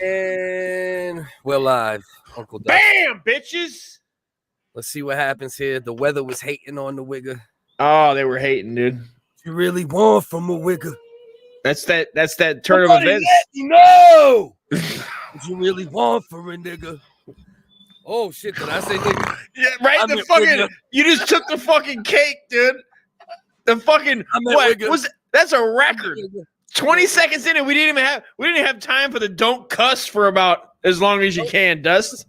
And we're live, Uncle Doug. Bam, bitches. Let's see what happens here. The weather was hating on the WHigga. Oh, they were hating, dude. You really want from a WHigga? That's that turn of events. No. What you really want from a nigga? Oh shit! Did I say nigga? Yeah, right. The fucking you just took the fucking cake, dude. The fucking what was that's a record. 20 seconds in it, we didn't even have time for the don't cuss for about as long as you can, Dust.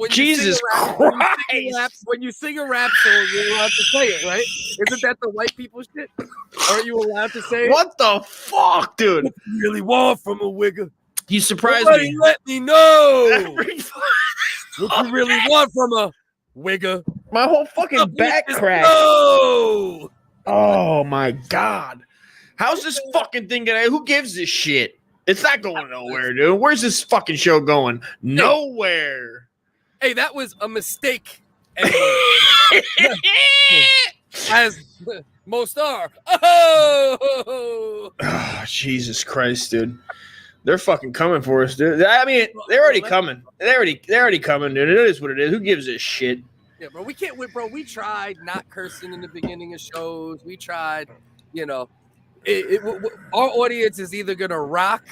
Jesus Christ! When you sing a rap song, you're allowed to say it, right? Isn't that the white people shit? Aren't you allowed to say it? What the fuck, dude? What you really want from a WHigga? You surprised me. Let me know. What you really want from a WHigga? My whole fucking back cracked. Oh my god. How's this fucking thing gonna? Who gives this shit? It's not going nowhere, dude. Where's this fucking show going? Nowhere. Hey, that was a mistake. As most are. Oh, Jesus Christ, dude. They're fucking coming for us, dude. I mean, they're already coming. They're already coming, dude. It is what it is. Who gives a shit? Yeah, bro. We can't win, bro. We tried not cursing in the beginning of shows. We tried, you know. Our audience is either gonna rock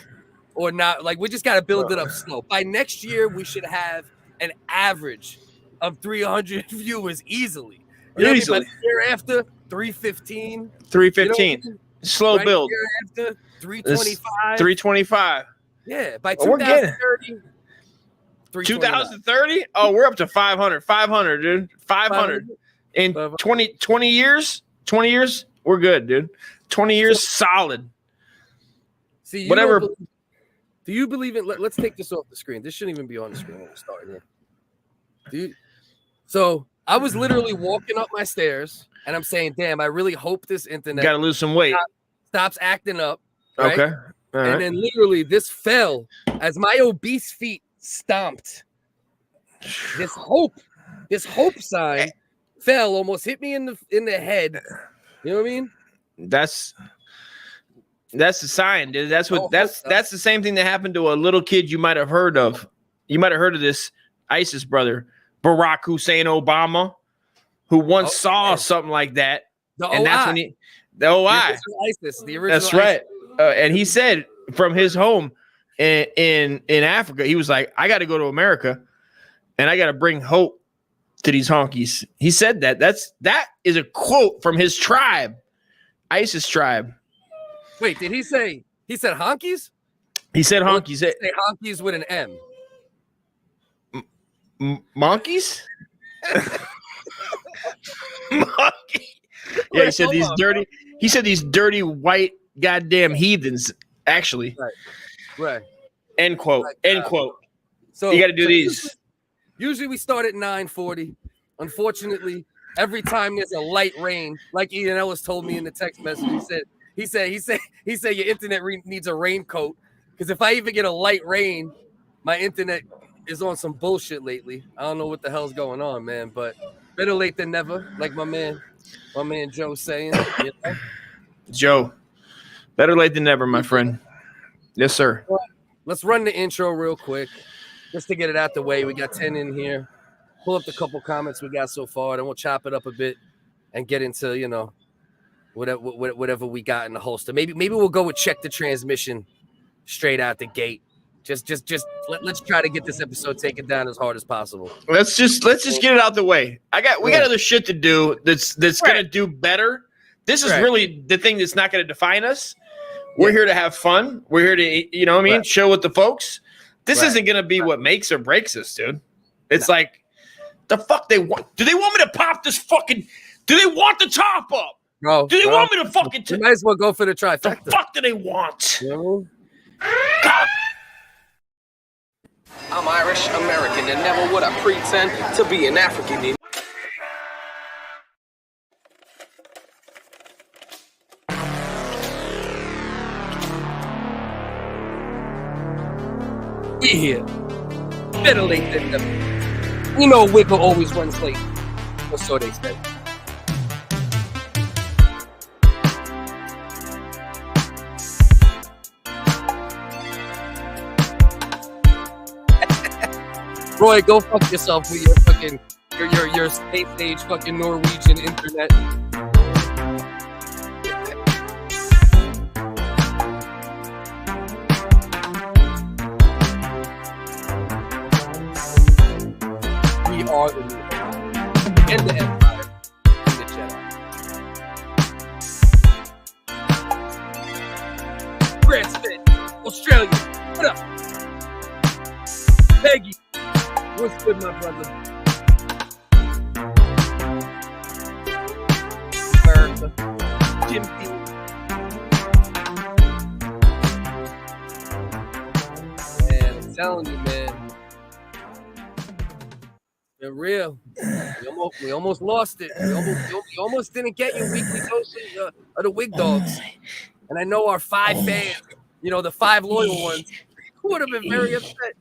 or not. Like, we just gotta build it up slow. By next year, we should have an average of 300 viewers easily. You know easily. By the year after, 315. 315. You know, slow build. Year after, 325. 325. Yeah, by 2030. 2030? Oh, we're up to 500. 500, dude. 500. In 20 years? 20 years? We're good, dude. 20 years solid. See, whatever. Do you believe in? Let's take this off the screen. This shouldn't even be on the screen when we're starting here. So I was literally walking up my stairs and I'm saying, damn, I really hope this internet gotta lose some weight. Stops acting up. Right? Okay. All right. And then literally this fell as my obese feet stomped. This hope sign fell, almost hit me in the head. You know what I mean? That's the sign, dude. That's the same thing that happened to a little kid you might have heard of. You might have heard of this ISIS brother, Barack Hussein Obama, who once saw something like that. That's when the OI. The original that's right. And he said from his home in Africa, he was like, I got to go to America and I got to bring hope to these honkies. He said that. That is a quote from his tribe. ISIS tribe. Wait, did he say he said honkies? He said honkies. Say honkies with an M. Monkeys? Monkey. Yeah, he said these dirty white goddamn heathens, actually. Right. End quote. End quote. So you got to do these. Usually we start at 9:40. Unfortunately, every time there's a light rain, like Ian Ellis told me in the text message, he said your internet needs a raincoat, because if I even get a light rain, my internet is on some bullshit lately. I don't know what the hell's going on, man, but better late than never, like my man Joe saying. You know? Joe, better late than never, my friend. Yes, sir. Let's run the intro real quick, just to get it out the way. We got 10 in here. Pull up the couple comments we got so far, then we'll chop it up a bit and get into, you know, whatever we got in the holster. Maybe we'll go with check the transmission straight out the gate. Let's try to get this episode taken down as hard as possible. Let's just get it out the way. We got other shit to do that's gonna do better. This is really the thing that's not gonna define us. We're here to have fun. We're here to, you know what I mean, chill with the folks. This isn't gonna be what makes or breaks us, dude. It's like, the fuck they want? Do they want me to pop this fucking? Do they want the top up? No. Do they want me to fucking? You might as well go for the trifecta. The fuck do they want? No. I'm Irish American and never would I pretend to be an African. We here. Better late than never. You know WHigga always runs late. Or so they say. Roy, go fuck yourself with your fucking your space age fucking Norwegian internet. We are the new and the Empire and the Jedi. Bransford, Australia. What up? Peggy. What's good, my brother? America. Jim P. Man, I'm telling you, man. They're real. We almost lost it. We almost didn't get your weekly dose of the Wig Dogs. And I know our 5 fans, the 5 loyal ones, would have been very upset.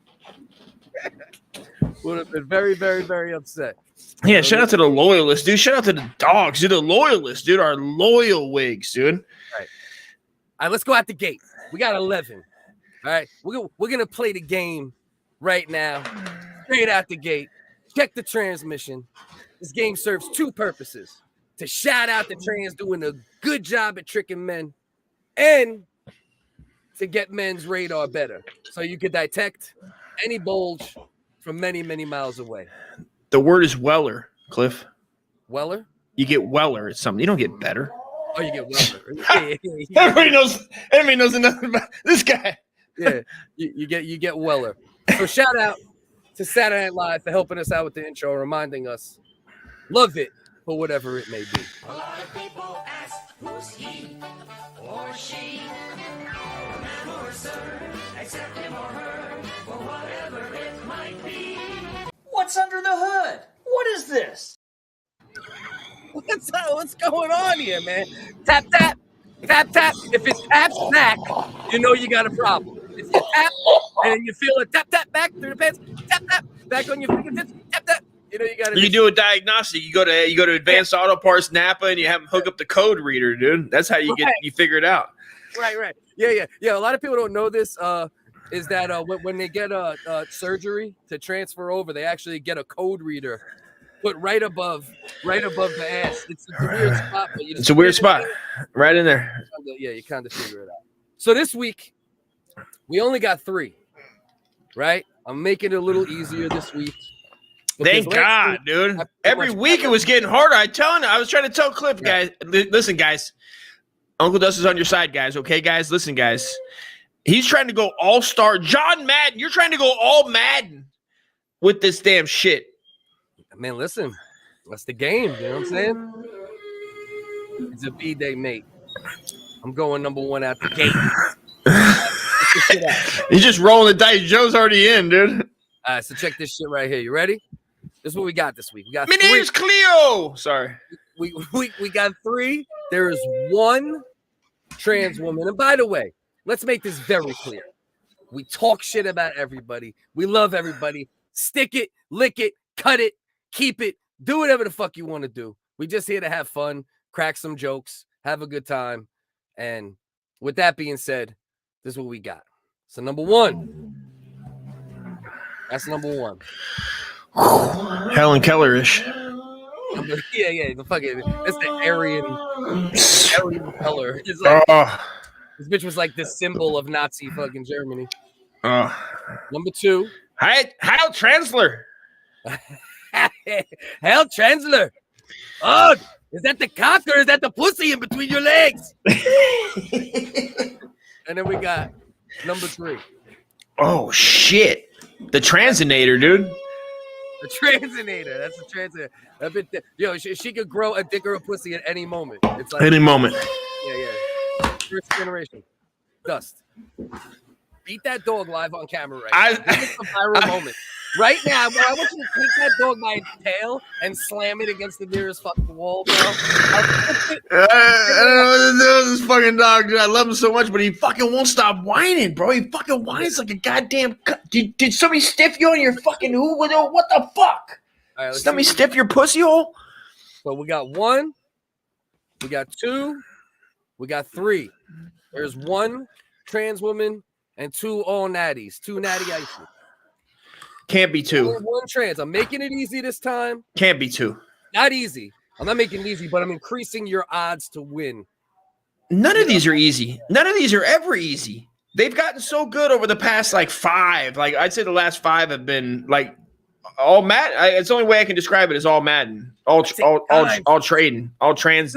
Would have been very, very, very upset. Yeah, shout out to the loyalists, dude. Shout out to the dogs, dude. The loyalists, dude. Our loyal wigs, dude. All right, let's go out the gate. We got 11. All right, we're gonna play the game right now. Straight out the gate. Check the transmission. This game serves 2 purposes: to shout out the trans doing a good job at tricking men, and to get men's radar better, so you could detect any bulge from many, many miles away. The word is Weller, Cliff. Weller? You get Weller at something. You don't get better. Oh, you get Weller. Everybody knows nothing about this guy. Yeah, you get Weller. So shout out to Saturday Night Live for helping us out with the intro, reminding us, love it for whatever it may be. A lot of people ask, who's he or she? A man or a sir, accept him or her for whatever it might be. What's under the hood? What is this? What's going on here, man? Tap, tap, tap, tap. If it taps back, you know you got a problem. If you tap and you feel it tap, tap back through the pants, tap, tap back on your fingertips, tap, tap. You know you got to. You do a diagnostic. You go to Advanced Auto Parts Napa and you have them hook up the code reader, dude. That's how you figure it out. Right. Yeah. A lot of people don't know this. Is that when they get surgery to transfer over, they actually get a code reader put right above the ass. It's a weird spot, but it's a weird spot, right in there. You kind of figure it out. So this week, we only got 3, right? I'm making it a little easier this week. Thank God, dude. Every week it was getting harder. I was trying to tell Cliff, guys, listen, guys. Uncle Dust is on your side, guys. Okay, guys? Listen, guys. He's trying to go all-star. John Madden, you're trying to go all Madden with this damn shit. Man, listen. That's the game. You know what I'm saying? It's a B-Day, mate. I'm going number 1 out the gate. He's just rolling the dice. Joe's already in, dude. All right, so check this shit right here. You ready? This is what we got this week. We got My name's Cleo. Sorry. We got 3. There is 1 trans woman. And by the way, let's make this very clear. We talk shit about everybody. We love everybody. Stick it, lick it, cut it, keep it, do whatever the fuck you want to do. We just here to have fun, crack some jokes, have a good time. And with that being said, this is what we got. So number 1. That's number 1. Helen Keller-ish. Yeah. The fucking that's the Ariel Keller. It's like, this bitch was like the symbol of Nazi fucking Germany. Number 2. Heil Transler. Heil Transler. Oh, is that the cock or is that the pussy in between your legs? And then we got number 3. Oh shit. The Transinator, dude. The Transinator. That's the Transinator. That bitch, she could grow a dick or a pussy at any moment. It's like any moment. Yeah. First generation. Dust. Beat that dog live on camera right now. This is a viral moment. Right now, bro, I want you to take that dog by its tail and slam it against the nearest fucking wall, bro. I don't know what to do with this fucking dog, dude. I love him so much, but he fucking won't stop whining, bro. He fucking whines like a goddamn... Did somebody stiff you on your fucking who? What the fuck? All right, somebody stiff your pussy hole? So we got 1, we got 2, we got 3. There's 1 trans woman and 2 all natties, 2 natty ices. Can't be two. Only one trans. I'm making it easy this time. Can't be two. Not easy. I'm not making it easy, but I'm increasing your odds to win. None of these are easy. None of these are ever easy. They've gotten so good over the past like 5. Like I'd say the last 5 have been like all Madden. It's the only way I can describe it is all Madden, all trading, all trans.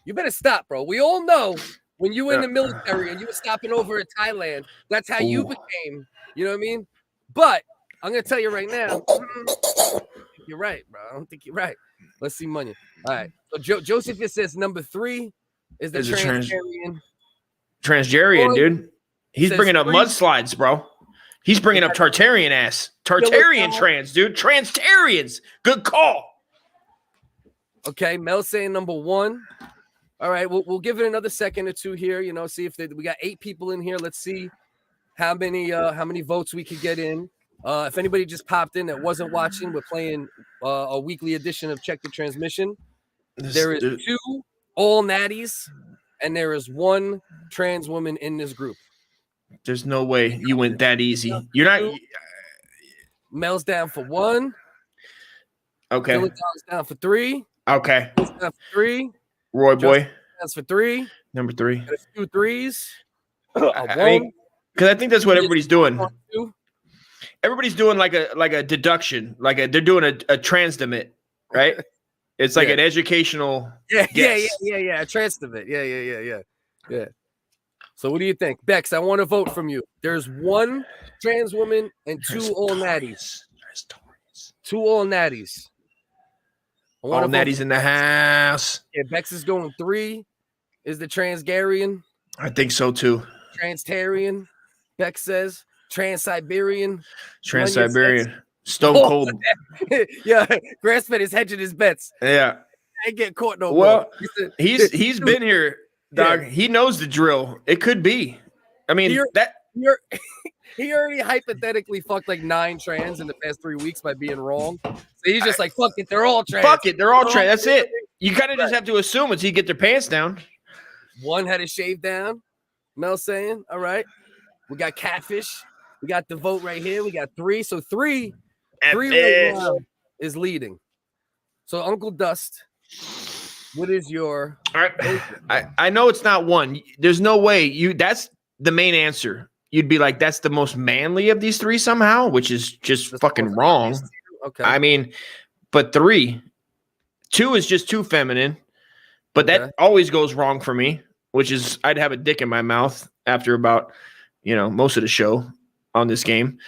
You better stop, bro. We all know when you were in the military and you were stopping over in Thailand, that's how you became. You know what I mean? But I'm gonna tell you right now, I don't think you're right, bro. I don't think you're right. Let's see money. All right. So Joseph says number 3 is the Transgerian. Transgerian, dude. He's bringing up mudslides, bro. He's bringing up Tartarian ass. Tartarian trans, dude. Transtarians. Good call. Okay, Mel saying number 1. All right, we'll give it another second or two here. You know, see if we got 8 people in here. Let's see how many votes we could get in. If anybody just popped in that wasn't watching, we're playing a weekly edition of Check the Transmission. There is 2 all natties, and there is 1 trans woman in this group. There's no way you went that easy. You're not. Mel's down for 1. Okay. Dylan's down for 3. Okay. Down for 3. Roy boy. That's for 3. Number 3. 2 3s. Because I think that's what everybody's doing. 2. Everybody's doing like a deduction, they're doing a transdimit, right? It's like an educational. Yeah. A transdimit. Yeah. So what do you think, Bex? I want to vote from you. There's 1 trans woman and 2 all natties. 2 all natties. All natties in the house. Yeah, Bex is going 3. Is the Transgarian? I think so too. Transtarian. Bex says Trans-Siberian. Trans-Siberian. Stone cold. Yeah, Grassfed is hedging his bets. Yeah. I ain't get caught no more. Well, he's been here, dog. Yeah. He knows the drill. It could be. I mean, he already hypothetically fucked like 9 trans in the past 3 weeks by being wrong. So he's just like, fuck it, they're all trans. Fuck it, they're all trans. That's it. You kind of just have to assume until you get their pants down. 1 had his shave down. Mel saying, all right. We got Catfish. We got the vote right here. We got 3. So 3 right now is leading. So Uncle Dust, what is your? All right. I know it's not 1. There's no way that's the main answer. You'd be like, that's the most manly of these 3 somehow, which is just fucking wrong. Okay. I mean, but 3, 2 is just too feminine, but that always goes wrong for me, which is I'd have a dick in my mouth after about, most of the show on this game.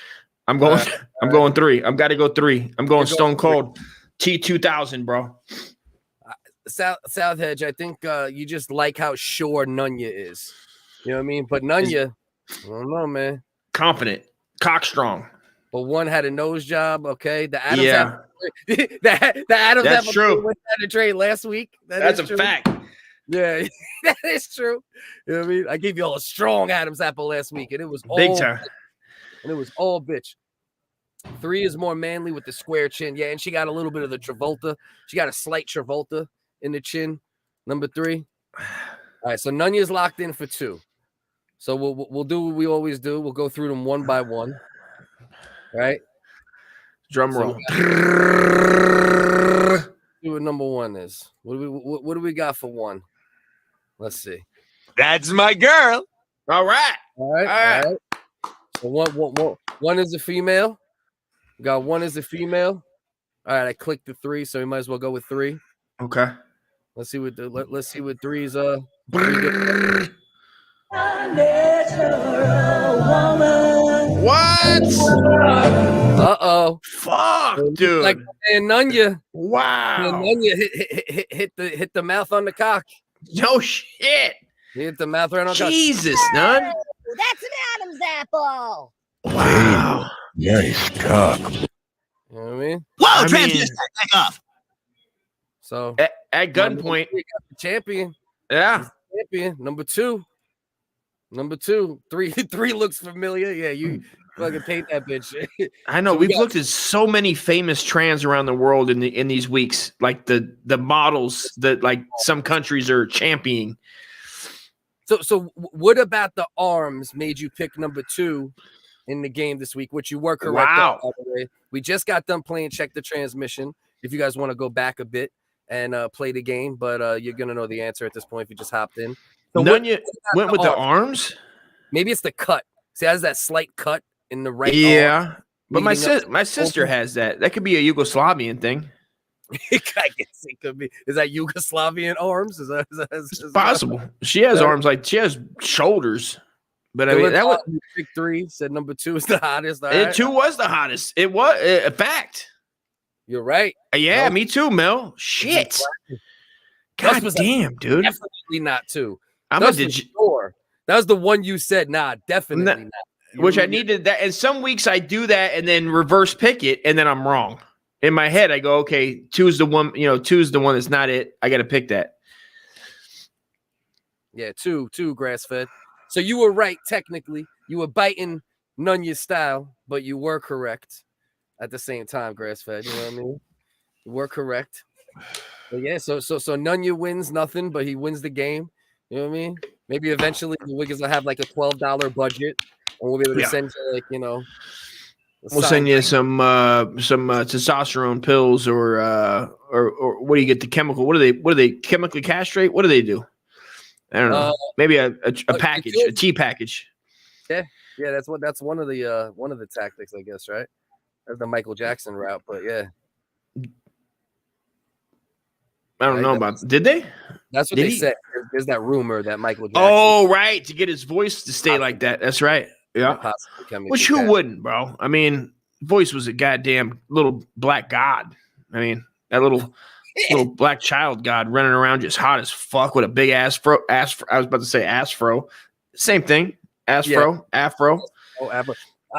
I'm going 3. I've got to go 3. I'm going Stone Cold T2000, bro. South Hedge, I think you just like how sure Nunya is. You know what I mean? But Nunya, I don't know, man. Confident, cockstrong. But 1 had a nose job. Okay, the Adams apple. the Adams That's apple true. Went down the trade last week. That's a fact. Yeah, that is true. You know what I mean? I gave you all a strong Adams apple last week, and it was big time. And it was all bitch. 3 is more manly with the square chin. Yeah, and she got a little bit of the Travolta. She got a slight Travolta in the chin. Number 3. All right, so Nunya's locked in for 2. So we'll do what we always do. We'll go through them 1 by 1. Right? Drum roll. See what number 1 is. What do we got for 1? Let's see. That's my girl. All right. All right. So 1 is a female. We got 1 is a female. All right, I clicked the 3, so we might as well go with 3. Okay. Let's see what 3's What? Uh-oh. Fuck, dude. Like and Nunya. Wow. And Nunya hit the mouth on the cock. No shit. He hit the mouth right on the cock. Jesus, Nun. That's an Adam's apple. Wow. Nice cock. You know what I mean? Whoa, transistor, back off. So at gunpoint, champion. Yeah. Champion. Number 2. 3 looks familiar. Yeah, you fucking paint that bitch. I know. We've looked at so many famous trans around the world in these weeks, like the models that like some countries are championing. So what about the arms made you pick number 2 in the game this week, which you were correct. Wow. By the way. We just got done playing Check the Transmission. If you guys want to go back a bit and play the game, but you're going to know the answer at this point if you just hopped in. So Nunya went with the arms? Maybe it's the cut. See, it has that slight cut in the right arm. Yeah. But my leading sister has that. That could be a Yugoslavian thing. I guess it could be. Is that Yugoslavian arms? Is It's possible. She has arms she has shoulders. But I mean, that was pick 3. Said number 2 is the hottest. All it. right. 2 was the hottest. It was a fact. You're right. Yeah, Nope. me too, Mel. Shit. Gus God was damn, dude. Definitely not 2. I'm Gus a was sure. That was the one you said. Nah, definitely not. Which I needed that. And some weeks I do that and then reverse pick it, and then I'm wrong. In my head, I go, okay, 2 is the one, 2 is the one that's not it. I got to pick that. Yeah, 2 grass fed. So you were right, technically. You were biting Nunya's style, but you were correct at the same time, grass fed. You know what I mean? You were correct. But yeah, so Nunya wins nothing, but he wins the game. You know what I mean? Maybe eventually the Wiggins will have like a $12 budget, and we'll be able to send you we'll send you some testosterone pills or what do you get? The chemical? What do they chemically castrate? What do they do? I don't know. Maybe a package, a tea package. Yeah, that's one of the tactics, I guess, right? That's the Michael Jackson route, but yeah. I don't know about. Did they? That's what they said. There's that rumor that Michael Jackson. Oh, right, to get his voice to stay like that. That's right. Yeah. Which who wouldn't, bro? I mean, voice was a goddamn little black god. I mean, that little black child god running around just hot as fuck with a big ass fro. I was about to say ass fro. Same thing. Afro. Oh, afro.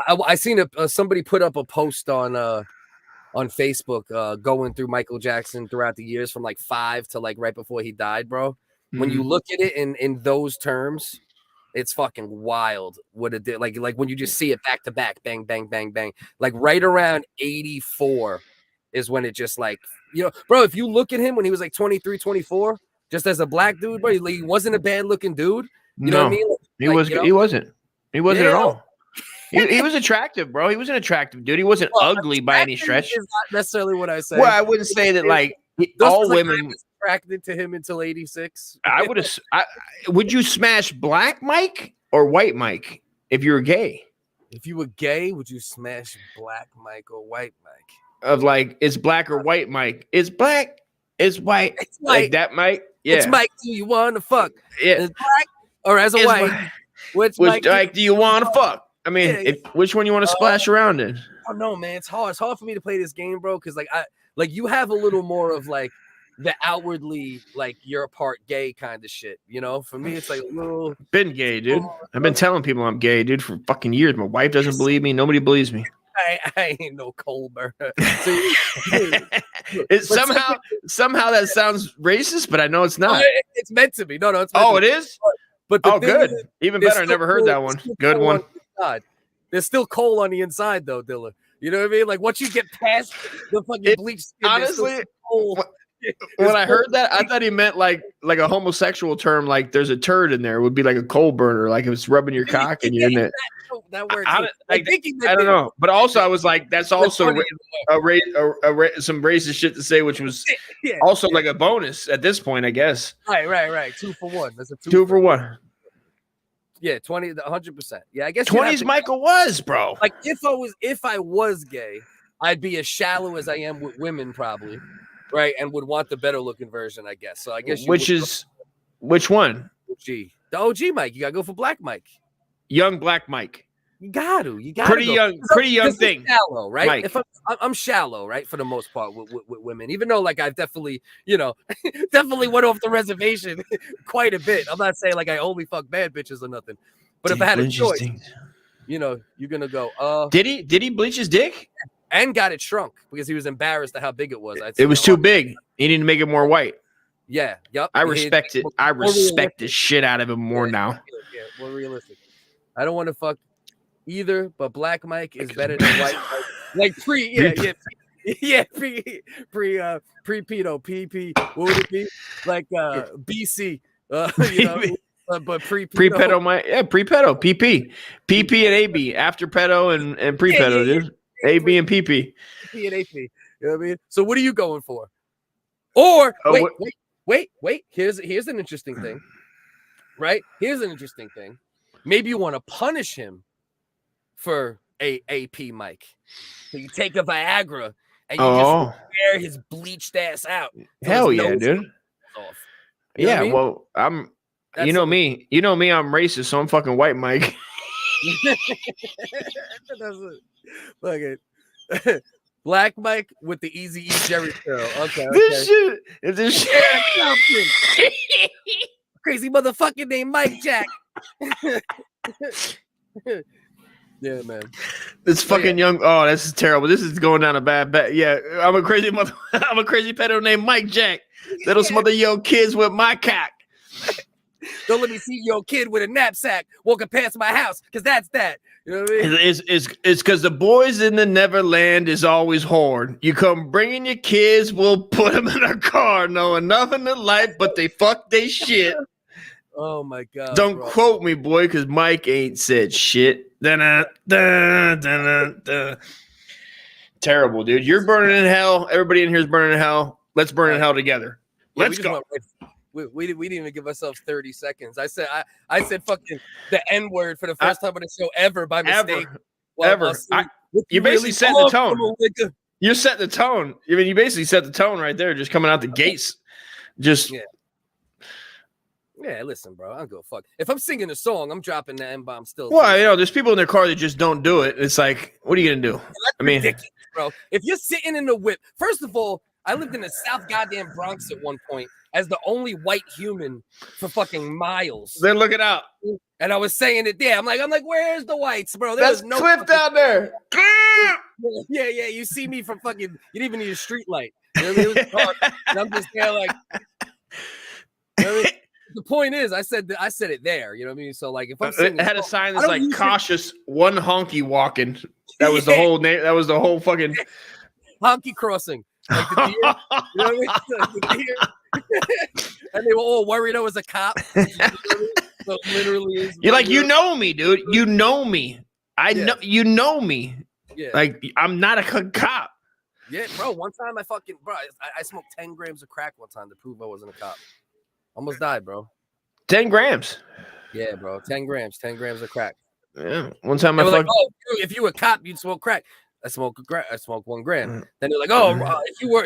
I seen somebody put up a post on Facebook going through Michael Jackson throughout the years from like 5 to like right before he died, bro. When you look at it in those terms, it's fucking wild what it did. Like when you just see it back to back, bang, bang, bang, bang. Like right around 84 is when it just like, bro, if you look at him when he was like 23, 24, just as a black dude, bro, he wasn't a bad looking dude. You know what I mean? He wasn't at all. He was attractive, bro. He was an attractive dude. He wasn't ugly by any stretch. Is not necessarily what I say. Well, I wouldn't say that like all women attracted to him until 86. I would have. Would you smash black Mike or white Mike if you were gay? If you were gay, would you smash black Mike or white Mike? Of like, it's black or white Mike. It's black. It's white. It's white. Like that Mike. Yeah. It's Mike. Do you want to fuck? Yeah. It's black or as a white? Which Mike do you want to fuck? I mean, which one you want to splash around in? Oh no, man, it's hard. It's hard for me to play this game, bro, because like you have a little more of like the outwardly like you're a part gay kind of shit. For me, it's like a little. Been gay, dude. I've been telling people I'm gay, dude, for fucking years. My wife doesn't believe me. Nobody believes me. I ain't no Colbert. Somehow that sounds racist, but I know it's not. It's meant to be. No, it's meant to be. It is. But good. Even better. I never heard that one. Good one. There's still coal on the inside, though, Dilla. You know what I mean? Like once you get past the fucking bleach skin, honestly, when I heard that, I thought he meant like a homosexual term, like there's a turd in there. It would be like a coal burner, like if it's rubbing your cock and you're in it. That works. I don't know, but also I was like, that's also some racist shit to say, which was also like a bonus at this point, I guess. Right. 2 for 1. That's a 2 for 1. Yeah, 20, 100%. Yeah, I guess 20s Michael was, bro. Like if I was gay, I'd be as shallow as I am with women, probably, right? And would want the better looking version, I guess. So I guess which one? The OG Mike. You gotta go for Black Mike. Young Black Mike. You got to. Pretty young thing. Shallow, right? Mike. If I'm shallow, right, for the most part with women, even though like I've definitely, definitely went off the reservation quite a bit. I'm not saying like I only fuck bad bitches or nothing, but if I had a choice, you're gonna go. Did he bleach his dick? And got it shrunk because he was embarrassed at how big it was. It was too big. He needed to make it more white. Yeah. Yep. I respect it. I respect the shit out of him more now. Yeah, more realistic. I don't want to fuck either, but Black Mike is better than White Mike. Like pre-pedo, PP. What would it be? Like BC. but Pre-pedo, pre-pedo, PP and AB, after pedo and pre-pedo, dude. AB and PP. PP and AP. You know what I mean? So what are you going for? Or wait. Here's an interesting thing, right? Here's an interesting thing. Maybe you want to punish him for a AP mic. So you take a Viagra and you just wear his bleached ass out. Hell yeah, dude. Off. Yeah, well, you know me, I'm racist, so I'm fucking white, Mike. Look at Black Mike with the Easy E Jerry curl. Okay. This shit. Crazy motherfucker named Mike Jack. Yeah, man. This fucking young. Oh, this is terrible. This is going down a bad bet. Yeah, I'm a crazy pedo named Mike Jack. That'll smother your kids with my cock. Don't let me see your kid with a knapsack walking past my house, because that's that. You know what I mean? It's because the boys in the Neverland is always hard. You come bringing your kids, we'll put them in a car, knowing nothing in life, but they fuck they shit. Oh my God! Don't quote me, boy, because Mike ain't said shit. Terrible, dude. You're burning in hell. Everybody in here is burning in hell. Let's burn in hell together. Let's go. We didn't even give ourselves 30 seconds. I said fucking the N word for the first time on the show ever by mistake. Ever. You basically set the tone. You set the tone. I mean, you basically set the tone right there, just coming out the gates. Just yeah. Listen, bro. I don't give a fuck. If I'm singing a song, I'm dropping the N bomb still. Well, you know, there's people in their car that just don't do it. It's like, what are you gonna do? I mean, ridiculous, bro. If you're sitting in the whip, first of all, I lived in the South goddamn Bronx at one point as the only white human for fucking miles. They're looking out. And I was saying it there. I'm like, where's the whites, bro? There's no cliff down there. Yeah. You see me from fucking, you didn't even need a street light. You know what I mean? It was dark. And I'm just there like, you know what I mean? The point is, I said it there. You know what I mean? So like, if I'm sitting, it had a sign that's like cautious, one honky walking. That was the whole name. That was the whole fucking honky crossing. Like the deer, you know what I mean? Like the deer. And they were all worried I was a cop. So literally, you're like, you know me, dude. You know me. Know you know me. Yeah. Like I'm not a cop. Yeah, bro. One time I smoked 10 grams of crack one time to prove I wasn't a cop. Almost died, bro. 10 grams. Yeah, bro. 10 grams. 10 grams of crack. Yeah. One time like, if you were a cop, you'd smoke crack. I smoked 1 gram. Then they're like,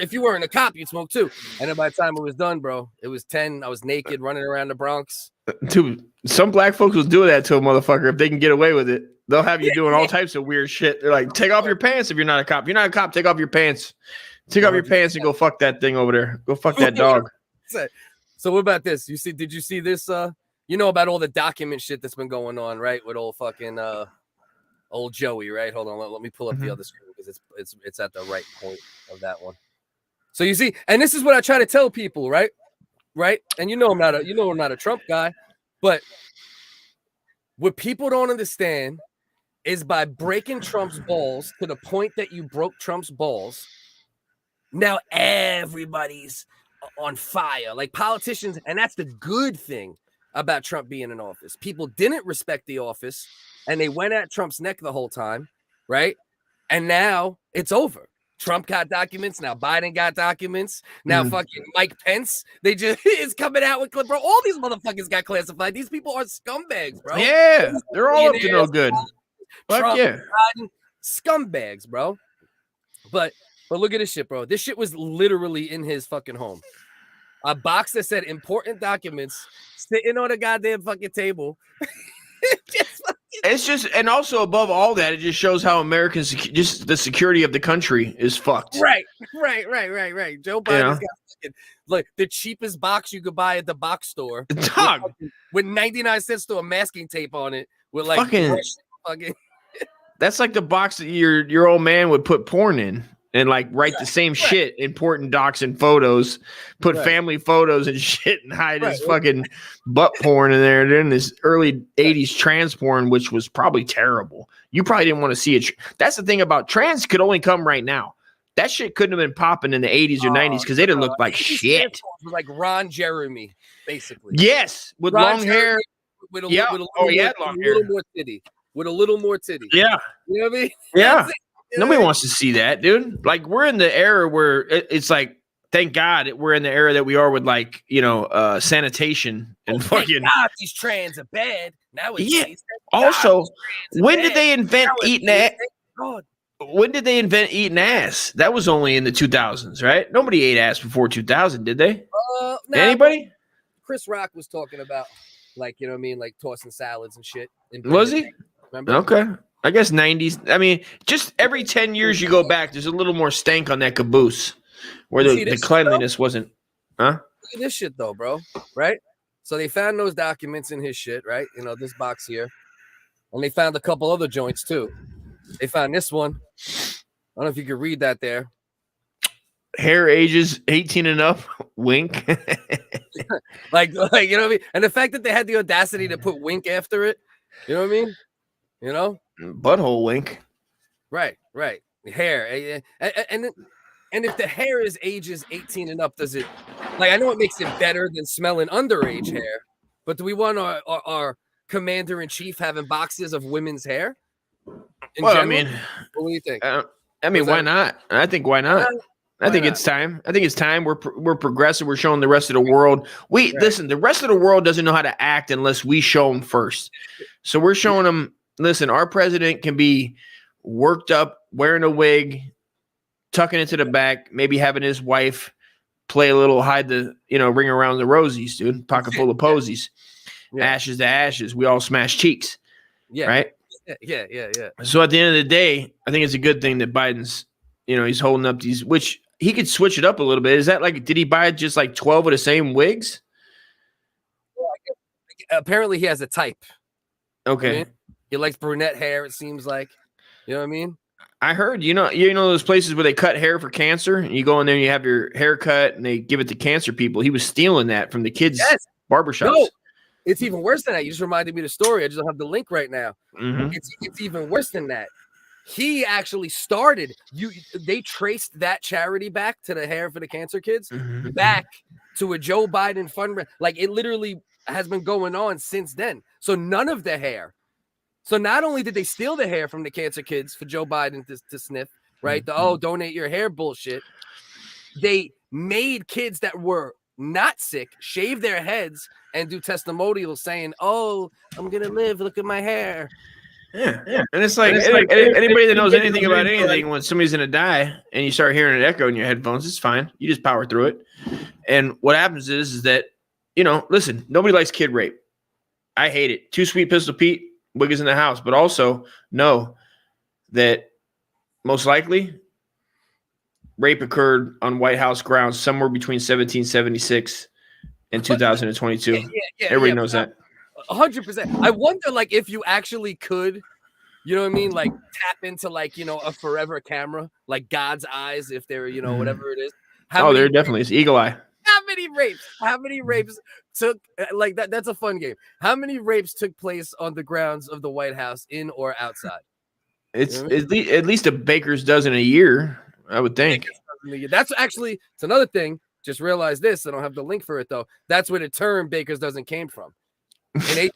if you weren't a cop, you'd smoke 2. And then by the time it was done, bro, it was 10. I was naked running around the Bronx. Dude, some black folks will do that to a motherfucker if they can get away with it. They'll have you doing all types of weird shit. They're like, take off your pants if you're not a cop. You're not a cop, take off your pants. Take off your pants and go fuck that thing over there. Go fuck that dog. So what about this? Did you see this? You know about all the document shit that's been going on, right? With old fucking old Joey, right? Hold on, let me pull up the other screen because it's at the right point of that one. So you see, and this is what I try to tell people, right? And I'm not a Trump guy, but what people don't understand is by breaking Trump's balls to the point that you broke Trump's balls, now everybody's on fire, like politicians, and that's the good thing about Trump being in office. People didn't respect the office, and they went at Trump's neck the whole time, right? And now it's over. Trump got documents. Now Biden got documents. Now fucking Mike Pence, they just is coming out with, bro. All these motherfuckers got classified. These people are scumbags, bro. Yeah, they're all up to no good. Trump, Biden, scumbags, bro. But look at this shit, bro. This shit was literally in his fucking home. A box that said important documents sitting on a goddamn fucking table. It's just, and also above all that, it just shows how Americans, just the security of the country is fucked. Right. Joe Biden's got fucking, like the cheapest box you could buy at the box store. Dog. With 99 cents to a masking tape on it. With like fucking that's like the box that your old man would put porn in. And like write the same shit, important docs and photos, put family photos and shit, and hide his fucking butt porn in there. Then this early 80s trans porn, which was probably terrible. You probably didn't want to see it. That's the thing about trans could only come right now. That shit couldn't have been popping in the 80s or 90s because they didn't look like shit. Like Ron Jeremy, basically. Yes, with long hair with a Yeah. little Oh, he more, had long a hair. little more titty. With a little more titty. Yeah. You know what I mean? Yeah. That's it. You know Nobody what I mean? wants to see that, dude. Like, we're in the era where it's like, thank God we're in the era that we are with, like, sanitation and fucking. God, these trans are bad. Nowadays. Yeah. Thank God Also, these trans are when bad. did they invent Nowadays, eating ass? thank God. When did they invent eating ass? That was only in the 2000s, right? Nobody ate ass before 2000, did they? Nah, Anybody? Chris Rock was talking about, like, you know what I mean, like tossing salads and shit. Was he? Remember? Okay. I guess 90s. I mean, just every 10 years you go back, there's a little more stank on that caboose where You the, see the this shit, cleanliness wasn't. Huh? Look at this shit though, bro. Right? So they found those documents in his shit, right? This box here. And they found a couple other joints too. They found this one. I don't know if you could read that there. Hair ages 18 and up. Wink. like, you know what I mean? And the fact that they had the audacity to put wink after it, you know what I mean? You know? Butthole wink. Right. Hair. And if the hair is ages 18 and up, does it, like, I know it makes it better than smelling underage hair, but do we want our commander-in-chief having boxes of women's hair? Well, general? I mean, what do you think? why not? I think why not? I think it's time. I think it's time. We're progressive. We're showing the rest of the world. Listen, the rest of the world doesn't know how to act unless we show them first. So we're showing them, listen, our president can be worked up, wearing a wig, tucking it to the back, maybe having his wife play a little hide the, ring around the rosies, dude. Pocket full of posies. Yeah. Ashes to ashes. We all smash cheeks. Yeah. Right? Yeah. So at the end of the day, I think it's a good thing that Biden's, he's holding up these, which he could switch it up a little bit. Is that like, did he buy just like 12 of the same wigs? Well, apparently he has a type. Okay. I mean, he likes brunette hair, it seems like. You know what I mean? I heard, you know those places where they cut hair for cancer, and you go in there and you have your hair cut and they give it to cancer people. He was stealing that from the kids' barbershops. No, it's even worse than that. You just reminded me of the story. I just don't have the link right now. Mm-hmm. It's even worse than that. He actually started. They traced that charity back to the hair for the cancer kids, back to a Joe Biden fundraiser. Like, it literally has been going on since then. So none of the hair. So not only did they steal the hair from the cancer kids for Joe Biden to sniff, right? Donate your hair bullshit. They made kids that were not sick shave their heads and do testimonials saying, "Oh, I'm gonna live. Look at my hair." Yeah. And it's like, anybody that knows anything about anything, when somebody's gonna die and you start hearing an echo in your headphones, it's fine. You just power through it. And what happens is that, listen, nobody likes kid rape. I hate it. Too Sweet Pistol Pete, wig is in the house, but also know that most likely rape occurred on White House grounds somewhere between 1776 and 2022. Everybody knows that. 100%. I wonder, like, if you actually could, you know what I mean? Like, tap into, like, a forever camera, like God's eyes, if they're, whatever it is. There definitely is. Eagle eye. How many rapes took, like, that's a fun game. How many rapes took place on the grounds of the White House, in or outside? It's at least a baker's dozen a year, I would think. That's actually, it's another thing. Just realize this. I don't have the link for it, though. That's where the term baker's dozen came from. In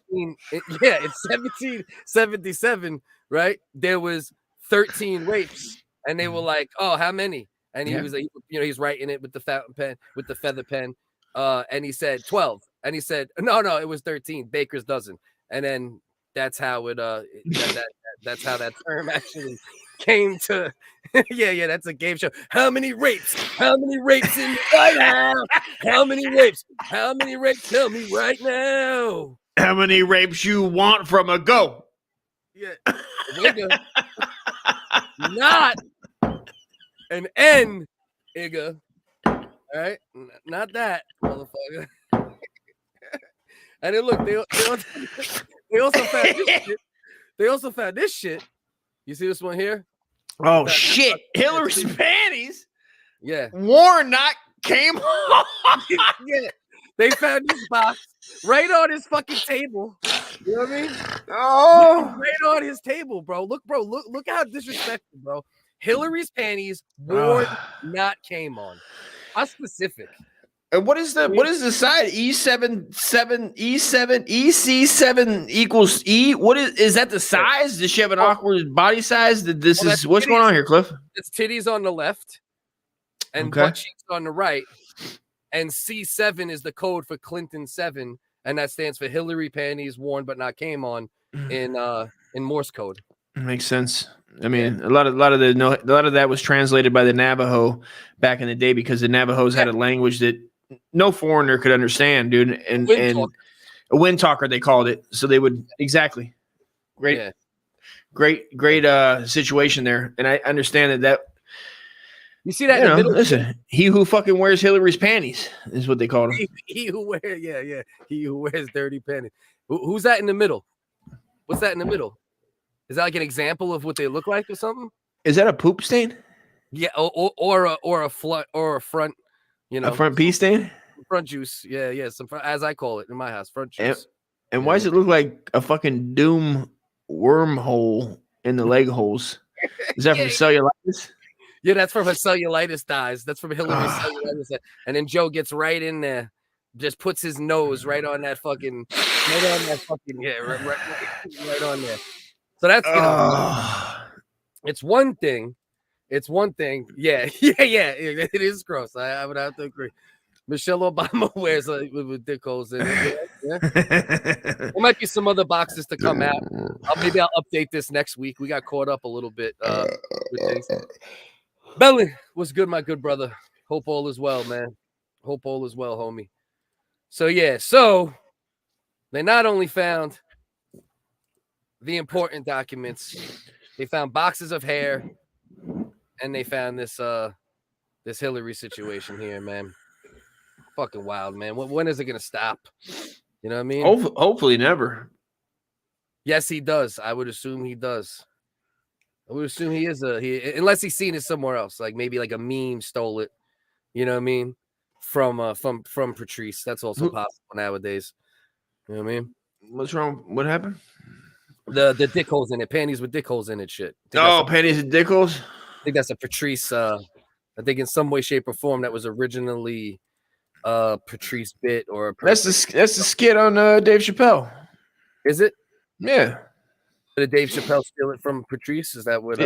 1777, right? There was 13 rapes, and they were like, "Oh, how many?" And he was like, he's writing it with the fountain pen, with the feather pen, and he said 12, and he said, "No, it was 13, baker's dozen." And then that's how it that's how that term actually came to. yeah, that's a game show. How many rapes in the White House? How many rapes? Tell me right now. How many rapes you want from a go? Yeah. Not an N, Igga. All right? Not that, motherfucker. And then look, they also found this shit. They also found this shit. You see this one here? Oh, shit. Hillary's panties? Yeah. Warnock came off. Yeah. They found this box right on his fucking table. You know what I mean? Oh, right on his table, bro. Look how disrespectful, bro. Hillary's panties, worn, not came on. How specific. And what is the side? EC7 equals E. What is that the size? Does she have an awkward body size? What's going on here, Cliff? It's titties on the left and butt cheeks on the right. And C7 is the code for Clinton 7, and that stands for Hillary panties worn but not came on in Morse code. Makes sense. I mean, a lot of that was translated by the Navajo back in the day because the Navajos had a language that no foreigner could understand, dude. And a wind talker they called it. So they would great situation there. And I understand that you see that in the middle. Listen, he who fucking wears Hillary's panties is what they called him. He who wears he who wears dirty panties. Who's that in the middle? What's that in the middle? Is that like an example of what they look like or something? Is that a poop stain? Yeah, or a front, a front pee stain? Front juice. Yeah, some as I call it in my house, front juice. And why does it look like a fucking doom wormhole in the leg holes? Is that from cellulitis? Yeah, that's from her cellulitis dyes. That's from Hillary's cellulitis. And then Joe gets right in there, just puts his nose right on that fucking, right on there. So that's it's one thing. It's one thing. Yeah. It is gross. I would have to agree. Michelle Obama wears with dick holes in it. Yeah. There might be some other boxes to come out. Maybe I'll update this next week. We got caught up a little bit with things. Belland, what's good, my good brother? Hope all is well, man. Hope all is well, homie. So they not only found the important documents, they found boxes of hair, and they found this Hillary situation here, man. Fucking wild, man. When is it gonna stop? You know what I mean? Hopefully never. Yes, he does. I would assume he does. I would assume he is unless he's seen it somewhere else, like maybe like a meme stole it. You know what I mean? From Patrice. That's also possible nowadays. You know what I mean? What's wrong? What happened? The dick holes in it, panties with dick holes in it, shit. Panties with dick holes. I think that's a Patrice. I think in some way, shape, or form that was originally Patrice bit or that's the skit on Dave Chappelle. Is it? Yeah. Did Dave Chappelle steal it from Patrice? Is that what?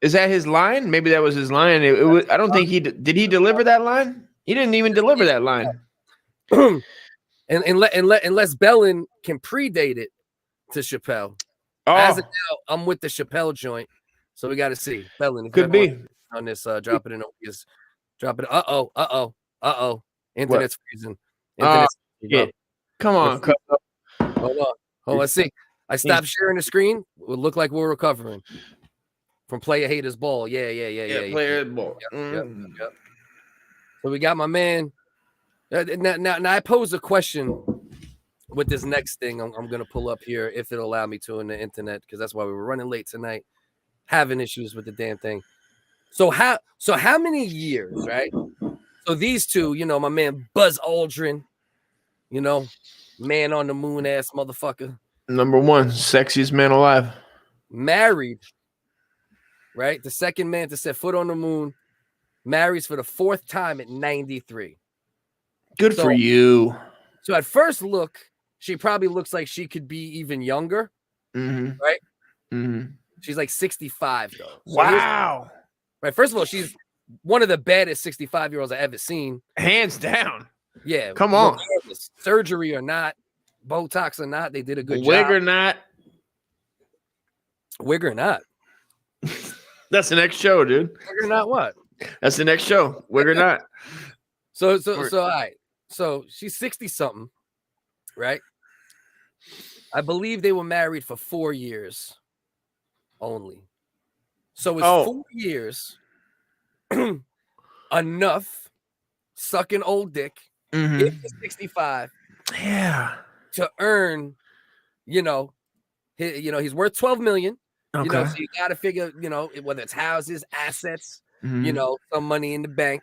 Is that his line? Maybe that was his line. It was, I don't think did he deliver that line? He didn't even deliver that line. Unless Belland can predate it to Chappelle. As of now, I'm with the Chappelle joint, so we got to see. Belland could be on this. Drop it in. Drop it. Internet's freezing. Yeah. Come on. Hold on. Let's see. I stopped sharing the screen. It would look like we're recovering from player haters ball. Yeah. Player ball. Yep. So we got my man. Now I pose a question with this next thing I'm going to pull up here, if it'll allow me to, in the internet, because that's why we were running late tonight, having issues with the damn thing. So how many years, right? So these two, my man Buzz Aldrin, man on the moon ass motherfucker. Number one, sexiest man alive. Married, right? The second man to set foot on the moon, marries for the fourth time at 93. Good for you. So at first look, she probably looks like she could be even younger, right? Mm-hmm. She's like 65, though. So wow. Right. First of all, she's one of the baddest 65-year-olds I've ever seen. Hands down. Yeah. Come on. Surgery or not, Botox or not, they did a good job. Wig or not. Wig or not. That's the next show, dude. Wig or not what? That's the next show. Wig or not. So all right. So she's 60-something, right? I believe they were married for 4 years only. So it's 4 years enough sucking old dick if he's 65 to earn, he's worth $12 million. Okay. So you got to figure, whether it's houses, assets, some money in the bank.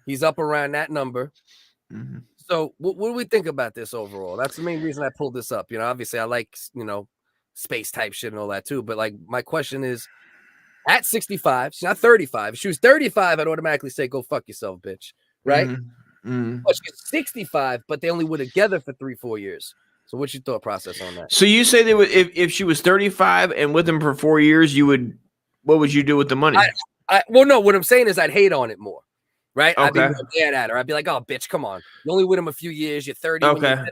He's up around that number. Mm-hmm. So what do we think about this overall? That's the main reason I pulled this up. Obviously I like, space type shit and all that too. But like my question is, at 65, she's not 35. If she was 35, I'd automatically say, go fuck yourself, bitch. Right? But she's 65, but they only were together for 3-4 years. So what's your thought process on that? So you say they would, if she was 35 and with him for 4 years, what would you do with the money? Well, no, what I'm saying is I'd hate on it more, right? Okay. I'd be mad at her. I'd be like, oh, bitch, come on. You're only with him a few years. You're 30. Okay.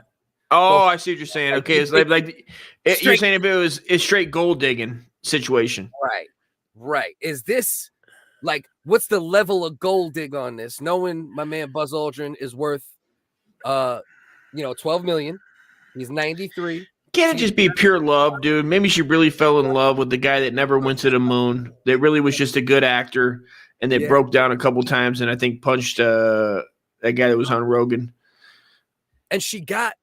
Oh, I see what you're saying. Okay, it's like you're saying if it was a straight gold digging situation. Right. Is this like, what's the level of gold dig on this? Knowing my man Buzz Aldrin is worth, 12 million. He's 93. Can't it just be pure love, dude? Maybe she really fell in love with the guy that never went to the moon, that really was just a good actor, and that broke down a couple times and I think punched that guy that was on Rogan. And she got,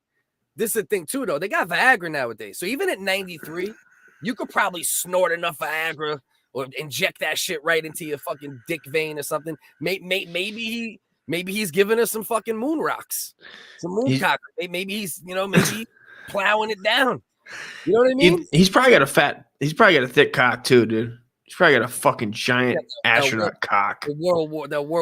this is the thing too, though. They got Viagra nowadays. So even at 93, you could probably snort enough Viagra or inject that shit right into your fucking dick vein or something. Maybe he's giving us some fucking moon rocks, some moon cock. Maybe he's, plowing it down. You know what I mean? He's probably got a thick cock too, dude. He's probably got a fucking giant astronaut cock. The World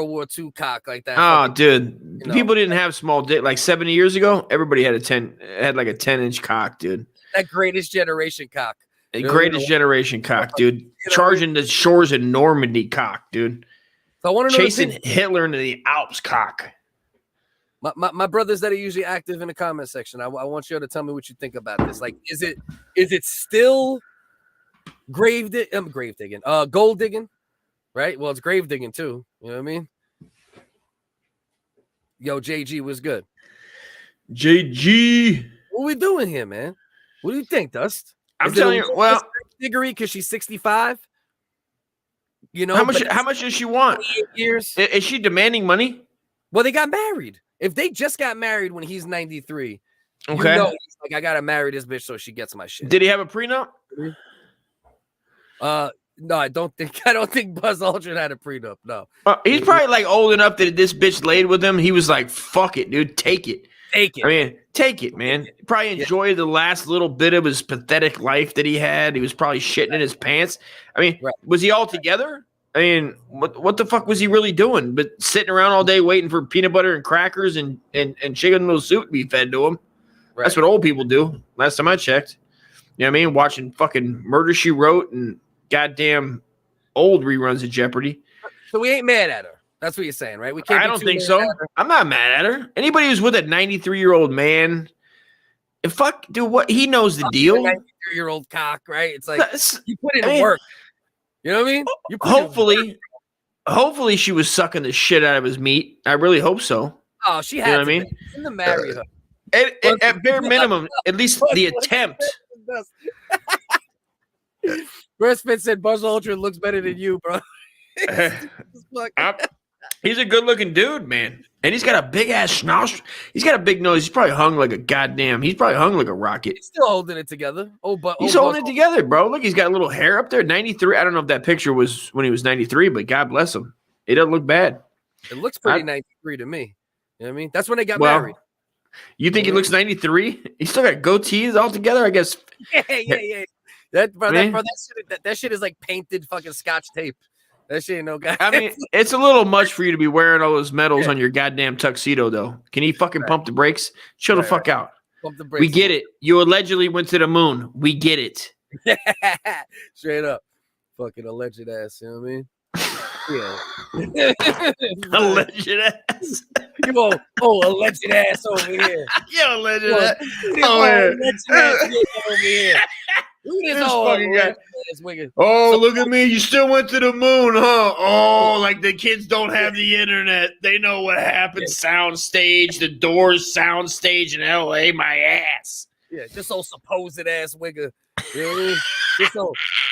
War II cock like that. Oh, dude. People didn't have small dick. Like 70 years ago, everybody had like a 10-inch cock, dude. That greatest generation cock. Greatest generation cock, dude. Charging the shores of Normandy cock, dude. So I want to know chasing Hitler into the Alps cock. My brothers that are usually active in the comment section, I want you to tell me what you think about this. Like, is it still gold digging, right? Well, it's grave digging too. You know what I mean? Yo, JG was good. JG, what we doing here, man? What do you think, Dust? I'm telling you, well, diggery because she's 65. How much does she want? 28 years. Is she demanding money? Well, they got married. If they just got married when he's 93, okay, he's like, I gotta marry this bitch so she gets my shit. Did he have a prenup? No, I don't think Buzz Aldrin had a prenup. No, he's probably like old enough that this bitch laid with him. He was like, "Fuck it, dude, take it." I mean, take it, man. Probably enjoy the last little bit of his pathetic life that he had. He was probably shitting in his pants. I mean, was he all together? I mean, what the fuck was he really doing? But sitting around all day waiting for peanut butter and crackers and chicken noodle soup to be fed to him. Right. That's what old people do. Last time I checked. You know what I mean? Watching fucking Murder, She Wrote and goddamn old reruns of Jeopardy. So we ain't mad at her. That's what you're saying, right? We can't. I don't think so. I'm not mad at her. Anybody who's with a 93-year-old man, fuck, dude, what? He knows the deal. 93-year-old cock, right? It's like you put in work. You know what I mean? Hopefully she was sucking the shit out of his meat. I really hope so. Oh, she had. You know what I mean? In the marry her. At bare minimum, at least the attempt. Brad Pitt said Buzz Aldrin looks better than you, bro. He's a good-looking dude, man. And he's got a big-ass nostril. He's got a big nose. He's probably hung like a rocket. He's still holding it together. He's holding it together, bro. Look, he's got a little hair up there. 93. I don't know if that picture was when he was 93, but God bless him. It doesn't look bad. It looks pretty 93 to me. You know what I mean? That's when they got married. You think he looks 93? He's still got goatees all together, I guess. Yeah. That shit is like painted fucking Scotch tape. That shit ain't no guy. I mean, it's a little much for you to be wearing all those medals on your goddamn tuxedo, though. Can you fucking pump the brakes? Chill the fuck out. Pump the brakes. We get it. You allegedly went to the moon. We get it. Straight up. Fucking alleged ass, you know what I mean? Yeah. Alleged ass. Alleged ass over here. Yeah, alleged ass. Alleged ass over here. Look at this fucking guy. So, look at me. You still went to the moon, huh? Oh, like the kids don't have the internet. They know what happened. Soundstage, the Doors soundstage in L.A. My ass. Yeah, this old supposed ass wigger. You know what I mean?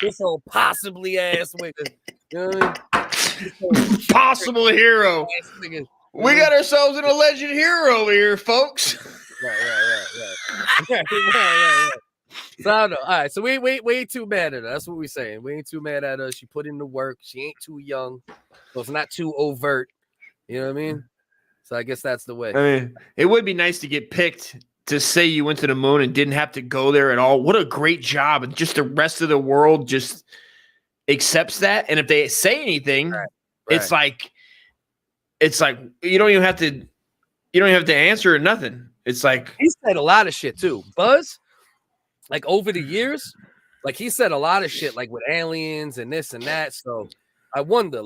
This old possibly ass wigger. You know what I mean? Possible hero. We got ourselves an alleged hero here, folks. Right. So I don't know. All right, so we ain't too mad at her. That's what we're saying. We ain't too mad at her. She put in the work. She ain't too young, so it's not too overt. You know what I mean? So I guess that's the way. I mean, it would be nice to get picked to say you went to the moon and didn't have to go there at all. What a great job! And just the rest of the world just accepts that. And if they say anything, it's like you don't even have to you don't have to answer or nothing. It's like he said a lot of shit too. Buzz, like over the years, like he said a lot of shit, like with aliens and this and that. So I wonder,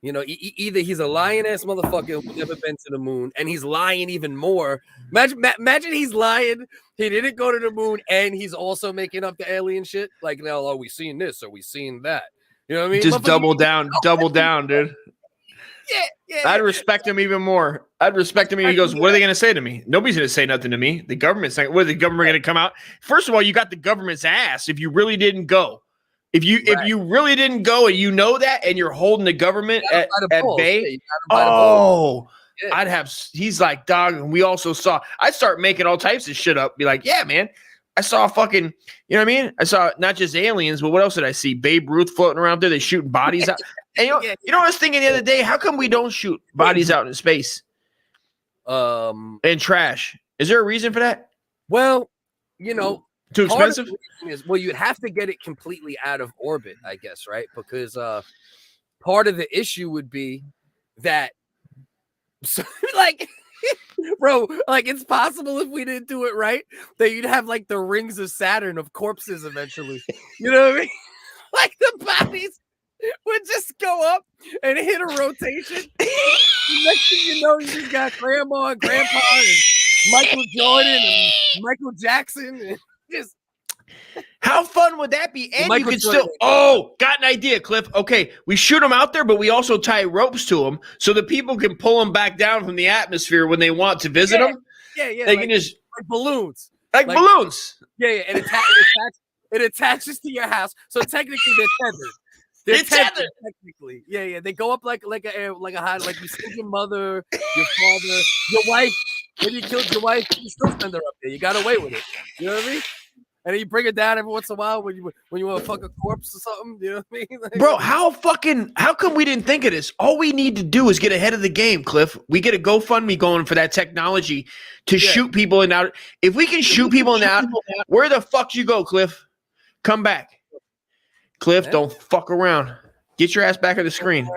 either he's a lying ass motherfucker who's never been to the moon, and he's lying even more. Imagine he's lying. He didn't go to the moon, and he's also making up the alien shit. Like, now, are we seeing this? Are we seeing that? You know what I mean? just double down, dude. Yeah. I'd respect him even more. I'd respect him. He goes, what are they going to say to me? Nobody's going to say nothing to me. The government's like, what is the government going to come out? First of all, you got the government's ass if you really didn't go. If you really didn't go and you know that and you're holding the government at bay, I'd have. He's like, dog. And we also saw. I'd start making all types of shit up. Be like, yeah, man. I saw fucking. You know what I mean? I saw not just aliens, but what else did I see? Babe Ruth floating around there. They shooting bodies out. And you know what I was thinking the other day? How come we don't shoot bodies out in space? And trash. Is there a reason for that? Well, Too expensive? You'd have to get it completely out of orbit, I guess, right? Because part of the issue would be that, bro, like it's possible if we didn't do it right that you'd have like the rings of Saturn of corpses eventually. You know what I mean? Like the bodies would just go up and hit a rotation. Next thing you know, you just got grandma and grandpa and Michael Jordan and Michael Jackson and just. How fun would that be? And you Michael could Jordan. still, got an idea, Cliff. Okay, we shoot them out there, but we also tie ropes to them so that people can pull them back down from the atmosphere when they want to visit them. Yeah. They can just like balloons. like balloons. Yeah, and it attaches to your house. So technically, they're tethered. They're tethered. Technically, yeah. They go up like a high, like you send your mother, your father, your wife. When you killed your wife, you still send her up there. You got away with it. You know what I mean? And then you bring it down every once in a while when you want to fuck a corpse or something. You know what I mean? Like, bro, how come we didn't think of this? All we need to do is get ahead of the game, Cliff. We get a GoFundMe going for that technology to shoot people in out. If we can shoot people in out, where the fuck you go, Cliff? Come back. Cliff, don't fuck around. Get your ass back on the screen.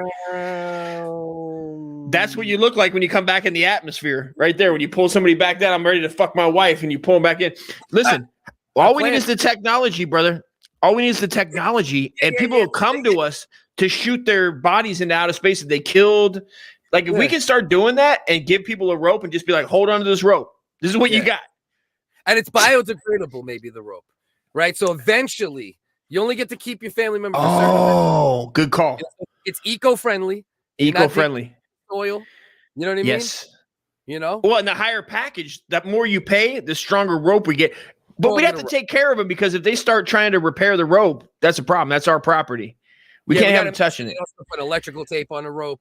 That's what you look like when you come back in the atmosphere. Right there. When you pull somebody back down, I'm ready to fuck my wife, and you pull them back in. Listen. All we need is the technology, brother. All we need is the technology, and people will come to us to shoot their bodies into outer space that they killed. Like, if we can start doing that and give people a rope and just be like, hold on to this rope. This is what you got. And it's biodegradable, maybe, the rope, right? So eventually, you only get to keep your family members. Oh, good call. It's eco-friendly. Eco-friendly. Soil. You know what I mean? Yes. Well, in the higher package, the more you pay, the stronger rope we get. But we'd have to take care of them because if they start trying to repair the rope, that's a problem. That's our property. We can't have them touching it. Put electrical tape on the rope.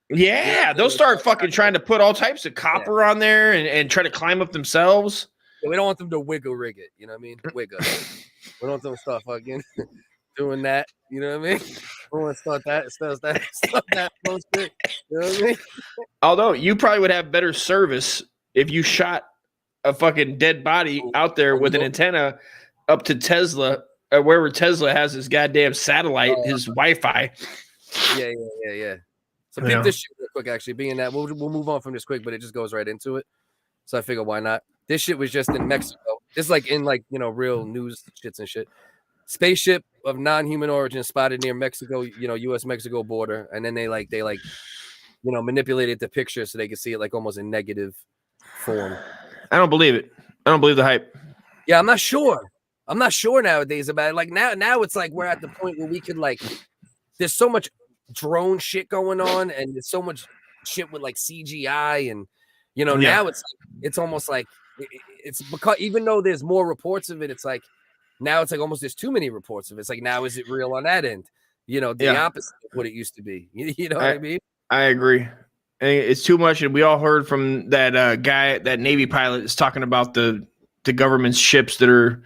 Yeah, they'll start fucking trying to put all types of copper on there and try to climb up themselves. Yeah, we don't want them to wiggle rig it. You know what I mean? Wiggle. We don't want them to start fucking doing that. You know what I mean? We want to start that bullshit. You know what I mean? Although you probably would have better service if you shot a fucking dead body out there with an antenna up to Tesla, or wherever Tesla has his goddamn satellite, his Wi-Fi. Yeah. So peep this shit real quick, actually, being that we'll move on from this quick, but it just goes right into it. So I figure why not? This shit was just in Mexico. It's like in real news shits and shit. Spaceship of non-human origin spotted near Mexico, U.S.-Mexico border, and then they manipulated the picture so they could see it like almost in negative form. I don't believe it. I don't believe the hype. Yeah, I'm not sure. I'm not sure nowadays about it. Like now it's like we're at the point where we could there's so much drone shit going on, and there's so much shit with like CGI, and now it's almost like it's because even though there's more reports of it, it's like now it's like almost there's too many reports of it. It's like now is it real on that end? The opposite of what it used to be. You know what I mean? I agree. It's too much, and we all heard from that guy, that Navy pilot, is talking about the government's ships that are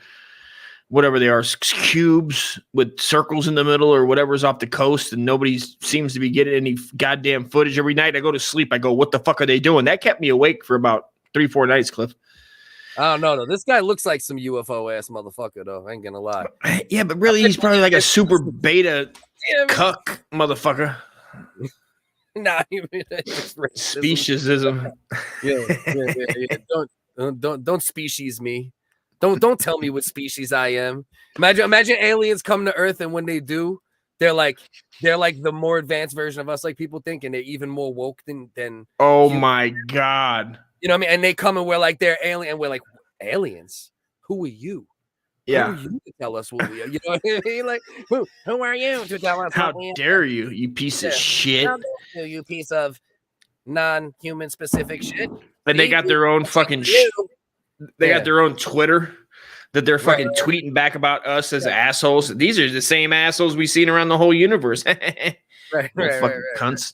whatever they are, cubes with circles in the middle or whatever's off the coast, and nobody seems to be getting any goddamn footage. Every night I go to sleep, I go, "What the fuck are they doing?" That kept me awake for about 3-4 nights, Cliff. I don't know, though. This guy looks like some UFO ass motherfucker, though. I ain't gonna lie. Yeah, but really, he's probably like a super beta cuck motherfucker. Nah, it's Speciesism. Yeah. Don't species me. Don't tell me what species I am. Imagine aliens come to Earth, and when they do, they're like the more advanced version of us, like people think, and they're even more woke than. Oh humans. my God. You know what I mean? And they come and we're like they're alien, and we're like aliens. Who are you? Yeah. Who are you to tell us what we are? You know what I mean? Like who are you to tell us? How what we are? dare you, you piece of shit? How dare you piece of non-human specific shit? And they got their own fucking they got their own Twitter that they're fucking tweeting back about us as assholes. These are the same assholes we've seen around the whole universe. right, Cunts.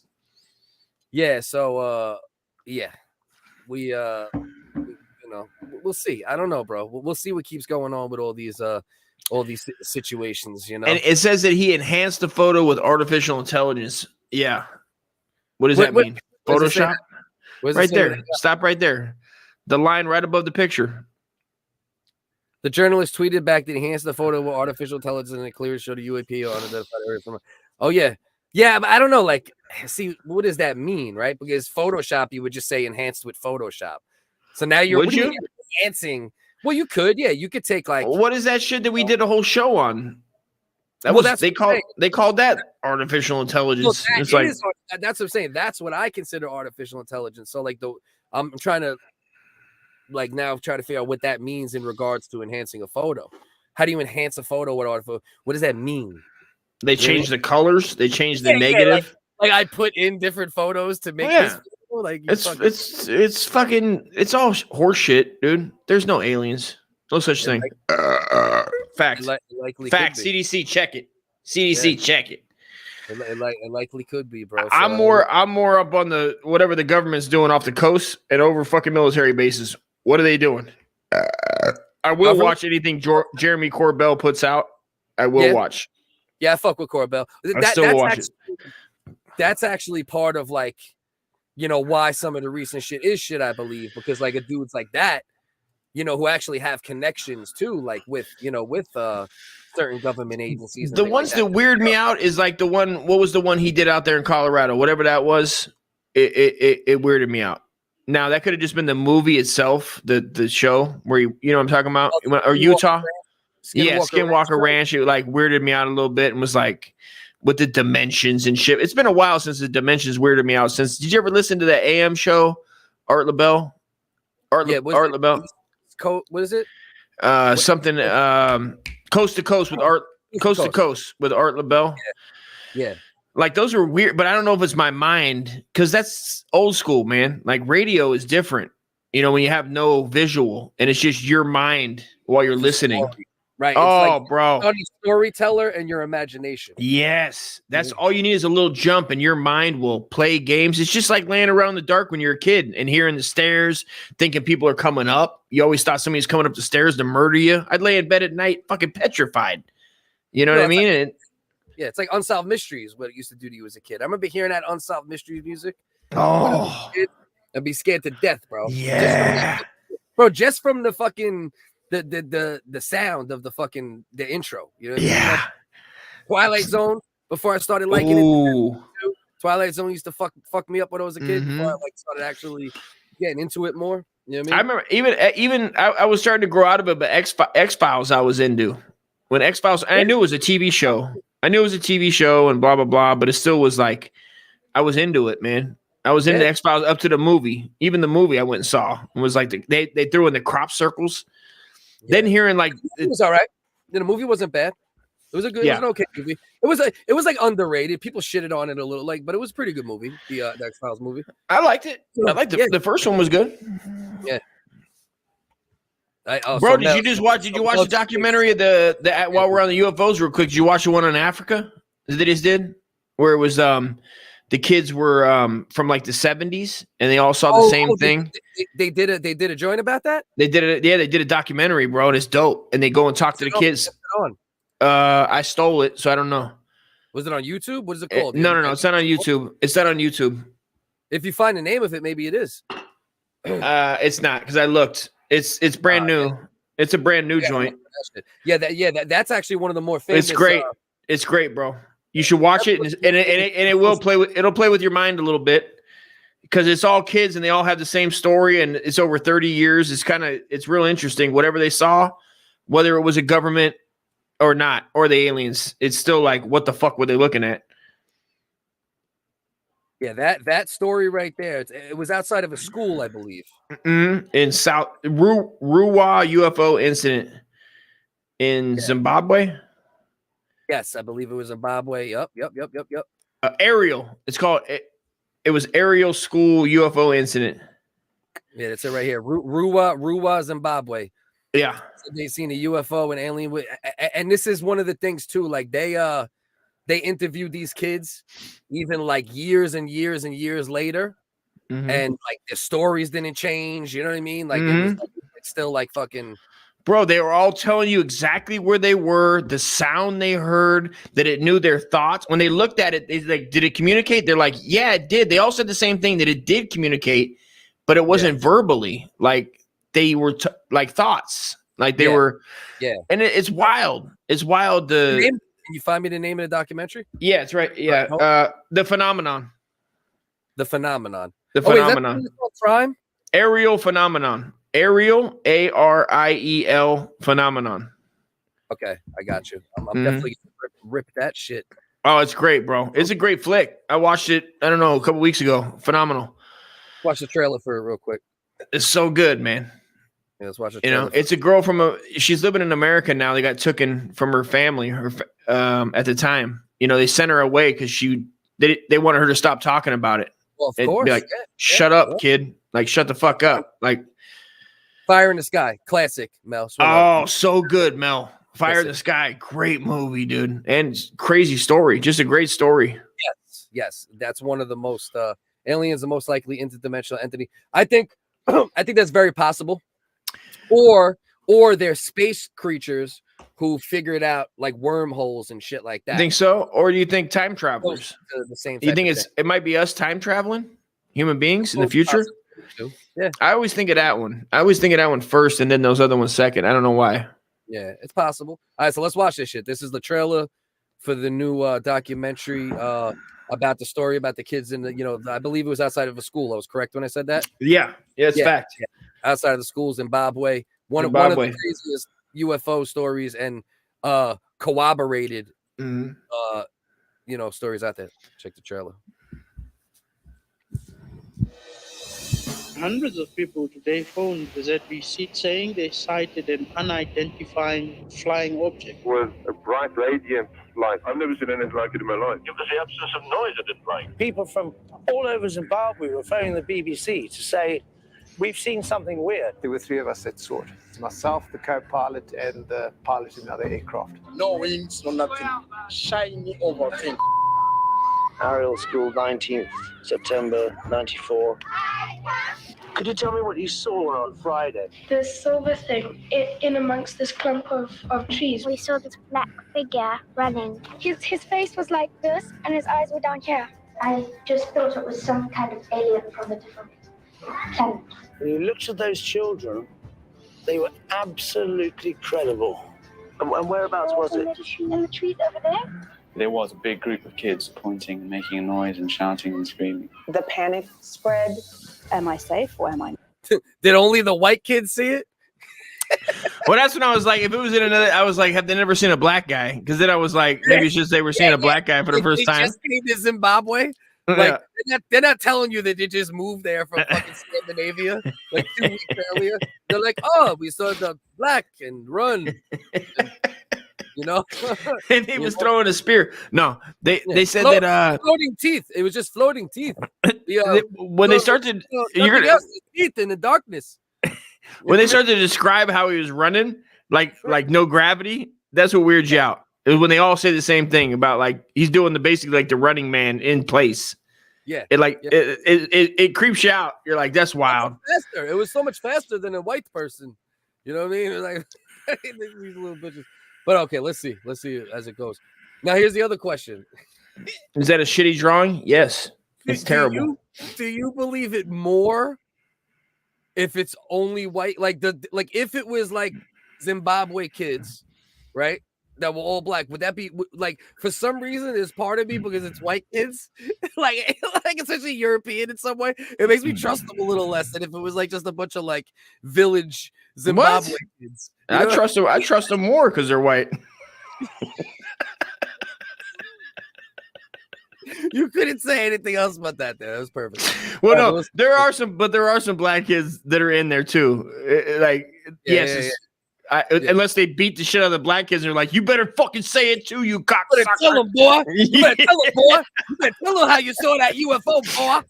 Yeah, so yeah. We you know, we'll see. I don't know, bro. We'll see what keeps going on with all these situations, you know. And it says that he enhanced the photo with artificial intelligence. Yeah. What does that mean? Photoshop? Right there. Stop right there. The line right above the picture. The journalist tweeted back that he enhanced the photo with artificial intelligence and it clearly showed a UAP on it. Oh yeah. Yeah, but I don't know. Like, see, what does that mean, right? Because Photoshop, you would just say enhanced with Photoshop. So now you're enhancing. Well, you could, yeah. You could take like what is that shit that we did a whole show on? That well, was they called that artificial intelligence. Well, it's like that's what I'm saying. That's what I consider artificial intelligence. So like I'm trying to like now try to figure out what that means in regards to enhancing a photo. How do you enhance a photo with artificial? What does that mean? They changed the colors. They changed the negative. Like I put in different photos to make this photo, like it's fucking it's all horse shit, dude. There's no aliens. No such thing. Fact. Fact. CDC check it. CDC check it. It likely could be, bro. So, I'm more up on the whatever the government's doing off the coast and over fucking military bases. What are they doing? I will watch anything Jeremy Corbell puts out. I will watch. Yeah, I fuck with Corbell. That's actually part of like, you know, why some of the recent shit is shit, I believe, because like a dudes like that, you know, who actually have connections too, like with certain government agencies. The ones that weird me out is like the one. What was the one he did out there in Colorado? Whatever that was, it weirded me out. Now that could have just been the movie itself, the show where you know what I'm talking about, or Utah. Skinwalker Ranch. It like weirded me out a little bit and was like with the dimensions and shit. It's been a while since the dimensions weirded me out. Since did you ever listen to the AM show, Art LaBelle? Art LaBelle. What is it? Something Coast to Coast with Art. Coast to Coast with Art LaBelle. Yeah. Like those are weird, but I don't know if it's my mind because that's old school, man. Like radio is different. You know, when you have no visual and it's just your mind while you're listening. Right. Oh, it's like bro. Storyteller and your imagination. Yes. That's all you need is a little jump and your mind will play games. It's just like laying around in the dark when you're a kid and hearing the stairs, thinking people are coming up. You always thought somebody's coming up the stairs to murder you. I'd lay in bed at night fucking petrified. You know what I mean? Yeah, it's like Unsolved Mysteries, what it used to do to you as a kid. I remember hearing that Unsolved Mysteries music. Oh. I'd be scared to death, bro. Yeah. Just from the fucking the sound of the intro. You know what I mean? Like Twilight Zone, before I started liking it. Twilight Zone used to fuck me up when I was a kid before I like started actually getting into it more. You know what I mean? I remember even I was starting to grow out of it, but X-Files I was into. When X-Files, I knew it was a TV show. I knew it was a TV show and blah, blah, blah, but it still was like, I was into it, man. I was into X-Files up to the movie. Even the movie I went and saw. It was like, they threw in the crop circles. Yeah. Then hearing like. It was all right. The movie wasn't bad. It was a good, it was an okay movie. It was like underrated. People shitted on it a little, like, but it was a pretty good movie, the X-Files movie. I liked it. I liked it. The first one was good. Yeah. Bro, did you watch the documentary of the while we're on the UFOs real quick? Did you watch the one on Africa that they just did? Where it was the kids were from like the 70s and they all saw the same thing. They did a joint about that? They did it, they did a documentary, bro, and it's dope. And they go and talk to the kids. I stole it, so I don't know. Was it on YouTube? What is it called? No, it's not on YouTube. It's not on YouTube. If you find the name of it, maybe it is. It's not because I looked. It's brand new. Yeah. It's a brand new joint. That's actually one of the more famous. It's great. It's great, bro. You should watch it, and it will play with it'll play with your mind a little bit because it's all kids and they all have the same story, and it's over 30 years. It's real interesting. Whatever they saw, whether it was a government or not, or the aliens, it's still like, what the fuck were they looking at? Yeah, that story right there. It was outside of a school, I believe. In South Ruwa UFO incident in Zimbabwe. Yes, I believe it was Zimbabwe. Yep. Ariel. It's called. It was Ariel School UFO incident. Yeah, that's it right here. Ruwa, Zimbabwe. Yeah, So they seen a UFO and alien. And this is one of the things too. Like they interviewed these kids even like years and years and years later, and like the stories didn't change. You know what I mean? Like it's still like fucking. Bro, they were all telling you exactly where they were, the sound they heard, that it knew their thoughts. When they looked at it, they like, did it communicate? They're like, yeah, it did. They all said the same thing, that it did communicate, but it wasn't verbally. Like they were like thoughts. Like they were. Yeah. And it's wild. It's wild. Can you find me the name of the documentary? Yeah, it's right. Yeah. The Phenomenon. The Phenomenon. The Phenomenon. Is that called Prime? Ariel Phenomenon. Ariel, Ariel Phenomenon. Okay, I got you. I'm definitely gonna rip that shit. Oh, it's great, bro. It's a great flick. I watched it, I don't know, a couple weeks ago. Phenomenal. Watch the trailer for it real quick. It's so good, man. Yeah, let's watch the trailer. You know, it's a girl she's living in America now. They got taken from her family at the time. You know, they sent her away because they wanted her to stop talking about it. Well, of course. Be like, shut up, kid. Like, shut the fuck up. Like, Fire in the Sky, classic, Mel. So good, Mel. Fire in the Sky, great movie, dude, and crazy story. Just a great story. Yes, that's one of the most aliens, the most likely interdimensional entity. I think that's very possible. Or they're space creatures who figured out like wormholes and shit like that. You think so, or do you think time travelers? The same. You think it might be us time traveling, human beings in the future? Yeah, I always think of that one. I always think of that one first, and then those other ones second. I don't know why. Yeah, it's possible. All right, so let's watch this shit. This is the trailer for the new documentary about the story about the kids in the. I believe it was outside of a school. I was correct when I said that. Yeah, it's fact. Yeah. Outside of the school, Zimbabwe. One of the craziest UFO stories and corroborated, stories out there. Check the trailer. Hundreds of people today phoned the ZBC saying they sighted an unidentified flying object. Was a bright, radiant light. I've never seen anything like it in my life. It was the absence of noise I didn't like. People from all over Zimbabwe were phoning the BBC to say, we've seen something weird. There were three of us that saw it. Myself, the co-pilot, and the pilot in another aircraft. No wings, no nothing. Shiny over thing. Ariel School, 19th September 94. Could you tell me what you saw on Friday? The silver thing in amongst this clump of trees. We saw this black figure running. His face was like this, and his eyes were down here. I just thought it was some kind of alien from a different planet. When you looked at those children, they were absolutely credible. And whereabouts was it? In the trees over there. There was a big group of kids pointing and making a noise and shouting and screaming. The panic spread. Am I safe or am I not? Did only the white kids see it? Well, that's when I was like, if it was in another, I was like, have they never seen a black guy? Because then I was like, maybe it's just they were seeing a black guy for the first time. Just came to Zimbabwe. Like they're not telling you that they just moved there from fucking Scandinavia like 2 weeks earlier. They're like, oh, we saw the black and run. And he was throwing a spear. No, they said that floating teeth. It was just floating teeth. When they started, teeth in the darkness. When they started to describe how he was running, like no gravity, that's what weirds you out. It was when they all say the same thing about like he's doing basically like the Running Man in place. Yeah, it creeps you out. You're like, that's wild. Faster. It was so much faster than a white person. You know what I mean? It was like these little bitches. But okay, let's see as it goes. Now here's the other question: is that a shitty drawing? Yes, it's terrible. Do you believe it more if it's only white? Like if it was like Zimbabwe kids, right? that were all black. Would that be like for some reason? There's part of me because it's white kids, like essentially European in some way. It makes me trust them a little less than if it was like just a bunch of like village Zimbabwe kids. I trust them. I trust them more because they're white. You couldn't say anything else about that. That was perfect. Well, no, there are some black kids that are in there too. Unless they beat the shit out of the black kids, and they're like, "You better fucking say it too, you cocksucker." Tell them, boy. You better tell them, boy. You better tell them how you saw that UFO, boy.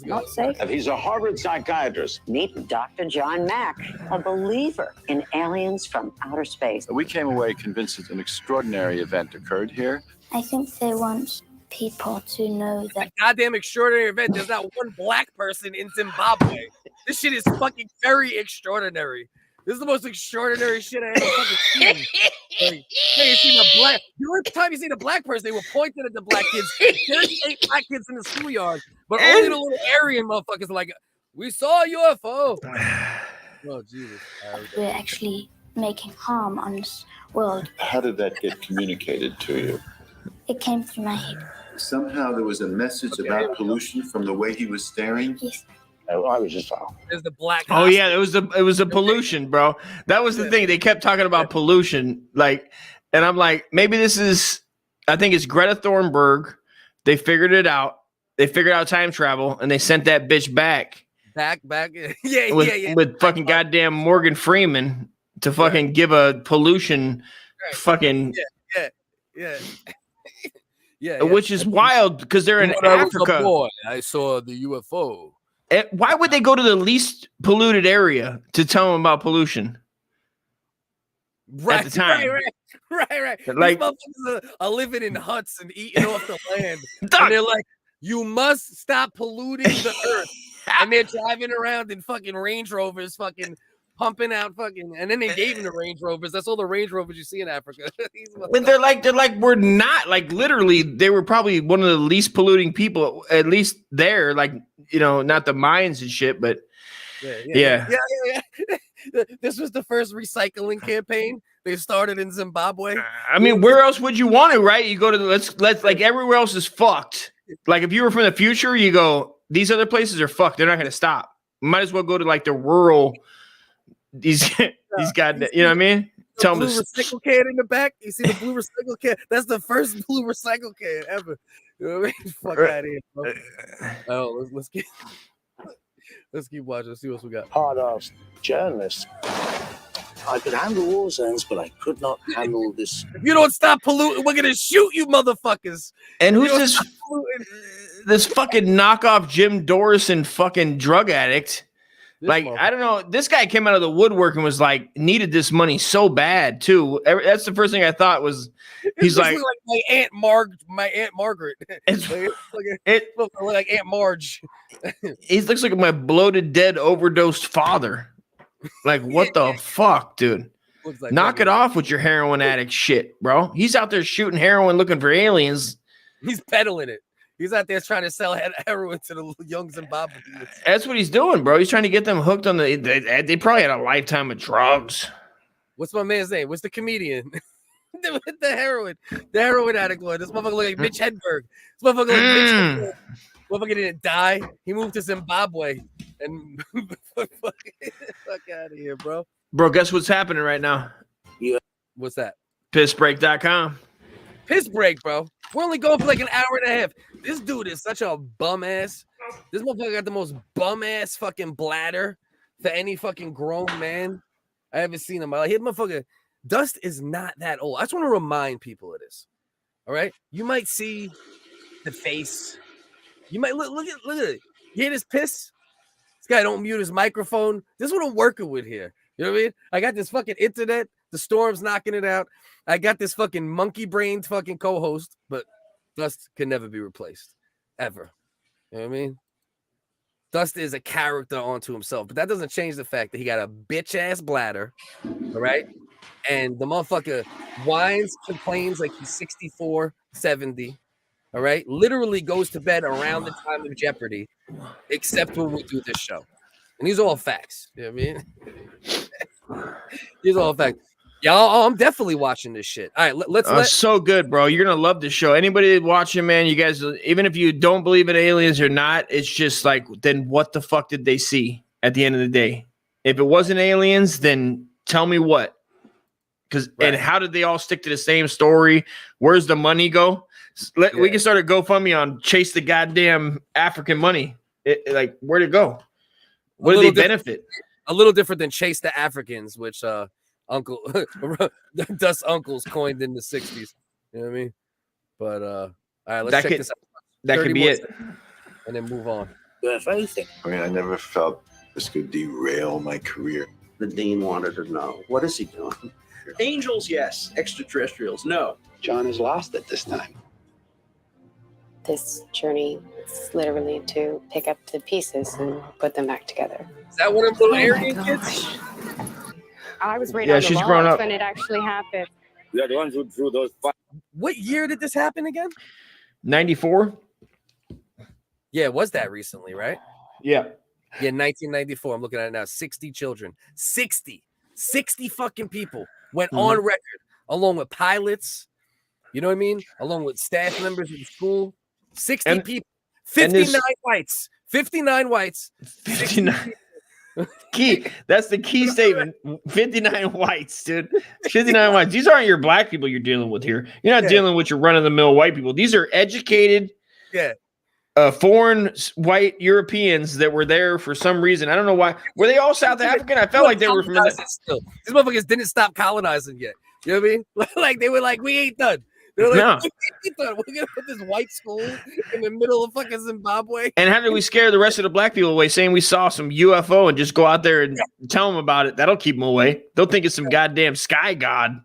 Not safe. He's a Harvard psychiatrist. Meet Dr. John Mack, a believer in aliens from outer space. We came away convinced that an extraordinary event occurred here. I think they want people to know that. Goddamn extraordinary event. There's not one black person in Zimbabwe. This shit is fucking very extraordinary. This is the most extraordinary shit I ever fucking seen. Like, hey, you seen a black? The only time you seen a black person, they were pointing at the black kids. There's 8 black kids in the schoolyard, but only the little Aryan motherfuckers are like, "We saw a UFO." Oh Jesus! We're actually making harm on this world. How did that get communicated to you? It came through my head. Somehow there was a message about pollution from the way he was staring. Yes. Oh, I was just foul. There's the black. Oh yeah, it was the pollution, bro. That was the thing. They kept talking about pollution, like, and I'm like, maybe this is. I think it's Greta Thunberg. They figured it out. They figured out time travel, and they sent that bitch back. Back. With fucking goddamn Morgan Freeman to fucking give a pollution, fucking. Yeah. Which is wild because they're in Africa. Boy, I saw the UFO. Why would they go to the least polluted area to tell them about pollution? Right, at the time. Right. Like, these motherfuckers are living in huts and eating off the land. And they're like, you must stop polluting the earth. And they're driving around in fucking Range Rovers, fucking pumping out fucking, and then they gave them the Range Rovers. That's all the Range Rovers you see in Africa. But they're like, we're not, like, literally, they were probably one of the least polluting people, at least there, like, you know, not the mines and shit, but yeah. This was the first recycling campaign they started in Zimbabwe. I mean, where else would you want to, right? You go to let's like everywhere else is fucked. Like if you were from the future, you go, these other places are fucked. They're not going to stop. Might as well go to like the rural. These guys, you know what I mean? Tell them blue recycle can in the back. You see the blue recycle can? That's the first blue recycle can ever. You know what I mean? Fuck out of here, bro. Oh, let's keep watching. Let's see what we got. Hard-ass journalist. I could handle war zones, but I could not handle this. If you don't stop polluting, we're gonna shoot you, motherfuckers. And who's this fucking knockoff Jim Dorison fucking drug addict? Like, I don't know. This guy came out of the woodwork and was like, needed this money so bad too. That's the first thing I thought was, he's like my Aunt Margaret. It looks like Aunt Marge. He looks like my bloated, dead, overdosed father. Like, what the fuck, dude? Like knock it off with your heroin addict shit, bro. He's out there shooting heroin looking for aliens. He's peddling it. He's out there trying to sell heroin to the young Zimbabweans. That's what he's doing, bro. He's trying to get them hooked on they probably had a lifetime of drugs. What's my man's name? What's the comedian? the heroin addict one. This motherfucker look like Mitch Hedberg. This motherfucker like Mitch Hedberg. Motherfucker didn't die. He moved to Zimbabwe. And fuck out of here, bro. Bro, guess what's happening right now? Yeah. What's that? Pissbreak.com. Piss break, bro. We're only going for like an hour and a half. This dude is such a bum ass. This motherfucker got the most bum ass fucking bladder for any fucking grown man I ever seen in my life. His motherfucker, Dust is not that old. I just want to remind people of this. All right, you might see the face. You might look at it. You hear this piss? This guy don't mute his microphone. This is what I'm working with here. You know what I mean? I got this fucking internet. The storm's knocking it out. I got this fucking monkey-brained fucking co-host, but Dust can never be replaced. Ever. You know what I mean? Dust is a character onto himself, but that doesn't change the fact that he got a bitch-ass bladder, all right? And the motherfucker whines, complains like he's 64, 70, all right? Literally goes to bed around the time of Jeopardy, except when we do this show. And these are all facts. You know what I mean? These are all facts. Yeah, I'm definitely watching this shit. All right, let's so good, bro. You're gonna love this show. Anybody watching, man, you guys, even if you don't believe in aliens or not, it's just like, then what the fuck did they see at the end of the day? If it wasn't aliens, then tell me what. And how did they all stick to the same story? Where's the money go? We can start a GoFundMe on chase the goddamn African money. Like, where'd it go? What do they benefit? A little different than Chase the Africans, which Uncle Dust Uncles coined in the 60s. You know what I mean? But all right, let's check this out. That could be it. And then move on. If anything, I mean, I never felt this could derail my career. The dean wanted to know, what is he doing? Angels, yes. Extraterrestrials, no. John is lost at this time. This journey is literally to pick up the pieces and put them back together. Is that one of the little Aryan kids? I was right on the she's grown up when it actually happened. They're the ones who drew those. What year did this happen again? 94. Yeah, it was that recently, right? Yeah. Yeah, 1994. I'm looking at it now. 60 children. 60 fucking people went on record, along with pilots, you know what I mean? Along with staff members of the school. 60 people. 59 whites. 59 whites. 59. Key. That's the key statement. 59 whites, dude. 59 whites. These aren't your black people you're dealing with here. You're not dealing with your run-of-the-mill white people. These are educated, foreign white Europeans that were there for some reason. I don't know why. Were they all South African? I felt like they were from still. These motherfuckers didn't stop colonizing yet. You know what I mean? Like they were like, we ain't done. They're like, no. We're gonna put this white school in the middle of fucking Zimbabwe. And how did we scare the rest of the black people away, saying we saw some UFO and just go out there and tell them about it? That'll keep them away. They'll think it's some goddamn sky god.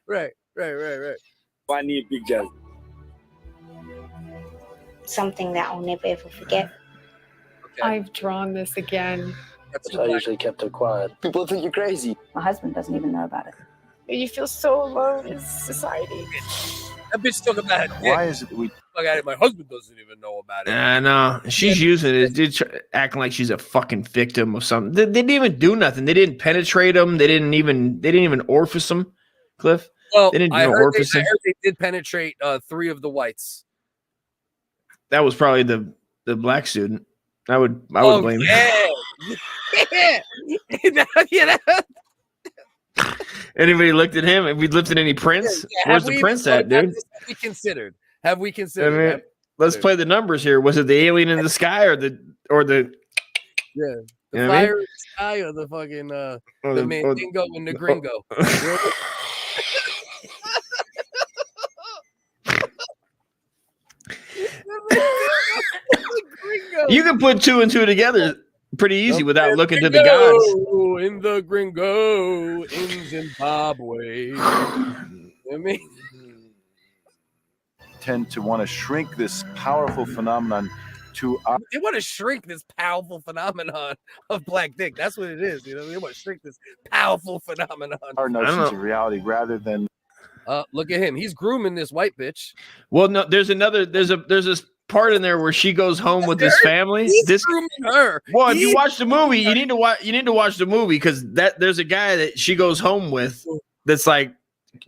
Right. I need big jazz. Something that I'll never ever forget. Okay. I've drawn this again. That's why I usually kept it quiet. People think you're crazy. My husband doesn't even know about it. You feel so alone in society. That bitch talking about it. Why is it that we Fuck at it. My husband doesn't even know about it. I know. She's using it. Dude, acting like she's a fucking victim of something. They didn't even do nothing. They didn't penetrate them. They didn't even orifice them. Cliff. Well, they didn't I heard orifice them. they did penetrate 3 of the whites. That was probably the black student. I would blame him. Yeah. Anybody looked at him? Have we lifted any prints? Where's the prints at, dude? Have we considered? I mean, let's play the numbers here. Was it the alien in the sky or the the you know fire in the sky or the fucking the Mandingo and the Gringo? You can put 2 and 2 together pretty easy without looking to the gods. In the Gringo in Zimbabwe. I mean, tend to want to shrink this powerful phenomenon to our... They want to shrink this powerful phenomenon of black dick. That's what it is. You know, they want to shrink this powerful phenomenon. Our notions of reality rather than... Look at him. He's grooming this white bitch. Well, no, there's a part in there where she goes home with his family. He's grooming her. Well, if you watch the movie, you need to watch the movie because there's a guy that she goes home with that's like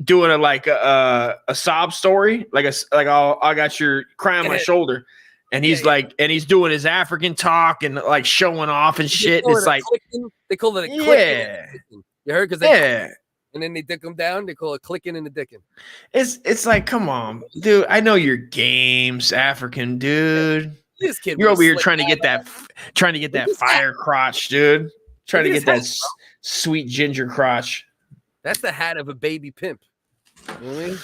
doing a sob story, I got your cry on my shoulder, and he's he's doing his African talk and like showing off and shit. And it's like they call it a clicking. You heard? Because and then they dick them down. They call it clicking and the dicking. It's like, come on, dude. I know your games, African dude. This kid, you're over here trying to get that fire crotch, dude. Trying to get that sweet ginger crotch. That's the hat of a baby pimp. Really?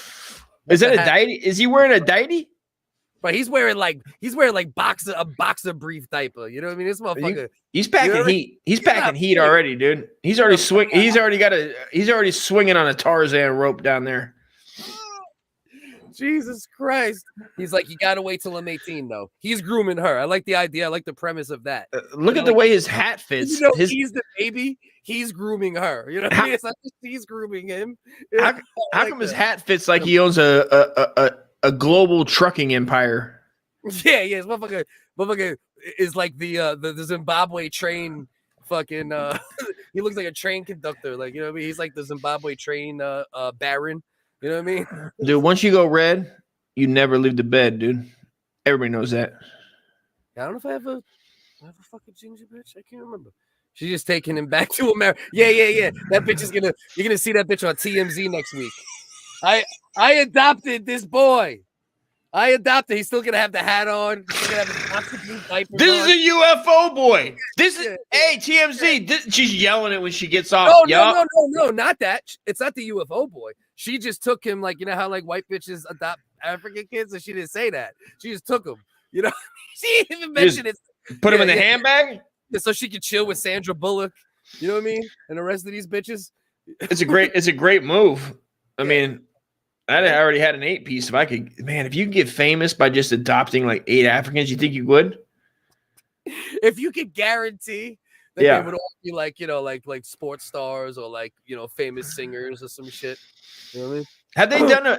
Is that a diety? Is he wearing a diety? But he's wearing a boxer brief diaper. You know what I mean? This motherfucker. He's packing heat. He's packing heat already, dude. He's already He's already swinging on a Tarzan rope down there. Jesus Christ. He's like, you gotta wait till I'm 18, though. He's grooming her. I like the idea. I like the premise of that. Look at the way his hat fits. You know, he's the baby. He's grooming her. You know what I mean? It's not just he's grooming him. How come his hat fits like he owns a global trucking empire? Yeah. This motherfucker is like the Zimbabwe train fucking he looks like a train conductor. Like, you know what I mean? He's like the Zimbabwe train baron. You know what I mean? Dude, once you go red, you never leave the bed, dude. Everybody knows that. I don't know if I have a fucking ginger bitch. I can't remember. She's just taking him back to America. Yeah. That bitch is you're gonna see that bitch on TMZ next week. I adopted this boy. He's still gonna have the hat on. He's still gonna have his oxygen diapers This on. is a UFO boy. This is hey TMZ. She's yelling it when she gets off. No, not that. It's not the UFO boy. She just took him like, you know how like white bitches adopt African kids, and she didn't say that. She just took him. You know, she didn't even mention it. Put him in the handbag, so she could chill with Sandra Bullock. You know what I mean? And the rest of these bitches. It's a great move. I mean, I already had an 8-piece. If you could get famous by just adopting like 8 Africans, you think you would? If you could guarantee that they would all be like, you know, like sports stars or like, you know, famous singers or some shit. You know what I mean?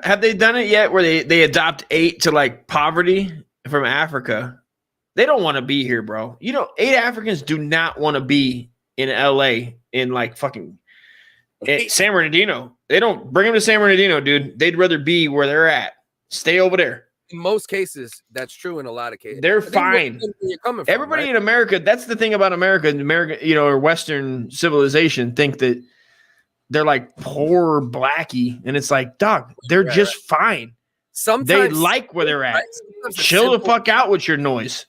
Have they done it yet where they adopt 8 to like poverty from Africa? They don't want to be here, bro. You know, 8 Africans do not want to be in LA in like fucking San Bernardino. They don't bring them to San Bernardino, dude. They'd rather be where they're at. Stay over there. In most cases, that's true. In a lot of cases, they're fine. You're coming from, everybody right? in America. That's the thing about America, you know, or Western civilization, think that they're like poor blackie, and it's like, dog, they're just fine. Sometimes they like where they're at. Chill the fuck out with your noise.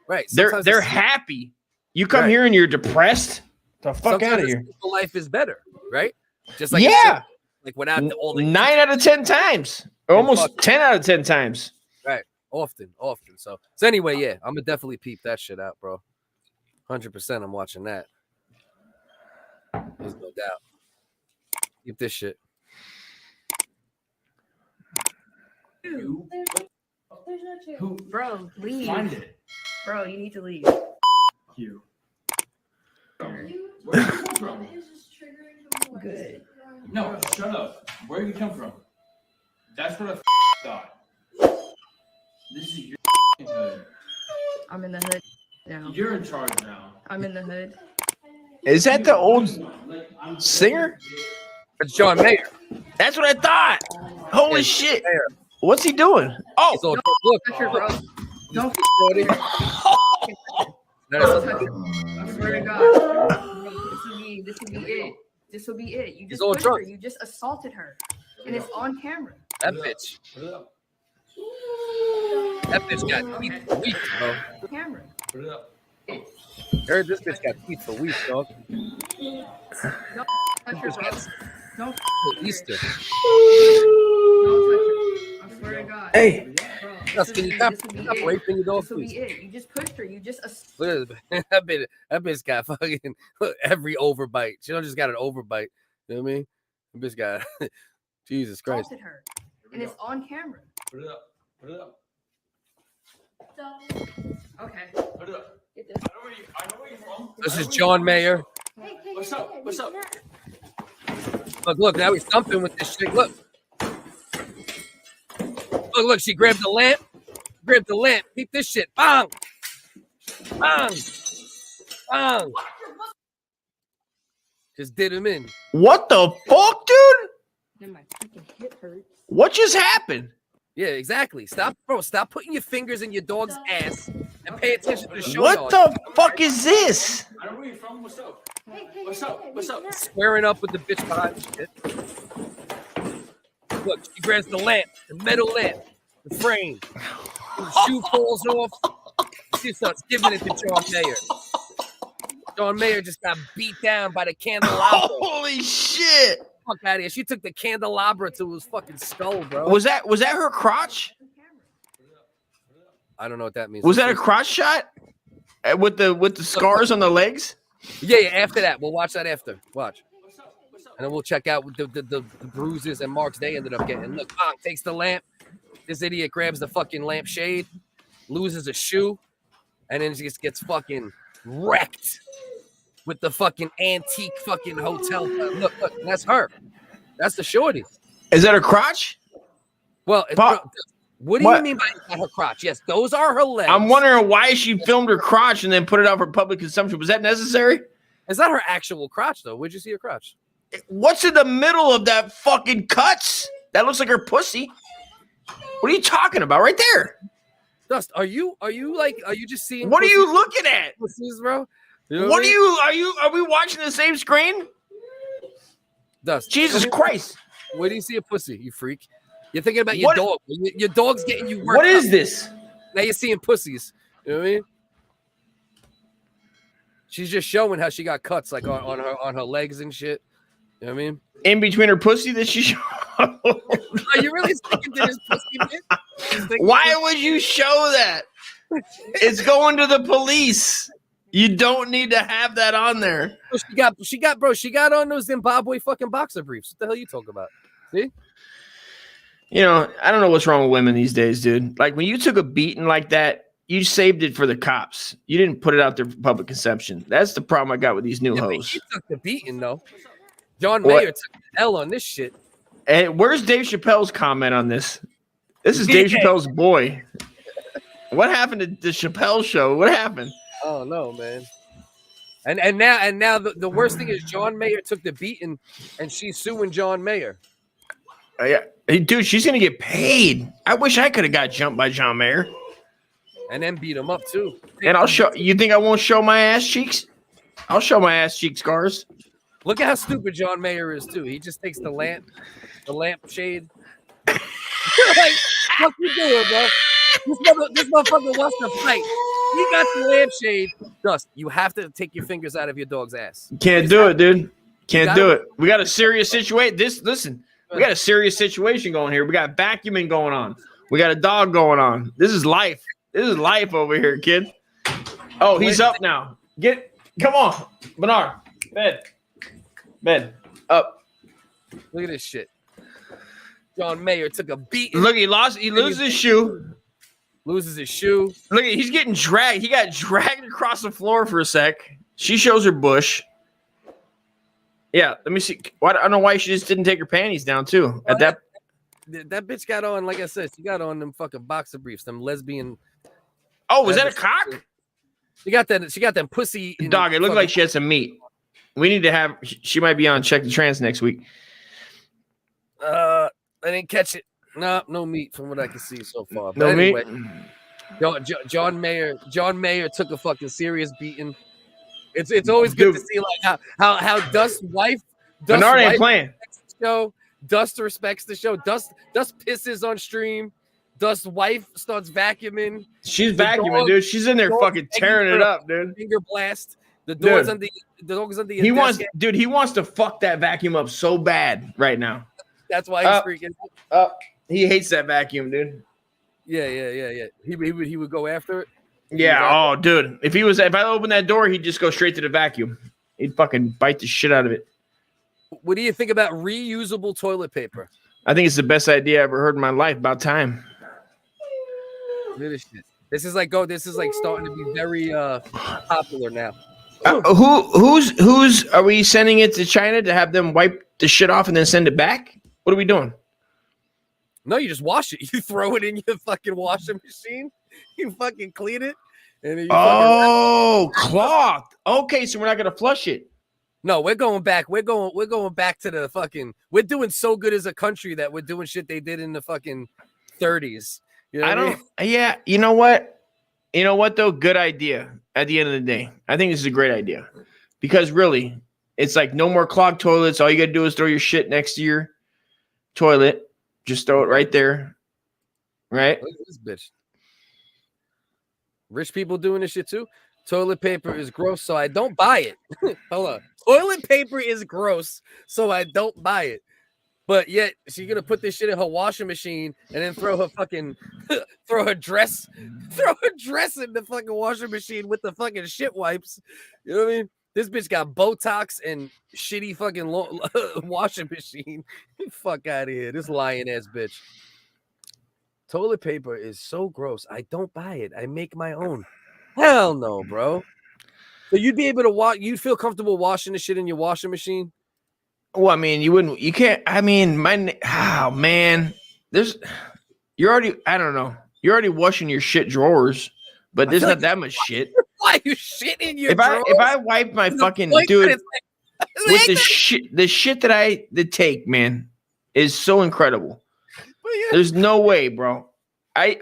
Right. They're happy. You come here and you're depressed. The fuck out of here. Life is better, right? Just like like without all the 9 out of 10 times, or almost 10 out of 10 times. Right. Often. So anyway, yeah, I'm gonna definitely peep that shit out, bro. 100%. I'm watching that. There's no doubt. Keep this shit. Who? Bro, leave. Find it. Bro, you need to leave. You. Where did you come from? Good. No, shut up. Where did you come from? That's what I thought. This is your hood. I'm in the hood now. You're in charge now. I'm in the hood. Is that the old singer? It's John Mayer. That's what I thought. Holy shit. What's he doing? Oh, look. Touch her, bro. Don't touch her. I swear to God. This will be it. This will be it. You just pushed her. You just assaulted her. And it's on camera. That bitch. That bitch got teeth for weeks, bro. Camera. Put it up. Heard this bitch got teeth for weeks, dog. Don't touch her, bro. Don't Easter. Don't touch her. I swear to God. Hey. Bro, can you stop raping your dog, This will please? be it. You just pushed her. You just Look at that bitch got fucking every overbite. She don't just got an overbite. You know what I mean? That bitch got Jesus Christ. assaulted her. And it's on camera. Put it up. Put it up. Okay. Put it up. Get this. I know where you're from. This is John Mayer. What's up? What's up? Look, now he's thumping with this shit. Look, she grabbed the lamp. Peep this shit. Bang. Just did him in. What the fuck, dude? Then my freaking hip hurts. What just happened? Yeah, exactly. Stop putting your fingers in your dog's ass and pay attention to the show. What the fuck is this? I know where you're from. What's up? What's up? What's up? Squaring up with the bitch behind the shit. Look, she grabs the lamp, the metal lamp, the frame. The shoe falls off. She starts giving it to John Mayer. John Mayer just got beat down by the candelabra. Holy shit! Fuck out of here. She took the candelabra to his fucking skull, bro. Was that her crotch? I don't know what that means. Was that a crotch shot? With the scars on the legs? Yeah, after that. We'll watch that after. Watch. And then we'll check out the bruises and marks they ended up getting. Look, Pong takes the lamp. This idiot grabs the fucking lampshade, loses a shoe, and then just gets fucking wrecked with the fucking antique fucking hotel. Look, that's her. That's the shorty. Is that her crotch? Well, what do you mean by her crotch? Yes, those are her legs. I'm wondering why she filmed her crotch and then put it out for public consumption. Was that necessary? It's not her actual crotch though. Where'd you see her crotch? What's in the middle of that fucking cuts? That looks like her pussy. What are you talking about right there? Dust, are you just seeing what are you looking at? Pussies, bro? You know what are we watching the same screen? Dust. Jesus Christ. Where do you see a pussy, you freak? You're thinking about your dog. Your dog's getting you worked What is up. this? Now you're seeing pussies. You know what I mean? She's just showing how she got cuts like on her legs and shit. You know what I mean? In between her pussy that she showed. Are you really sticking to this pussy bit? Why would you show that? It's going to the police. You don't need to have that on there. She got on those Zimbabwe fucking boxer briefs. What the hell you talking about? See? You know, I don't know what's wrong with women these days, dude. Like when you took a beating like that, you saved it for the cops. You didn't put it out there for public consumption. That's the problem I got with these new hoes. He took the beating though. John Mayer took the L on this shit. And where's Dave Chappelle's comment on this? This is Dave Chappelle's boy. What happened to the Chappelle show? What happened? Oh no, man. And now the worst thing is John Mayer took the beating and she's suing John Mayer. Yeah. Hey, dude, she's gonna get paid. I wish I could have got jumped by John Mayer. And then beat him up too. And I'll show you think I won't show my ass cheeks? I'll show my ass cheek scars. Look at how stupid John Mayer is too. He just takes the lamp shade. Like, what you doing, bro? This motherfucker wants to fight. He got the lampshade. Dust, you have to take your fingers out of your dog's ass. Can't do it, dude. Can't do it. We got a serious situation. Listen, we got a serious situation going here. We got vacuuming going on. We got a dog going on. This is life. This is life over here, kid. Oh, he's up now. Come on, Bernard. Bed. Up. Look at this shit. John Mayer took a beating. Look, he loses his shoe. Loses his shoe. Look, he's getting dragged. He got dragged across the floor for a sec. She shows her bush. Yeah, let me see. I don't know why she just didn't take her panties down too. At that bitch got on, like I said, she got on them fucking boxer briefs, them lesbian. Oh, was that a cock? She got them pussy. Dog, it looked like she had some meat. We need to have. She might be on Check the Trans next week. I didn't catch it. No meat from what I can see so far. But no anyway, meat. John Mayer took a fucking serious beating. It's always good to see like how Dust's wife. Bernard ain't playing. Show. Dust respects the show. Dust pisses on stream. Dust's wife starts vacuuming. She's vacuuming, dude. She's in there fucking tearing it up, dude. Finger blast. The dog's on the. He wants to fuck that vacuum up so bad right now. That's why he's freaking up. He hates that vacuum, dude. Yeah. He would go after it. Yeah. Oh, dude. If I opened that door, he'd just go straight to the vacuum. He'd fucking bite the shit out of it. What do you think about reusable toilet paper? I think it's the best idea I ever heard in my life. About time. This is like starting to be very popular now. Who's are we sending it to China to have them wipe the shit off and then send it back? What are we doing? No, you just wash it. You throw it in your fucking washing machine. You fucking clean it. And then you cloth. Okay, so we're not gonna flush it. No, we're going back. We're going back to the fucking. We're doing so good as a country that we're doing shit they did in the fucking 30s. You know what I mean? Yeah, you know what? You know what though? Good idea. At the end of the day, I think this is a great idea because really, it's like no more clogged toilets. All you gotta do is throw your shit next to your toilet. Just throw it right there. Right? Look at this bitch. Rich people doing this shit too. Toilet paper is gross, so I don't buy it. Hold on. Toilet paper is gross, so I don't buy it. But yet she's gonna put this shit in her washing machine and then throw her dress in the fucking washing machine with the fucking shit wipes. You know what I mean? This bitch got Botox and shitty fucking washing machine. Fuck out of here. This lying ass bitch. Toilet paper is so gross. I don't buy it. I make my own. Hell no, bro. So you'd be able to wash. You'd feel comfortable washing the shit in your washing machine? Well, I mean, you can't. I mean, man, you're already washing your shit drawers, but there's not that much shit. Why you shit in your if I wipe my fucking dude with the shit that I take, man, is so incredible. There's no way, bro. I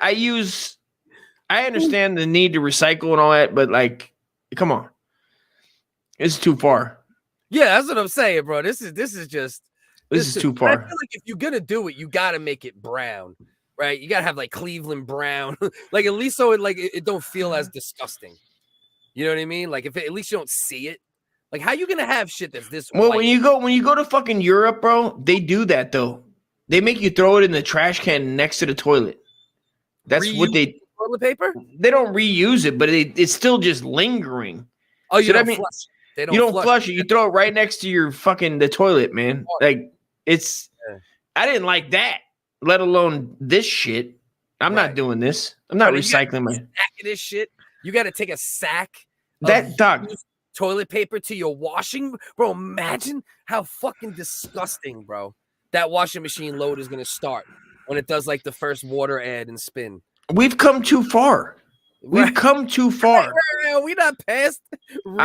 understand the need to recycle and all that, but like, come on, it's too far. Yeah, that's what I'm saying, bro. This is too far. I feel like if you're gonna do it, you gotta make it brown, right? You gotta have like Cleveland brown, like at least so it don't feel as disgusting. You know what I mean? Like if at least you don't see it. Like how you gonna have shit that's this? Well, white? when you go to fucking Europe, bro, they do that though. They make you throw it in the trash can next to the toilet. That's Reuse what they toilet paper. They don't reuse it, but it's still just lingering. Oh, you don't flush it. You don't flush it. You throw it right next to your fucking the toilet, man. Like it's. Yeah. I didn't like that. Let alone this shit. I'm not doing this. I'm not recycling my. Sack of this shit. You got to take a sack. That dog. Toilet paper to your washing, bro. Imagine how fucking disgusting, bro. That washing machine load is gonna start when it does like the first water ad and spin. We've come too far. We've come too far. We're not past. We're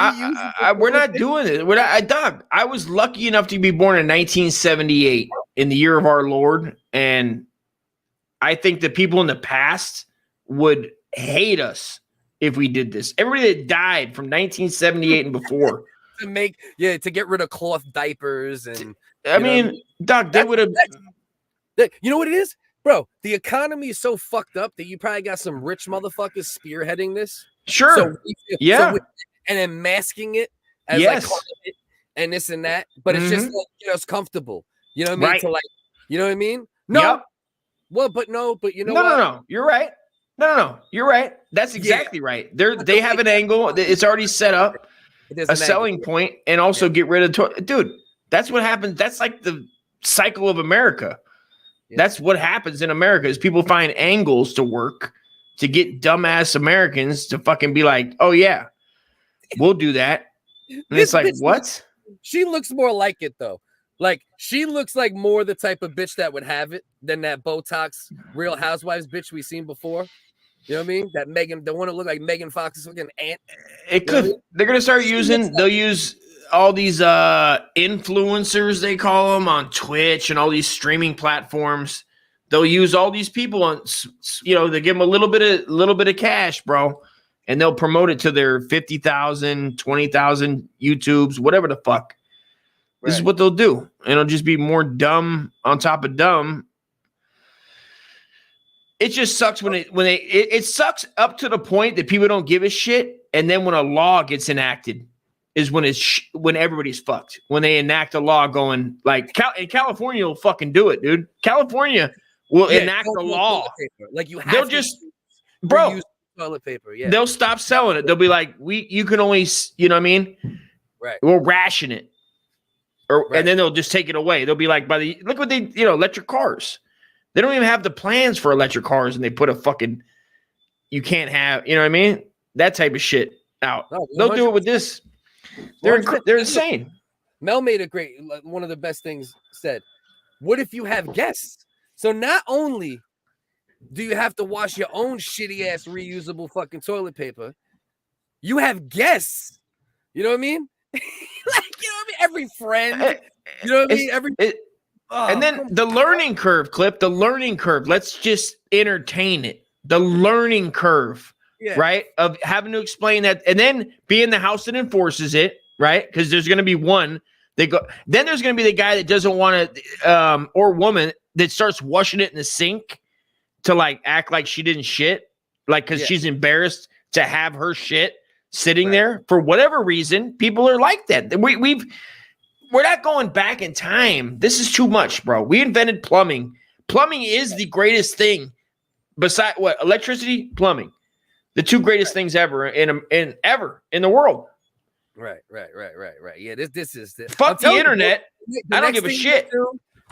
not doing it. We're not. Dog. I was lucky enough to be born in 1978 in the year of our Lord, and I think the people in the past would hate us if we did this. Everybody that died from 1978 and before to get rid of cloth diapers and I mean, Doc, they would have. You know what it is, bro? The economy is so fucked up that you probably got some rich motherfuckers spearheading this. Sure. And then masking it as like it and this and that, but it's just like, it's comfortable. You know what I mean? Right. To like, you know what I mean? No. Yep. Well, but you know what? No. You're right. No. You're right. That's exactly right. They have an angle. It's already set up. A selling point, and also get rid of dude. That's what happens. That's like the cycle of America. Yeah. That's what happens in America is people find angles to work to get dumbass Americans to fucking be like, oh yeah, we'll do that. And it's like, what? She looks more like it though. Like she looks like more the type of bitch that would have it than that Botox Real Housewives bitch we seen before. You know what I mean? That Megan, the one that look like Megan Fox's fucking aunt. It could. They're gonna start using. They'll use all these influencers, they call them, on Twitch and all these streaming platforms. They'll use all these people on. They give them a little bit of cash, bro, and they'll promote it to their 50,000, 20,000 YouTubes, whatever the fuck. This is what they'll do, and it'll just be more dumb on top of dumb. It just sucks when it sucks up to the point that people don't give a shit, and then when a law gets enacted, is when when everybody's fucked. When they enact a law, going like California will fucking do it, dude. California will enact a law. Like you have they'll just use toilet paper. Yeah, they'll stop selling it. They'll be like, you can only, you know what I mean? Right. We'll ration it, and then they'll just take it away. They'll be like, look what they, electric cars. They don't even have the plans for electric cars, and they put a fucking, you can't have, you know what I mean? That type of shit out. No, they'll do it with this. They're insane. Mel made one of the best things said. What if you have guests? So not only do you have to wash your own shitty ass reusable fucking toilet paper, you have guests. You know what I mean? Like, you know what I mean? Every friend. You know what I mean? And then the learning curve, Clip, the learning curve. Let's just entertain it. The learning curve, right? Of having to explain that, and then be in the house that enforces it, right? Because there's going to be one. Then there's going to be the guy that doesn't want to, or woman that starts washing it in the sink to like act like she didn't shit, like because she's embarrassed to have her shit sitting there for whatever reason. People are like that. We're not going back in time. This is too much, bro. We invented plumbing. Plumbing is the greatest thing. Besides what? Electricity, plumbing. The two greatest things ever in the world. Right. Yeah, this is fuck the internet. I don't give a shit.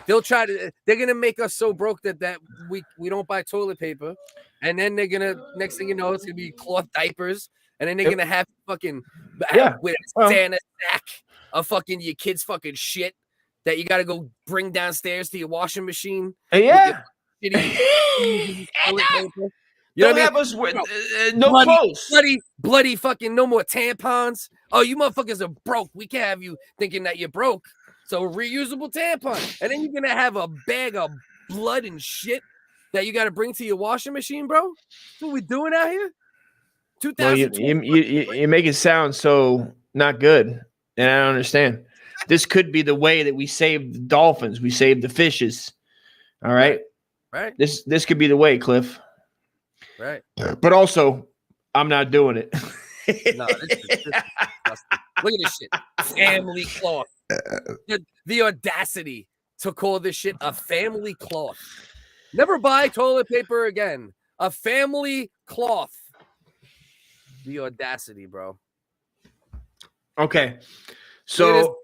They're gonna make us so broke that we don't buy toilet paper, and then they're gonna, next thing you know, it's gonna be cloth diapers, and then they're gonna have fucking with a Santa sack of fucking your kids' fucking shit that you got to go bring downstairs to your washing machine. Yeah. You know Don't what I have mean? us with no clothes. Bloody fucking no more tampons. Oh, you motherfuckers are broke. We can't have you thinking that you're broke. So reusable tampon. And then you're gonna have a bag of blood and shit that you gotta bring to your washing machine, bro. That's what we doing out here? Well, you make it sound so not good, and I don't understand. This could be the way that we save the dolphins, we save the fishes. All right, right. This could be the way, Cliff. Right. But also, I'm not doing it. No, this is disgusting. Look at this shit. Family cloth. The audacity to call this shit a family cloth. Never buy toilet paper again. A family cloth. The audacity, bro. Okay. So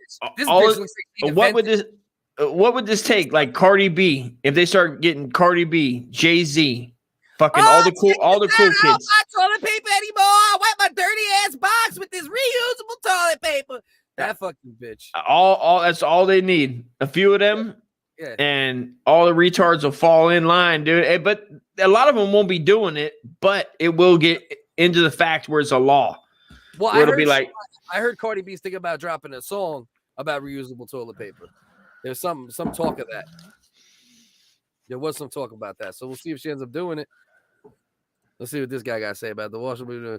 what would this take? Like Cardi B, if they start getting Cardi B, Jay-Z, fucking all the cool kids. I don't buy toilet paper anymore. I wipe my dirty ass box with this reusable toilet paper. That fucking bitch. All that's all they need. A few of them, yeah. And all the retards will fall in line, dude. But a lot of them won't be doing it, but it will get into the fact where it's a law. Well, it'll be like, I heard Cardi B's thinking about dropping a song about reusable toilet paper. There's some talk of that. There was some talk about that. So we'll see if she ends up doing it. Let's see what this guy got to say about the washable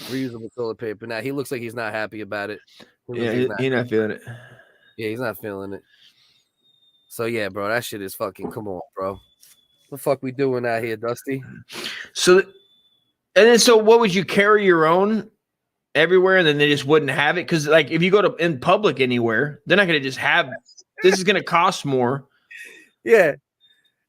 reusable toilet paper. Now, he looks like he's not happy about it. Yeah, he's not feeling it. Yeah, he's not feeling it. So, yeah, bro, that shit is fucking, come on, bro. What the fuck we doing out here, Dusty? So what would you carry your own everywhere and then they just wouldn't have it? Because, like, if you go to in public anywhere, they're not going to just have this is going to cost more. Yeah.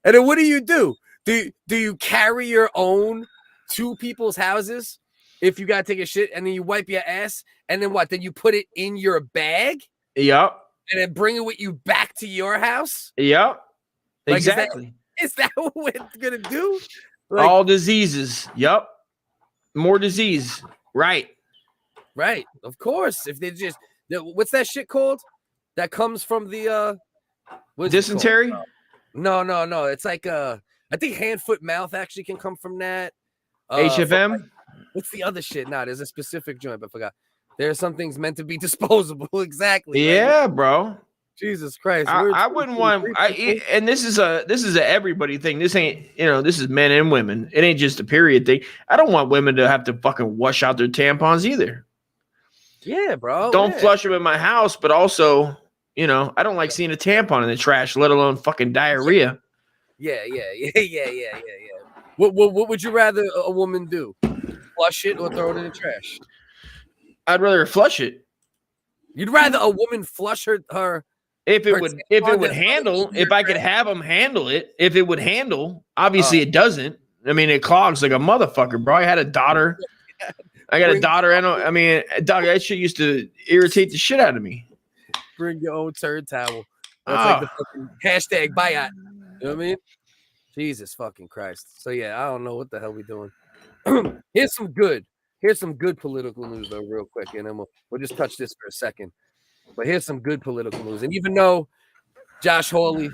And then what do? Do you carry your own to people's houses if you got to take a shit and then you wipe your ass and then what? Then you put it in your bag? Yep. And then bring it with you back to your house? Yep. Like, Exactly. Is that what we're going to do? Like, all diseases. Yep. More disease. Right. Right. Of course. If they just, what's that shit called? That comes from the, dysentery? No. It's like, I think hand, foot, mouth actually can come from that. HFM? What's the other shit? Nah, there's a specific joint, but I forgot. There are some things meant to be disposable. Exactly. Yeah, right? bro. Jesus Christ. I wouldn't want. And this is a everybody thing. This ain't this is men and women. It ain't just a period thing. I don't want women to have to fucking wash out their tampons either. Yeah, bro. Don't flush them in my house, but also I don't like seeing a tampon in the trash, let alone fucking diarrhea. Yeah. What would you rather a woman do? Flush it or throw it in the trash? I'd rather flush it. You'd rather a woman flush her if it would handle, if I could have them handle it, if it would handle. Obviously it doesn't. I mean, it clogs like a motherfucker, bro. I had a daughter. I got a daughter. Dog, that shit used to irritate the shit out of me. Bring your own turd towel. That's like the fucking hashtag buyout. You know what I mean? Jesus fucking Christ. So yeah, I don't know what the hell we doing. Here's some good political news though, real quick, and then we'll just touch this for a second. But here's some good political news. And even though Josh Hawley,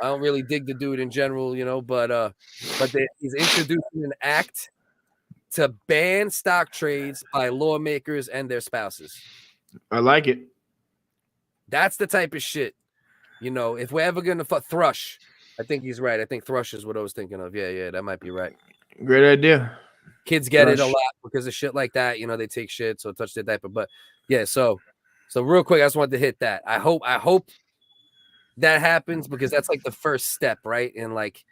I don't really dig the dude in general, but he's introducing an act to ban stock trades by lawmakers and their spouses. I like it. That's the type of shit. If we're ever gonna Thrush, I think he's right. I think Thrush is what I was thinking of. Yeah, that might be right. Great idea. Kids get it a lot because of shit like that. They take shit, so touch their diaper. But yeah, so real quick, I just wanted to hit that. I hope that happens because that's like the first step, right? In like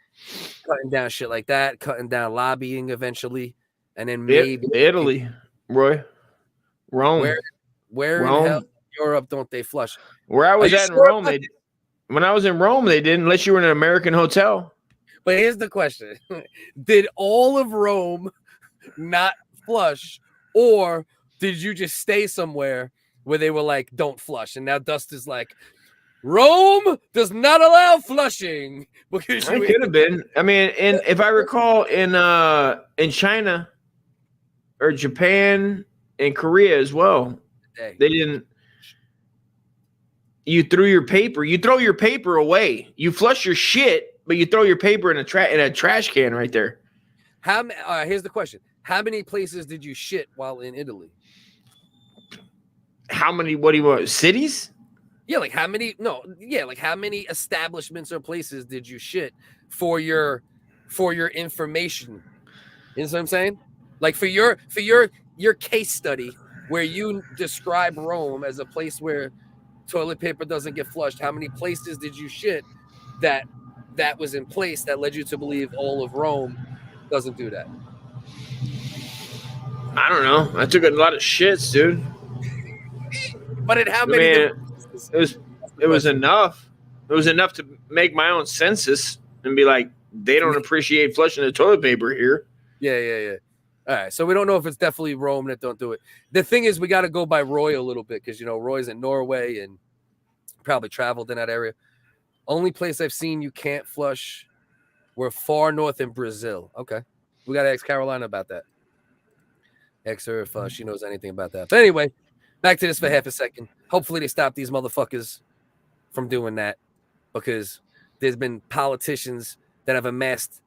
cutting down shit like that, cutting down lobbying eventually, and then maybe Italy, Roy, Rome. Where Rome. in hell Europe don't they flush? Where I was at in Rome, when I was in Rome, they didn't, unless you were in an American hotel. But here's the question: did all of Rome not flush, or did you just stay somewhere where they were like, don't flush? And now Dust is like, Rome does not allow flushing because it could have been. I mean, if I recall, in China or Japan and Korea as well, they didn't. You threw your paper. You throw your paper away. You flush your shit, but you throw your paper in a trash can right there. Here's the question: how many places did you shit while in Italy? How many? What do you want? Cities? Yeah, like how many? No, yeah, like how many establishments or places did you shit for your information? You know what I'm saying? Like for your case study where you describe Rome as a place where toilet paper doesn't get flushed. How many places did you shit that was in place that led you to believe all of Rome doesn't do that? I don't know. I took a lot of shits, dude. But at how many? It was enough. It was enough to make my own census and be like, they don't appreciate flushing the toilet paper here. Yeah. All right, so we don't know if it's definitely Rome that don't do it. The thing is, we got to go by Roy a little bit because Roy's in Norway and probably traveled in that area. Only place I've seen you can't flush, we're far north in Brazil. Okay, we got to ask Carolina about that. Ask her if she knows anything about that. But anyway, back to this for half a second. Hopefully they stop these motherfuckers from doing that because there's been politicians that have amassed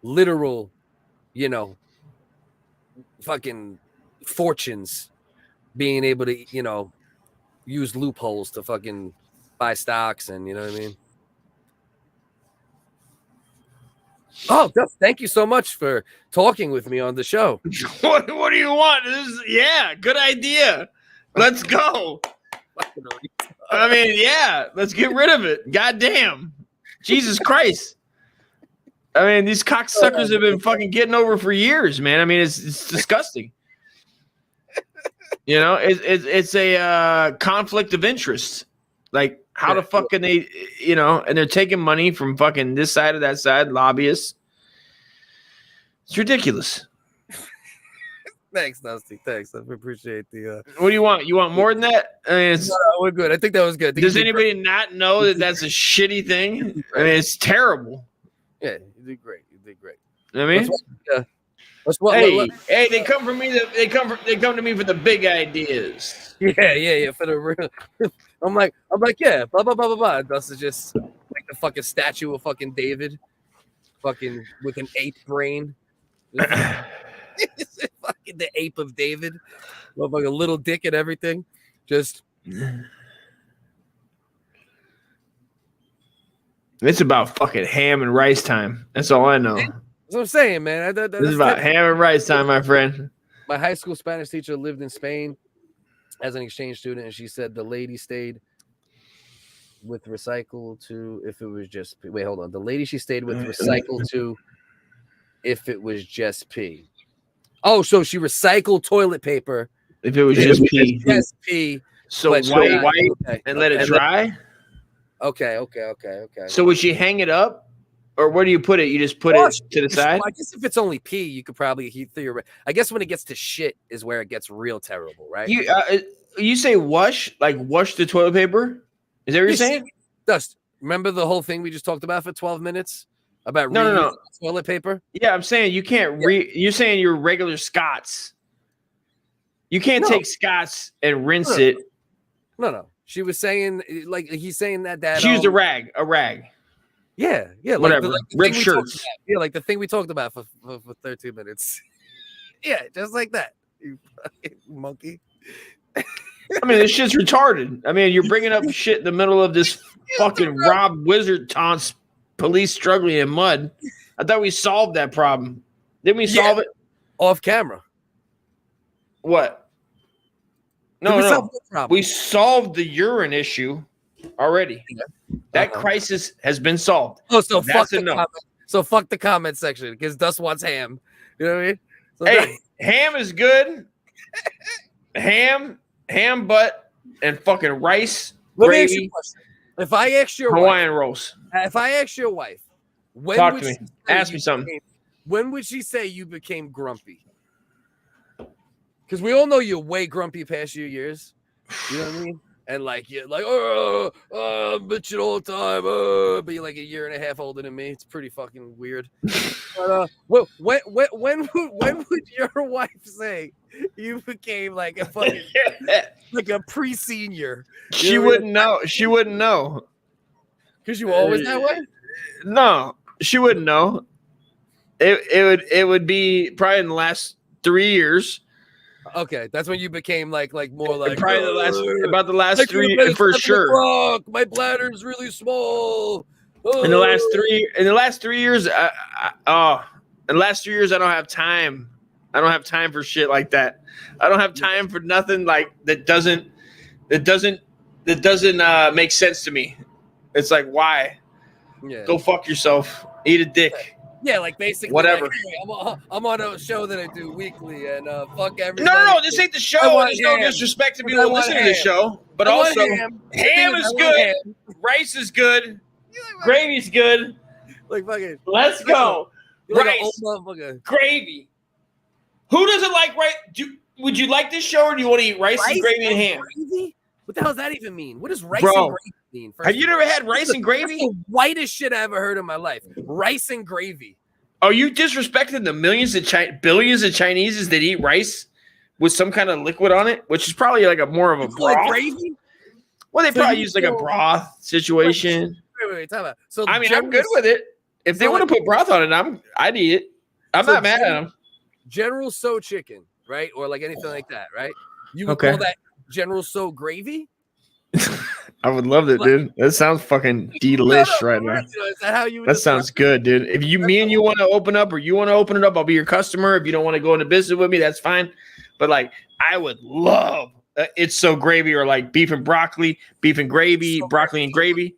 literal, fucking fortunes being able to, use loopholes to fucking buy stocks and you know what I mean? Oh, thank you so much for talking with me on the show. What do you want? Good idea. Let's go. I mean, yeah, let's get rid of it. Goddamn. Jesus Christ. I mean, these cocksuckers have been fucking getting over for years, man. I mean, it's disgusting. It's a conflict of interest. Like, how the fuck can they, and they're taking money from fucking this side or that side, lobbyists. It's ridiculous. Thanks, Dusty. Thanks. I appreciate the. What do you want? You want more than that? I mean, we're good. I think that was good. Does anybody not know that that's a shitty thing? I mean, it's terrible. Yeah, you did great. You did great. You know what I mean? Hey, they come for me. They come to me for the big ideas. Yeah. For the real. I'm like, yeah, blah blah blah blah blah. Dust is just like the fucking statue of fucking David, fucking with an ape brain. Fucking the ape of David, motherfucking little dick and everything. Just it's about fucking ham and rice time. That's all I know. That's what I'm saying, man. This is about ham and rice time, my friend. My high school Spanish teacher lived in Spain as an exchange student, and she said the lady stayed with recycle to if it was just wait, hold on. The lady she stayed with recycle to if it was just pee. Oh, so she recycled toilet paper if it was just pee. Just pee. So white and let it dry. Okay. So would she hang it up, or where do you put it? You just put it to the side. I guess if it's only pee, you could probably heat through your. I guess when it gets to shit is where it gets real terrible, right? You say wash the toilet paper? Is that what you're saying? Dust. Remember the whole thing we just talked about for 12 minutes about no toilet paper? Yeah, I'm saying you can't You're saying your regular Scots. You can't take Scots and rinse it. No. She was saying like he's saying that she used a rag. Yeah, whatever. Like ripped shirts. Yeah, like the thing we talked about for 13 minutes. Yeah, just like that. You fucking monkey. I mean, this shit's retarded. I mean, you're bringing up shit in the middle of this fucking Rob Wizard taunts police struggling in mud. I thought we solved that problem. Didn't we solve it? Off camera. What? No. We solved the urine issue already. That crisis has been solved. Oh, so fuck the comment section because Dust wants ham. You know what I mean? So hey, ham is good. Ham butt and fucking rice gravy. If I ask your Hawaiian rolls. If I ask your wife, talk to me. Ask me something. When would she say you became grumpy? Because we all know you're way grumpy past your years. You know what I mean? And like you're like, I'm bitching all the time. But you're like a year and a half older than me. It's pretty fucking weird. But when would your wife say you became like a fucking like a pre-senior? She wouldn't know. She wouldn't know. Because you were always that way? No, she wouldn't know. It would be probably in the last 3 years. Okay, that's when you became like more like probably the last 3 for sure. My bladder's really small. In the last 3 years, in the last 3 years, I don't have time. I don't have time for shit like that. I don't have time for nothing like that doesn't make sense to me. It's like, why? Yeah. Go fuck yourself. Eat a dick. Yeah, like basically whatever. Like, hey, I'm on a show that I do weekly, and fuck everybody. No, this ain't the show. There's no disrespect to people listening to the show, but also ham is good, rice is good, gravy's good. Like fucking, let's go. Rice, gravy. Who doesn't like rice? Would you like this show, or do you want to eat rice and gravy and ham? Gravy? What the hell does that even mean? What does rice Bro, and gravy mean? Have you never had rice and gravy? That's the whitest shit I ever heard in my life. Rice and gravy. Are you disrespecting the billions of Chinese that eat rice with some kind of liquid on it, which is probably like more of a broth? Like gravy? Well, they probably use like a broth situation. Wait, time out. So I mean, I'm good with it. If they want to put broth on it, I'd eat it. I'm not mad at them. General So chicken, right? Or like anything like that, right? You would call that General So gravy? I would love it, dude. That sounds fucking delish right now. Is that how you? That sounds good, dude. If you want to open up, or you want to open it up, I'll be your customer. If you don't want to go into business with me, that's fine. But like, I would love It's So Gravy, or like beef and broccoli, beef and gravy, broccoli and gravy.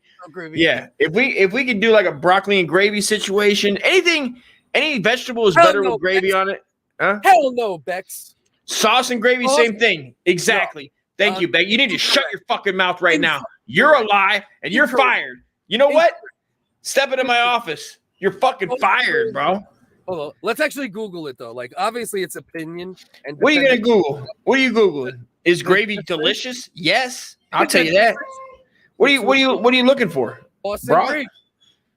Yeah, if we could do like a broccoli and gravy situation, any vegetable is better with gravy on it. Huh? Hell no, Bex. Sauce and gravy, same thing. Exactly. Thank you, Beck. You need to shut your fucking mouth right now. You're a lie, and you're fired. You know what? Step into my office. You're fucking fired, bro. Hold on. Let's actually Google it though. Like, obviously, it's opinion. And what are you gonna Google? What are you Googling? Is gravy delicious? Yes, I'll tell you that. What are you looking for? Sauce and gravy.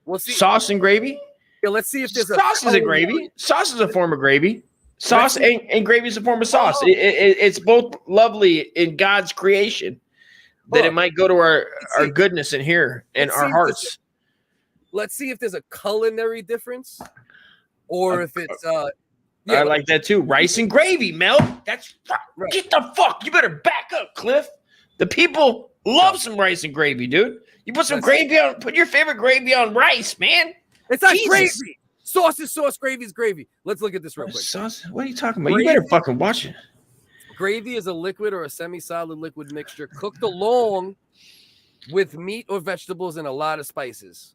We'll see. Sauce and gravy. Yeah, let's see if there's sauce is a gravy. Sauce is a form of gravy. Sauce and gravy is a form of sauce. It's both lovely in God's creation. That it might go to our goodness in here and our hearts. Let's see if there's a culinary difference, or if it's I like that too. Rice and gravy, Mel. That's right. Get the fuck. You better back up, Cliff. The people love some rice and gravy, dude. You put some gravy on. Put your favorite gravy on rice, man. It's not gravy. Sauce is sauce. Gravy is gravy. Let's look at this real quick. Sauce? What are you talking about? Gravy? You better fucking watch it. Gravy is a liquid or a semi-solid liquid mixture cooked along with meat or vegetables and a lot of spices.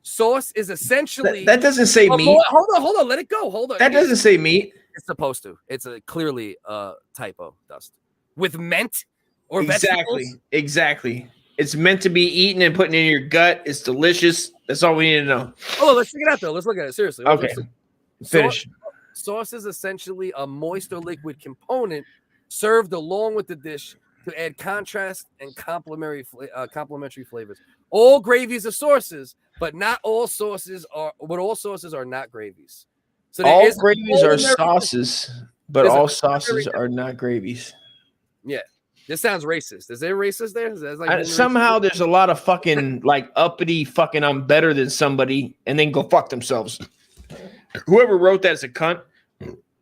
Sauce is essentially that doesn't say meat. Hold on, let it go. Hold on. That doesn't say meat. It's supposed to. It's clearly a typo, Dust. With mint or exactly, vegetables. Exactly. It's meant to be eaten and put in your gut. It's delicious. That's all we need to know. Oh, let's check it out though. Let's look at it seriously. Okay. Finish. Sauce is essentially a moist or liquid component served along with the dish to add contrast and complementary flavors. All gravies are sauces, but not all sauces are. But all sauces are not gravies. So all gravies are sauces, but all sauces are not gravies. Yeah, this sounds racist. Is there racist there? Is that like somehow racist? There's a lot of fucking like uppity fucking I'm better than somebody, and then go fuck themselves. Whoever wrote that is a cunt.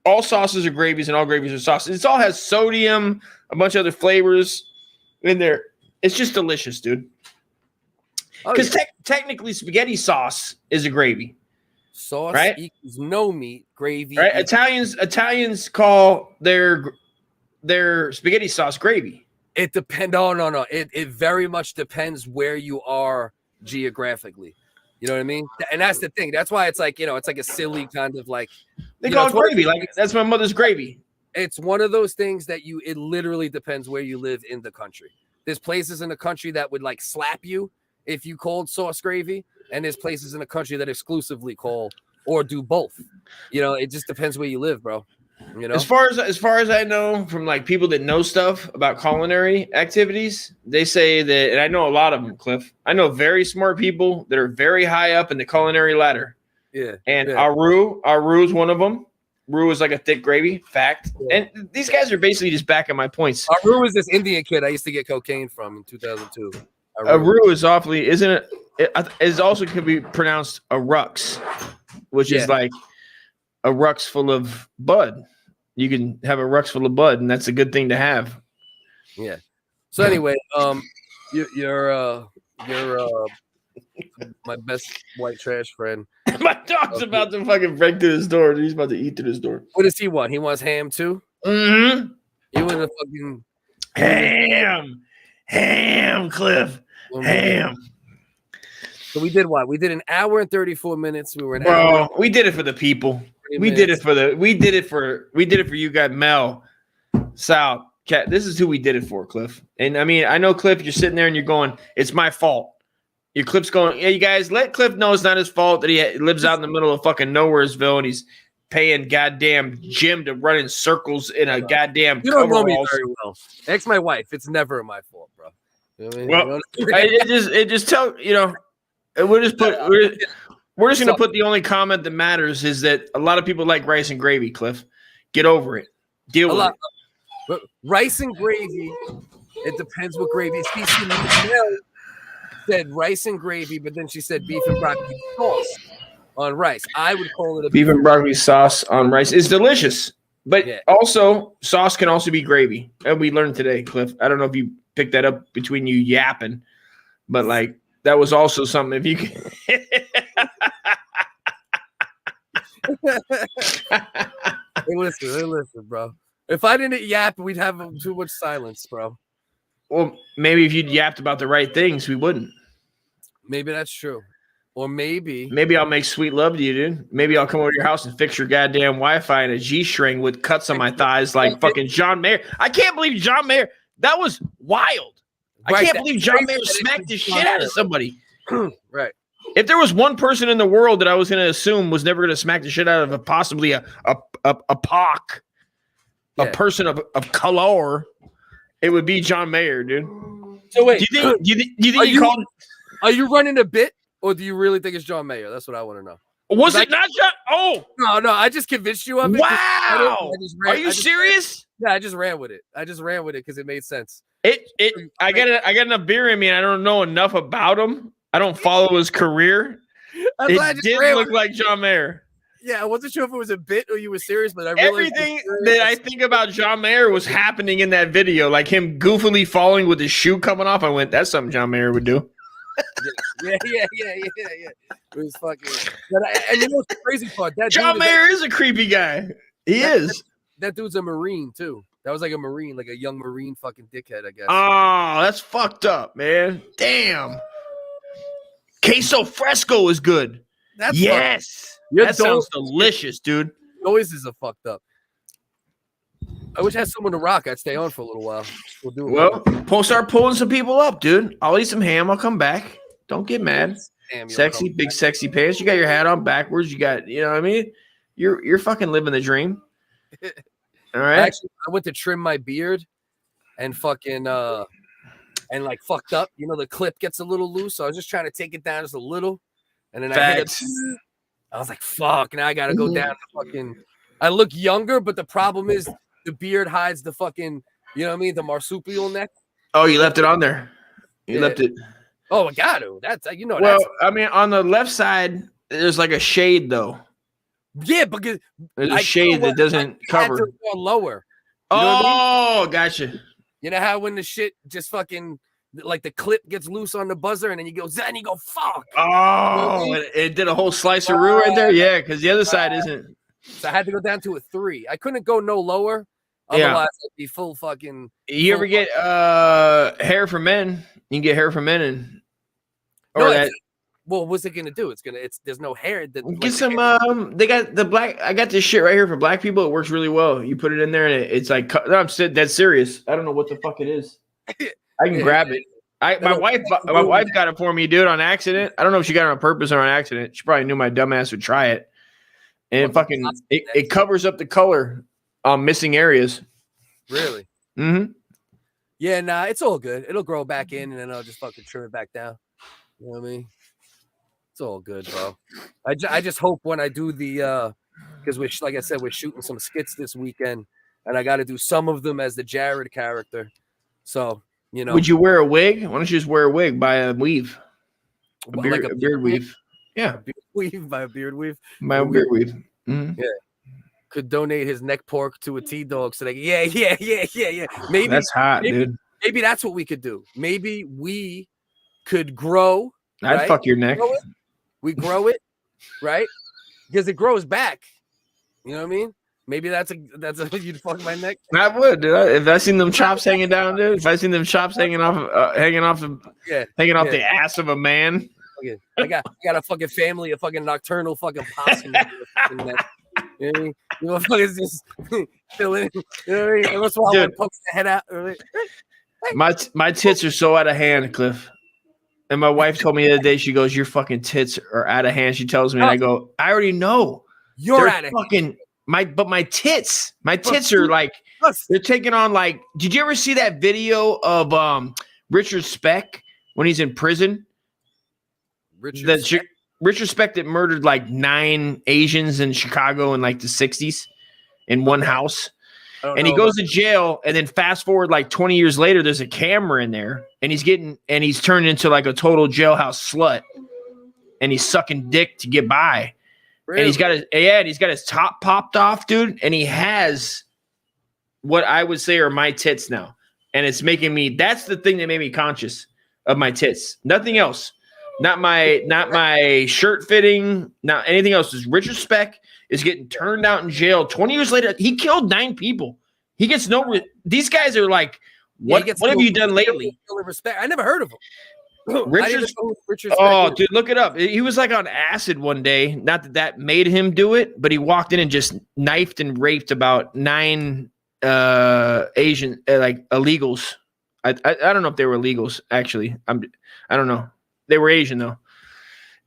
All sauces are gravies and all gravies are sauces. It all has sodium, a bunch of other flavors in there. It's just delicious, dude. Because technically spaghetti sauce is a gravy. Sauce right? equals no meat, gravy. Right? Italians call their spaghetti sauce gravy. It depends. No. It very much depends where you are geographically. You know what I mean? And that's the thing. That's why it's like, it's like a silly kind of like they call it gravy. Like that's my mother's gravy. It's one of those things that it literally depends where you live in the country. There's places in the country that would like slap you if you called sauce gravy, and there's places in the country that exclusively call or do both. It just depends where you live, bro. As far as I know from like people that know stuff about culinary activities, they say that, and I know a lot of them, Cliff. I know very smart people that are very high up in the culinary ladder. Yeah. And Aru is one of them. Aru is like a thick gravy, fact. Yeah. And these guys are basically just backing my points. Aru is this Indian kid I used to get cocaine from in 2002. Aru is awfully, isn't it? It also can be pronounced a rux, which is like a rux full of bud. You can have a rux full of bud, and that's a good thing to have. Yeah. So anyway, you're my best white trash friend. My dog's about to fucking break through his door. He's about to eat through his door. What does he want? He wants ham too. Mm-hmm. You want a fucking ham, Cliff, ham. So we did what? We did an hour and 34 minutes. We were an Bro, hour. we did it for the people. We did it for you guys, Mel, Sal, Cat. This is who we did it for, Cliff. And I mean, I know, Cliff, you're sitting there and you're going, it's my fault. Your Cliff's going, yeah, you guys, let Cliff know it's not his fault that he lives out in the middle of fucking Nowheresville and he's paying goddamn Jim to run in circles in a goddamn. You don't know me very well. Ex my wife. It's never my fault, bro. You know what I mean? Well, it just tell you know. We're just gonna put the only comment that matters is that a lot of people like rice and gravy. Cliff, get over it. Deal with it. But rice and gravy. It depends what gravy. She said rice and gravy, but then she said beef and broccoli sauce on rice. I would call it a beef and broccoli sauce on rice. It's delicious, but also sauce can also be gravy. And we learned today, Cliff. I don't know if you picked that up between you yapping, but like. That was also something if you could. Hey, listen, bro. If I didn't yap, we'd have too much silence, bro. Well, maybe if you'd yapped about the right things, we wouldn't. Maybe that's true. Or maybe I'll make sweet love to you, dude. Maybe I'll come over to your house and fix your goddamn Wi-Fi and a G-string with cuts on my thighs like fucking John Mayer. I can't believe John Mayer. That was wild. I can't believe John Mayer smacked the shit out of somebody. Right. If there was one person in the world that I was going to assume was never going to smack the shit out of possibly a POC, a person of color, it would be John Mayer, dude. So wait, do you think he called? Are you running a bit, or do you really think it's John Mayer? That's what I want to know. Was it not John? Oh no! I just convinced you of it. Wow! Are you serious? Yeah, I just ran with it. Because it made sense. I got enough beer in me, and I don't know enough about him. I don't follow his career. It did look like John Mayer. Yeah, I wasn't sure if it was a bit or you were serious, but everything that I think about John Mayer was happening in that video, like him goofily falling with his shoe coming off. I went, "That's something John Mayer would do." Yeah. It was fucking. And you know what's the crazy part? That John Mayer is a creepy guy. He is. That dude's a Marine too. That was like a Marine, like a young Marine fucking dickhead, I guess. Oh, that's fucked up, man. Damn. Queso fresco is good. Yes. That sounds delicious, dude. Noises are fucked up. I wish I had someone to rock. I'd stay on for a little while. We'll do it. Well, start pulling some people up, dude. I'll eat some ham. I'll come back. Don't get mad. Sexy, big sexy pants. You got your hat on backwards. You got, you know what I mean? You're fucking living the dream. All right. Actually, I went to trim my beard and fucking and like fucked up. You know, the clip gets a little loose, so I was just trying to take it down just a little, and then I was like, "Fuck!" Now I gotta go down to fucking. I look younger, but the problem is the beard hides the fucking. You know what I mean? The marsupial neck. Oh, you left it on there. You left it. Oh, I got to. That's you know. Well, I mean, on the left side, there's like a shade though. Yeah, because there's a shade that doesn't cover. Lower. You know what I mean? Gotcha. You know how when the shit just fucking like the clip gets loose on the buzzer and then you go zen, you go fuck. Oh, you know I mean? it did a whole slice of roux right there. Yeah, because the other side isn't. So I had to go down to a 3. I couldn't go no lower. Otherwise, I'd be full fucking. You ever get hair for men? You can get hair for men and. Or that. Well, what's it gonna do? There's no hair. Get some. They got the black. I got this shit right here for black people. It works really well. You put it in there and it's like. No, I'm dead serious. I don't know what the fuck it is. I can grab it. My wife got it for me, dude, on accident. I don't know if she got it on purpose or on accident. She probably knew my dumbass would try it. And fucking, it covers up the color on missing areas. Really? Mm-hmm. Yeah, nah, it's all good. It'll grow back in, and then I'll just fucking trim it back down. You know what I mean? It's all good, bro. I just hope when I do the because like I said, we're shooting some skits this weekend, and I got to do some of them as the Jared character. So You know, would you wear a wig? Why don't you just wear a wig by a weave? A beard, like a beard weave. Yeah. A beard weave by a beard weave. By a beard weave. Mm-hmm. Yeah. Could donate his neck pork to a T-Dog so they yeah. Maybe that's hot, dude. Maybe that's what we could do. Maybe we could grow. I'd fuck your neck. We grow it, right? Because it grows back. You know what I mean? Maybe that's a you'd fuck my neck. I would, dude. If I seen them chops hanging down, dude. If I seen them chops hanging off the ass of a man. I got a fucking family, a fucking nocturnal fucking possum. You know what I mean? You motherfuckers just chilling. You know what I mean? Every once in a while, one pokes the head out. My tits are so out of hand, Cliff. And my wife told me the other day, she goes, "Your fucking tits are out of hand." She tells me, and I go, "I already know. You're out of fucking my tits are like they're taking on like." Did you ever see that video of Richard Speck when he's in prison? Richard Speck that murdered like 9 Asians in Chicago in like the 60s in one house. And he goes to jail, and then fast forward like 20 years later, there's a camera in there, and he's turned into like a total jailhouse slut, and he's sucking dick to get by. Really? And he's got his top popped off, dude, and he has what I would say are my tits now. And it's making me, that's the thing that made me conscious of my tits. Nothing else. Not my shirt fitting, not anything else. Is Richard Speck is getting turned out in jail 20 years later. He killed 9 people. He gets these guys are like, what have you done lately? Respect. I never heard of him. Richard Speck. Dude, look it up. He was like on acid one day. Not that made him do it, but he walked in and just knifed and raped about 9 Asian like illegals. I don't know if they were illegals actually. I don't know. They were Asian though.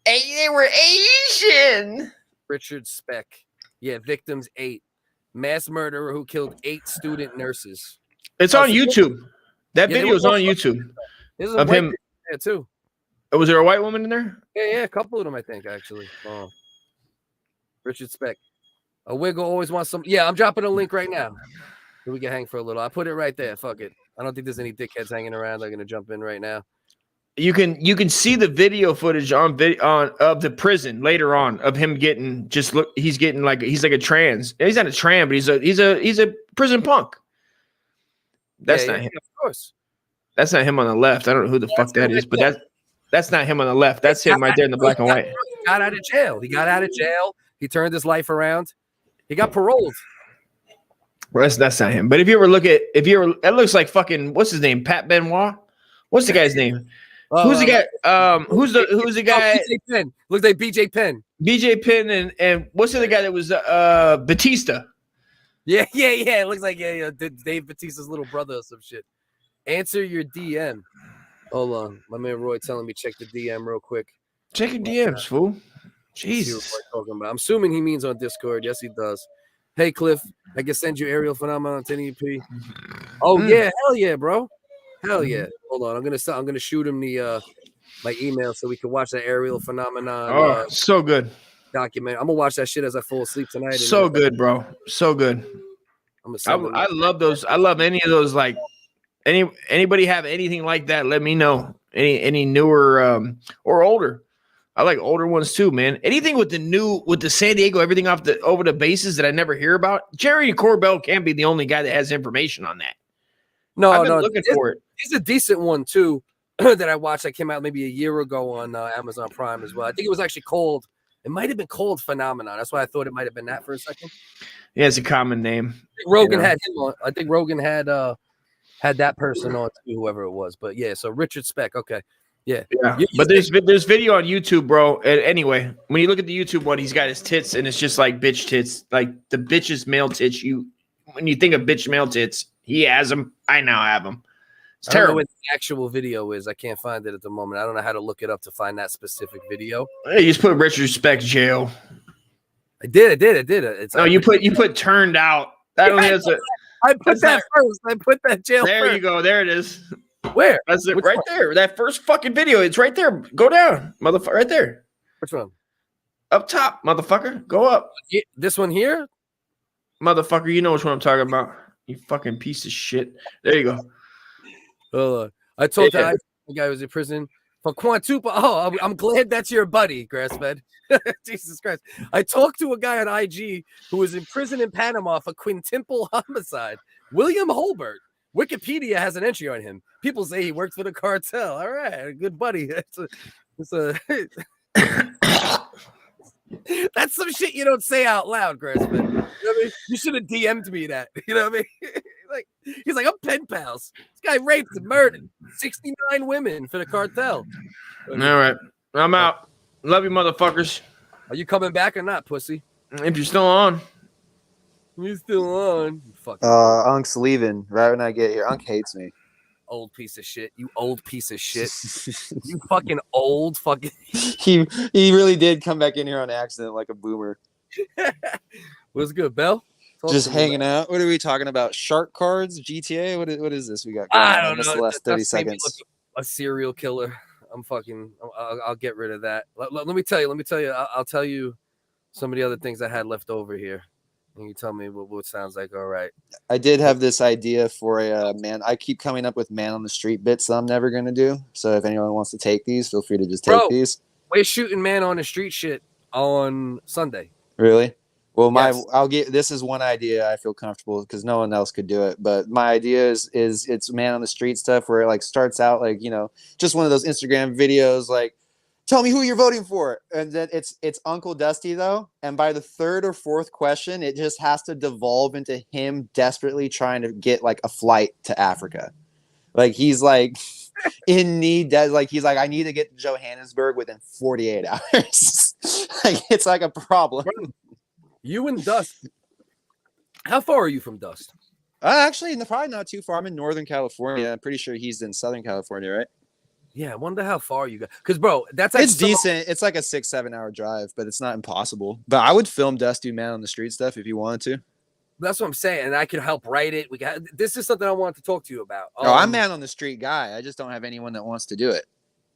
They were Asian. Richard Speck. Yeah, victims 8. Mass murderer who killed 8 student nurses. It's on YouTube. That video is on YouTube. There's of him there too. Oh, was there a white woman in there? Yeah, a couple of them, I think, actually. Oh. Richard Speck. A wiggle always wants some. Yeah, I'm dropping a link right now. We can hang for a little. I put it right there. Fuck it. I don't think there's any dickheads hanging around. They're gonna jump in right now. You can see the video footage on of the prison later on of him getting he's like a trans. He's not a trans, but he's a prison punk. That's not him. Of course. That's not him on the left. I don't know who the fuck that is, but that's not him on the left. That's him right there in the black and white. He got out of jail. He turned his life around. He got paroled. Well, that's not him. But if you ever look at it looks like fucking what's his name? Pat Benoit. What's the guy's name? Who's the guy? Who's the guy? BJ Penn. Looks like BJ Penn. BJ Penn and what's the other guy that was Batista? Yeah. It looks like Dave Batista's little brother or some shit. Answer your DM. Hold on, my man Roy telling me check the DM real quick. Check your DMs, fool. Jesus. Talking about. I'm assuming he means on Discord. Yes, he does. Hey Cliff, I can send you Ariel Phenomenon on 1080p. Oh yeah, hell yeah, bro. Hell yeah! Hold on, I'm gonna shoot him the my email so we can watch that Ariel Phenomenon. Oh, so good document. I'm gonna watch that shit as I fall asleep tonight. So good, bro. So good. I love those. I love any of those. Like anybody have anything like that? Let me know. Any newer or older. I like older ones too, man. Anything with the San Diego, everything over the bases that I never hear about. Jerry Corbell can't be the only guy that has information on that. No, looking for it. It's a decent one too that I watched. That came out maybe a year ago on Amazon Prime as well. I think it was actually called. It might have been called Phenomenon. That's why I thought it might have been that for a second. Yeah, it's a common name. I think Rogan had him on. I think Rogan had that person on too, whoever it was. But yeah, so Richard Speck. Okay, yeah. But there's video on YouTube, bro. And anyway, when you look at the YouTube one, he's got his tits, and it's just like bitch tits, like the bitch's male tits. When you think of bitch male tits, he has them. I now have them. It's terrible. I don't know what the actual video is. I can't find it at the moment. I don't know how to look it up to find that specific video. Hey, you just put Richard Speck jail. I did. It's you put turned out. I don't think that's I put that first. I put that jail. There first. you go. There it is. Where? That's it. Right there. That first fucking video. It's right there. Go down, motherfucker. Right there. Which one? Up top, motherfucker. Go up. This one here, motherfucker. You know which one I'm talking about. You fucking piece of shit. There you go. I told the guy who was in prison for quintuple. Oh, I'm glad that's your buddy, Grassfed. Jesus Christ. I talked to a guy on IG who was in prison in Panama for quintuple homicide. William Holbert. Wikipedia has an entry on him. People say he worked for the cartel. All right, a good buddy. That's some shit you don't say out loud, Grassfed. You know what I mean? You should have DM'd me that. You know what I mean? He's like, I'm pen pals. This guy raped and murdered 69 women for the cartel. All right, I'm out. Love you, motherfuckers. Are you coming back or not, pussy? If you're still on. You're still on. Unk's leaving right when I get here. Unk hates me. Old piece of shit. You old piece of shit. You fucking old fucking. He really did come back in here on accident like a boomer. What's good, Bell? Just hanging out. What are we talking about? Shark cards? GTA? What is this we got going I on don't know. the last 30 seconds? A serial killer. I'll get rid of that. Let me tell you. I'll tell you some of the other things I had left over here. And you tell me what sounds like all right. I did have this idea for a man. I keep coming up with man on the street bits that I'm never going to do. So if anyone wants to take these, feel free to just take these. We're shooting man on the street shit on Sunday. Really? Well, this is one idea I feel comfortable because no one else could do it. But my idea is it's man on the street stuff where it like starts out like, just one of those Instagram videos like, tell me who you're voting for. And then it's Uncle Dusty though. And by the third or fourth question, it just has to devolve into him desperately trying to get like a flight to Africa. Like he's like in need. Like he's like, I need to get to Johannesburg within 48 hours. Like it's like a problem. You and Dust. How far are you from Dust? Actually, probably not too far. I'm in Northern California. I'm pretty sure he's in Southern California, right? Yeah, I wonder how far you got. Because, bro, that's it's decent. It's like a 6-7 hour drive, but it's not impossible. But I would film Dust do man on the street stuff if you wanted to. That's what I'm saying, and I could help write it. This is something I wanted to talk to you about. I'm man on the street guy. I just don't have anyone that wants to do it.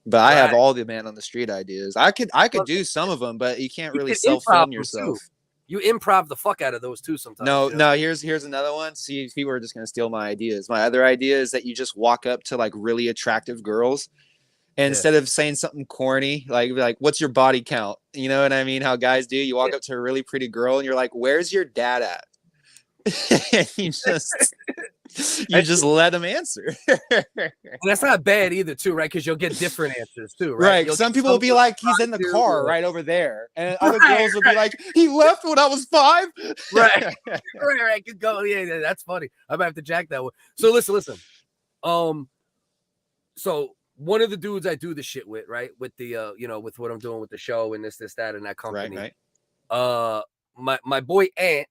But I have all the man on the street ideas. I could do some of them, but you can't really self-film yourself. You improv the fuck out of those too sometimes. No. Here's another one. See, if people are just gonna steal my ideas. My other idea is that you just walk up to like really attractive girls, and instead of saying something corny, like what's your body count? You know what I mean? How guys do. You walk up to a really pretty girl, and you're like, "Where's your dad at?" And you just let them answer. And that's not bad either, too, right? Because you'll get different answers too, right? Some people will be like, "He's in the car right over there," and other girls will be like, "He left when I was 5." Right. Good go. Yeah, that's funny. I might have to jack that one. So listen. So one of the dudes I do the shit with, right? With the with what I'm doing with the show and this, that, and that company. Right. My boy Ant.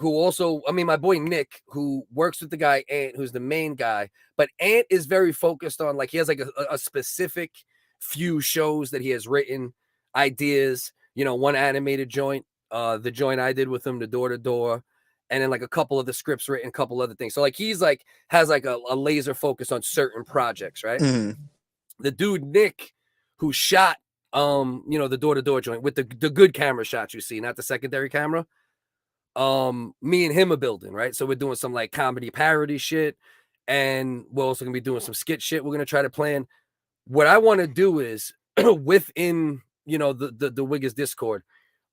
My boy Nick, who works with the guy Ant, who's the main guy, but Ant is very focused on he has like a specific few shows that he has written, ideas, one animated joint, the joint I did with him, the Door to Door, and then like a couple of the scripts written, a couple other things. So he's has a laser focus on certain projects, right? Mm-hmm. The dude Nick, who shot the Door to Door joint with the good camera shots you see, not the secondary camera. Me and him are building, right? So we're doing some comedy parody shit, and we're also gonna be doing some skit shit. We're gonna try to plan. What I want to do is within the WHigga's Discord,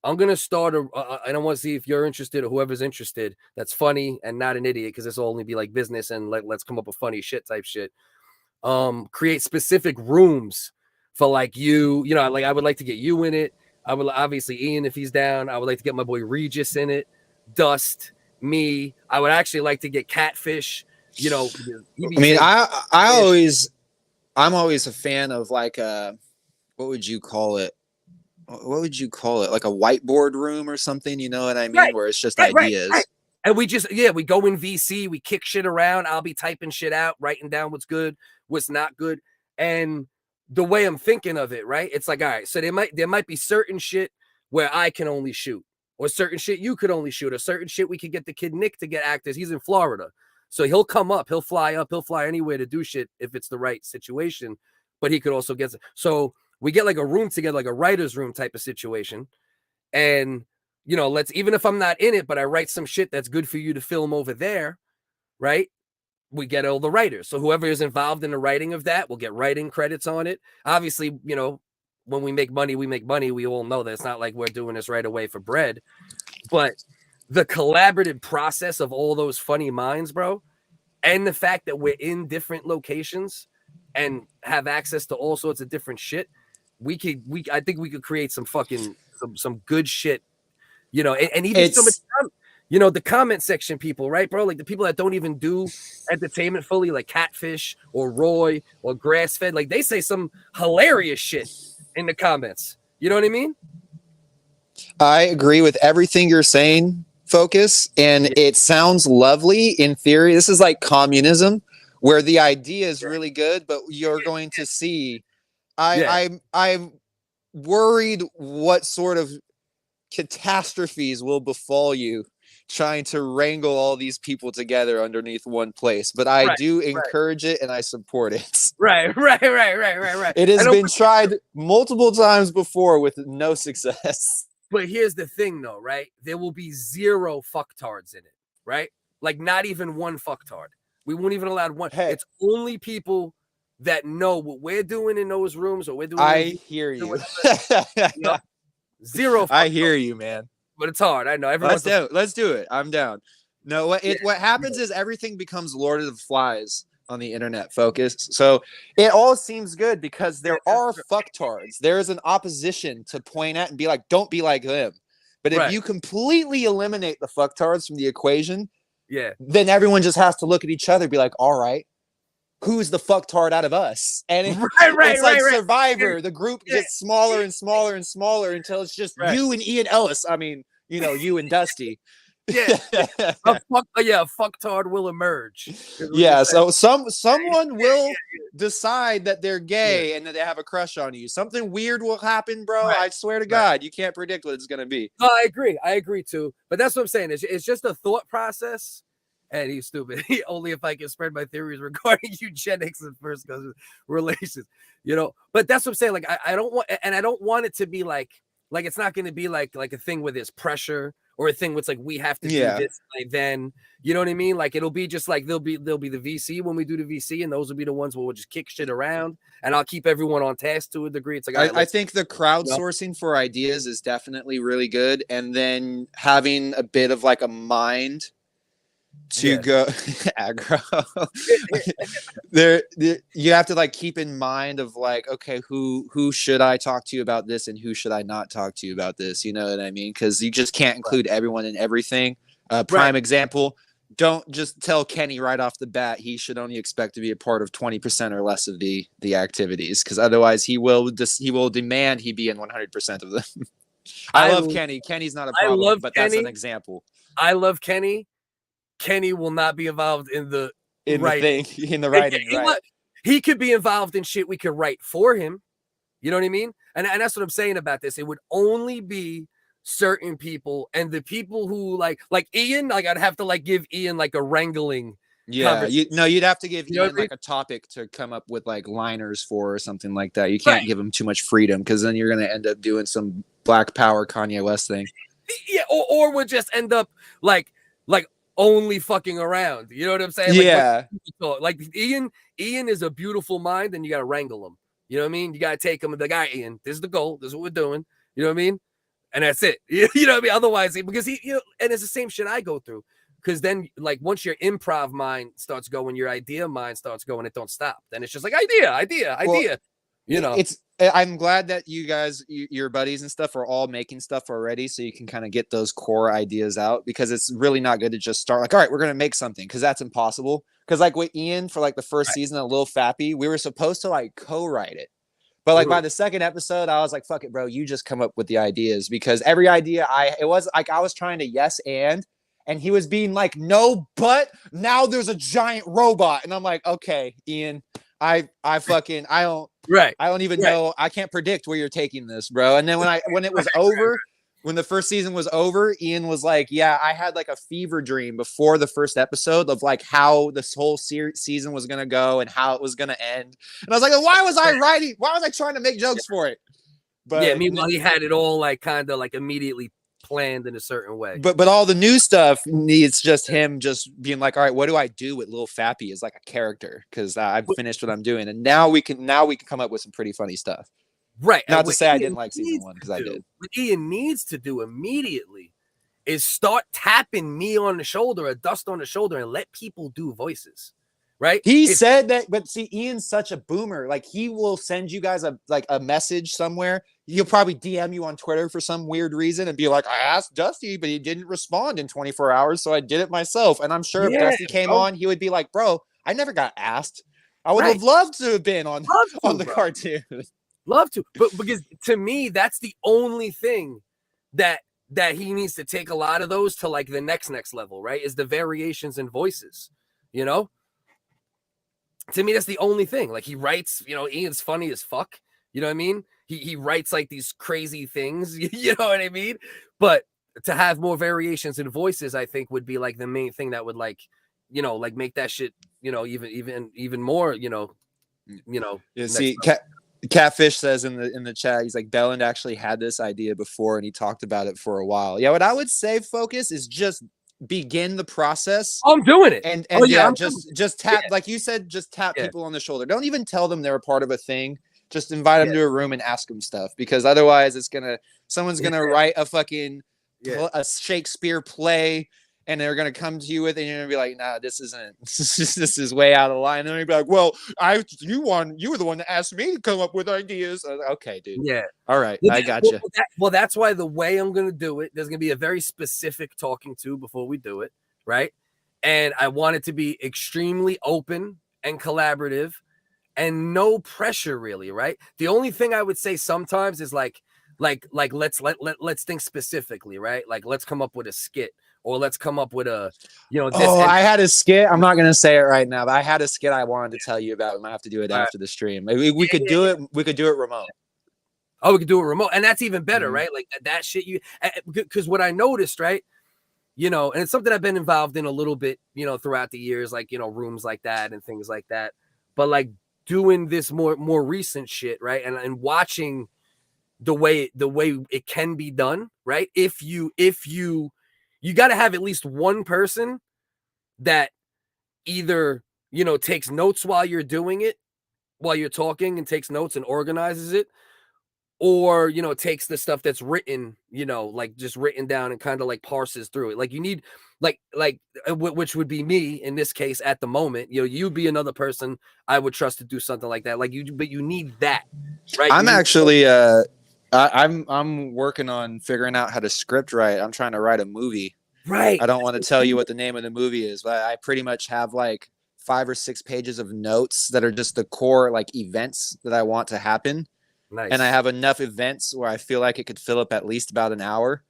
I'm gonna start and I want to see if you're interested or whoever's interested that's funny and not an idiot, because this will only be business and let's come up with funny shit type shit. Create specific rooms for I would like to get you in it. I would obviously Ian if he's down. I would like to get my boy Regis in it. Dust, me. I would actually like to get Catfish. I'm always a fan of what would you call it? Like a whiteboard room or something, you know what I mean? Right. Where it's just ideas. Right. And we go in VC, we kick shit around. I'll be typing shit out, writing down what's good, what's not good. And the way I'm thinking of it, right? It's all right, so there might be certain shit where I can only shoot, or certain shit you could only shoot, or certain shit we could get the kid Nick to get actors. He's in Florida. So he'll come up, he'll fly anywhere to do shit if it's the right situation, but he could also get. So we get a room together, a writer's room type of situation. And, let's, even if I'm not in it, but I write some shit that's good for you to film over there, right? we get all the writers. So whoever is involved in the writing of that will get writing credits on it. Obviously, you know, when we make money, we make money. We all know that it's not like we're doing this right away for bread, but the collaborative process of all those funny minds, bro, and the fact that we're in different locations and have access to all sorts of different shit, I think we could create some fucking some good shit, you know, and even some of the, you know, the comment section people, right, bro? Like the people that don't even do entertainment fully, like Catfish or Roy or Grassfed, like they say some hilarious shit in the comments. You know what I mean? I agree with everything you're saying, Focus, and it sounds lovely in theory. This is like communism, where the idea is really good, but you're going to see. I'm worried what sort of catastrophes will befall you trying to wrangle all these people together underneath one place. But I do encourage it and I support it. Right. It has been tried multiple times before with no success. But here's the thing, though, right? There will be 0 fucktards in it, right? Like not even one fucktard. We won't even allow one. Hey. It's only people that know what we're doing in those rooms, or we're doing. I hear you. You know? 0. I hear you, man. But it's hard. I know. Let's do it. I'm down. No, what happens is everything becomes Lord of the Flies on the internet, Focus. So it all seems good because there are fucktards. There is an opposition to point at and be like, don't be like them. But if you completely eliminate the fucktards from the equation, then everyone just has to look at each other and be like, all right, who's the fucktard out of us? And it's like Survivor. The group gets smaller and smaller and smaller until it's just you and Ian Ellis. I mean, you know, you and Dusty. A fucktard will emerge. Yeah, so someone will decide that they're gay and that they have a crush on you. Something weird will happen, bro. I swear to God, you can't predict what it's gonna be. No, I agree too. But that's what I'm saying. It's just a thought process. And he's stupid. Only if I can spread my theories regarding eugenics and first cousin relations, you know. But that's what I'm saying. Like I don't want it to be like it's not going to be like a thing where there's pressure or a thing where it's like we have to do this like then. You know what I mean? Like it'll be just like there'll be the VC when we do the VC, and those will be the ones where we'll just kick shit around, and I'll keep everyone on task to a degree. It's like I think the crowdsourcing for ideas is definitely really good, and then having a bit of like a mind to go aggro. You have to like keep in mind of like, okay, who should I talk to you about this and who should I not talk to you about this? You know what I mean? Because you just can't include everyone in everything. Prime example, don't just tell Kenny right off the bat he should only expect to be a part of 20% or less of the activities, because otherwise he will demand he be in 100% of them. I love Kenny. Kenny's not a problem, but Kenny, that's an example. I love Kenny. Kenny will not be involved in the writing. He could be involved in shit we could write for him. You know what I mean? And that's what I'm saying about this. It would only be certain people, and the people who like Ian, like I'd have to like give Ian like a wrangling. Yeah, you'd have to give Ian like a topic to come up with like liners for or something like that. You can't give him too much freedom, because then you're gonna end up doing some Black Power Kanye West thing. Yeah, or we'll just end up like only fucking around. You know what I'm saying? Like Ian is a beautiful mind, and you got to wrangle him. You know what I mean? You got to take him and be like, Ian, this is the goal. This is what we're doing. You know what I mean? And that's it. You know what I mean? Otherwise, because and it's the same shit I go through. Because then, like, once your improv mind starts going, your idea mind starts going, it don't stop. Then it's just like idea. Well, you know, I'm glad that you guys, your buddies and stuff, are all making stuff already, so you can kind of get those core ideas out, because it's really not good to just start like, all right, we're gonna make something, because that's impossible. Because like with Ian for like the first season of Lil Fappy, we were supposed to like co-write it, but like by the second episode, I was like, fuck it, bro, you just come up with the ideas, because every idea I was trying to yes and he was being like, no, but now there's a giant robot, and I'm like, okay, Ian, I don't even know. I can't predict where you're taking this, bro. And then when it was over, when the first season was over, Ian was like, yeah, I had like a fever dream before the first episode of like how this whole season was going to go and how it was going to end. And I was like, why was I trying to make jokes for it? But meanwhile, he had it all like kind of like immediately planned in a certain way. But all the new stuff needs just him just being like, all right, what do I do with Lil Fappy as like a character? Because I've finished what I'm doing, and now we can come up with some pretty funny stuff. Right. Not and to say I didn't Ian like season 1 because I did. What Ian needs to do immediately is start tapping me on the shoulder or Dust on the shoulder and let people do voices. Right. He said that, but see, Ian's such a boomer. Like, he will send you guys a message somewhere. He'll probably DM you on Twitter for some weird reason and be like, I asked Dusty, but he didn't respond in 24 hours, so I did it myself. And I'm sure if Dusty came on, he would be like, bro, I never got asked. I would have loved to have been on the cartoon. Love to, but because to me, that's the only thing that he needs to take a lot of those to like the next level, right? Is the variations in voices, you know? To me, that's the only thing. Like, he writes, you know, Ian's funny as fuck. You know what I mean? He writes like these crazy things, you know what I mean? But to have more variations in voices, I think would be like the main thing that would like, you know, like make that shit, you know, even more, you know. Yeah, see, Catfish says in the chat, he's like, Belland actually had this idea before and he talked about it for a while. Yeah, what I would say, Focus, is just begin the process. I'm doing it. And just tap, like you said, just tap people on the shoulder. Don't even tell them they're a part of a thing. Just invite them to a room and ask them stuff, because otherwise someone's gonna write a fucking a Shakespeare play and they're gonna come to you with it and you're gonna be like, nah, this is way out of line. And they're gonna be like, well, you were the one that asked me to come up with ideas. Okay, dude. Yeah. All right, I got you. Well, that's why the way I'm gonna do it, there's gonna be a very specific talking to before we do it, right? And I want it to be extremely open and collaborative and no pressure, really, right? The only thing I would say sometimes is like let's think specifically, right? Like, let's come up with a skit. Or let's come up with a, you know. I had a skit. I'm not going to say it right now, but I had a skit I wanted to tell you about. We might have to do it after the stream. We could do it. We could do it remote. Oh, we could do it remote. And that's even better, right? Like that shit because what I noticed, right? You know, and it's something I've been involved in a little bit, you know, throughout the years, like, you know, rooms like that and things like that. But like doing this more recent shit, right? And watching the way it can be done, right? If you got to have at least one person that either, you know, takes notes while you're doing it, while you're talking, and takes notes and organizes it, or, you know, takes the stuff that's written, you know, like just written down and kind of like parses through it. Like, you need which would be me in this case at the moment. You know, you'd be another person I would trust to do something like that. Like, but you need that, right? I'm actually I'm working on figuring out how to script write. I'm trying to write a movie. Right. I don't want to tell you what the name of the movie is, but I pretty much have like 5 or 6 pages of notes that are just the core like events that I want to happen. Nice. And I have enough events where I feel like it could fill up at least about an hour.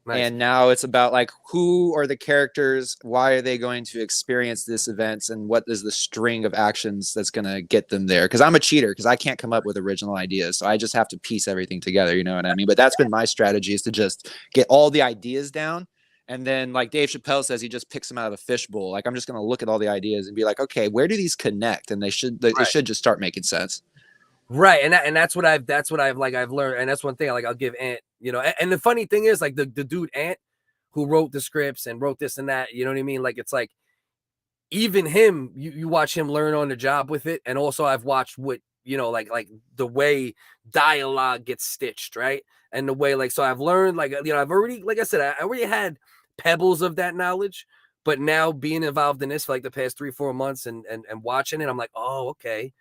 Nice. And now it's about like, who are the characters? Why are they going to experience this events? And what is the string of actions that's going to get them there? Because I'm a cheater, because I can't come up with original ideas. So I just have to piece everything together. You know what I mean? But that's been my strategy, is to just get all the ideas down. And then, like Dave Chappelle says, he just picks them out of a fishbowl. Like, I'm just going to look at all the ideas and be like, okay, where do these connect? And they should just start making sense. Right. And that's what I've learned. And that's one thing I'll give Ant, you know, and the funny thing is, like, the dude Ant, who wrote the scripts and wrote this and that, you know what I mean? Like, it's like, even him, you watch him learn on the job with it. And also I've watched what, you know, like the way dialogue gets stitched, right? And the way, like, so I've learned, like, you know, I've already, like I said, I already had pebbles of that knowledge, but now being involved in this for like the past 3-4 months and watching it, I'm like, oh, okay,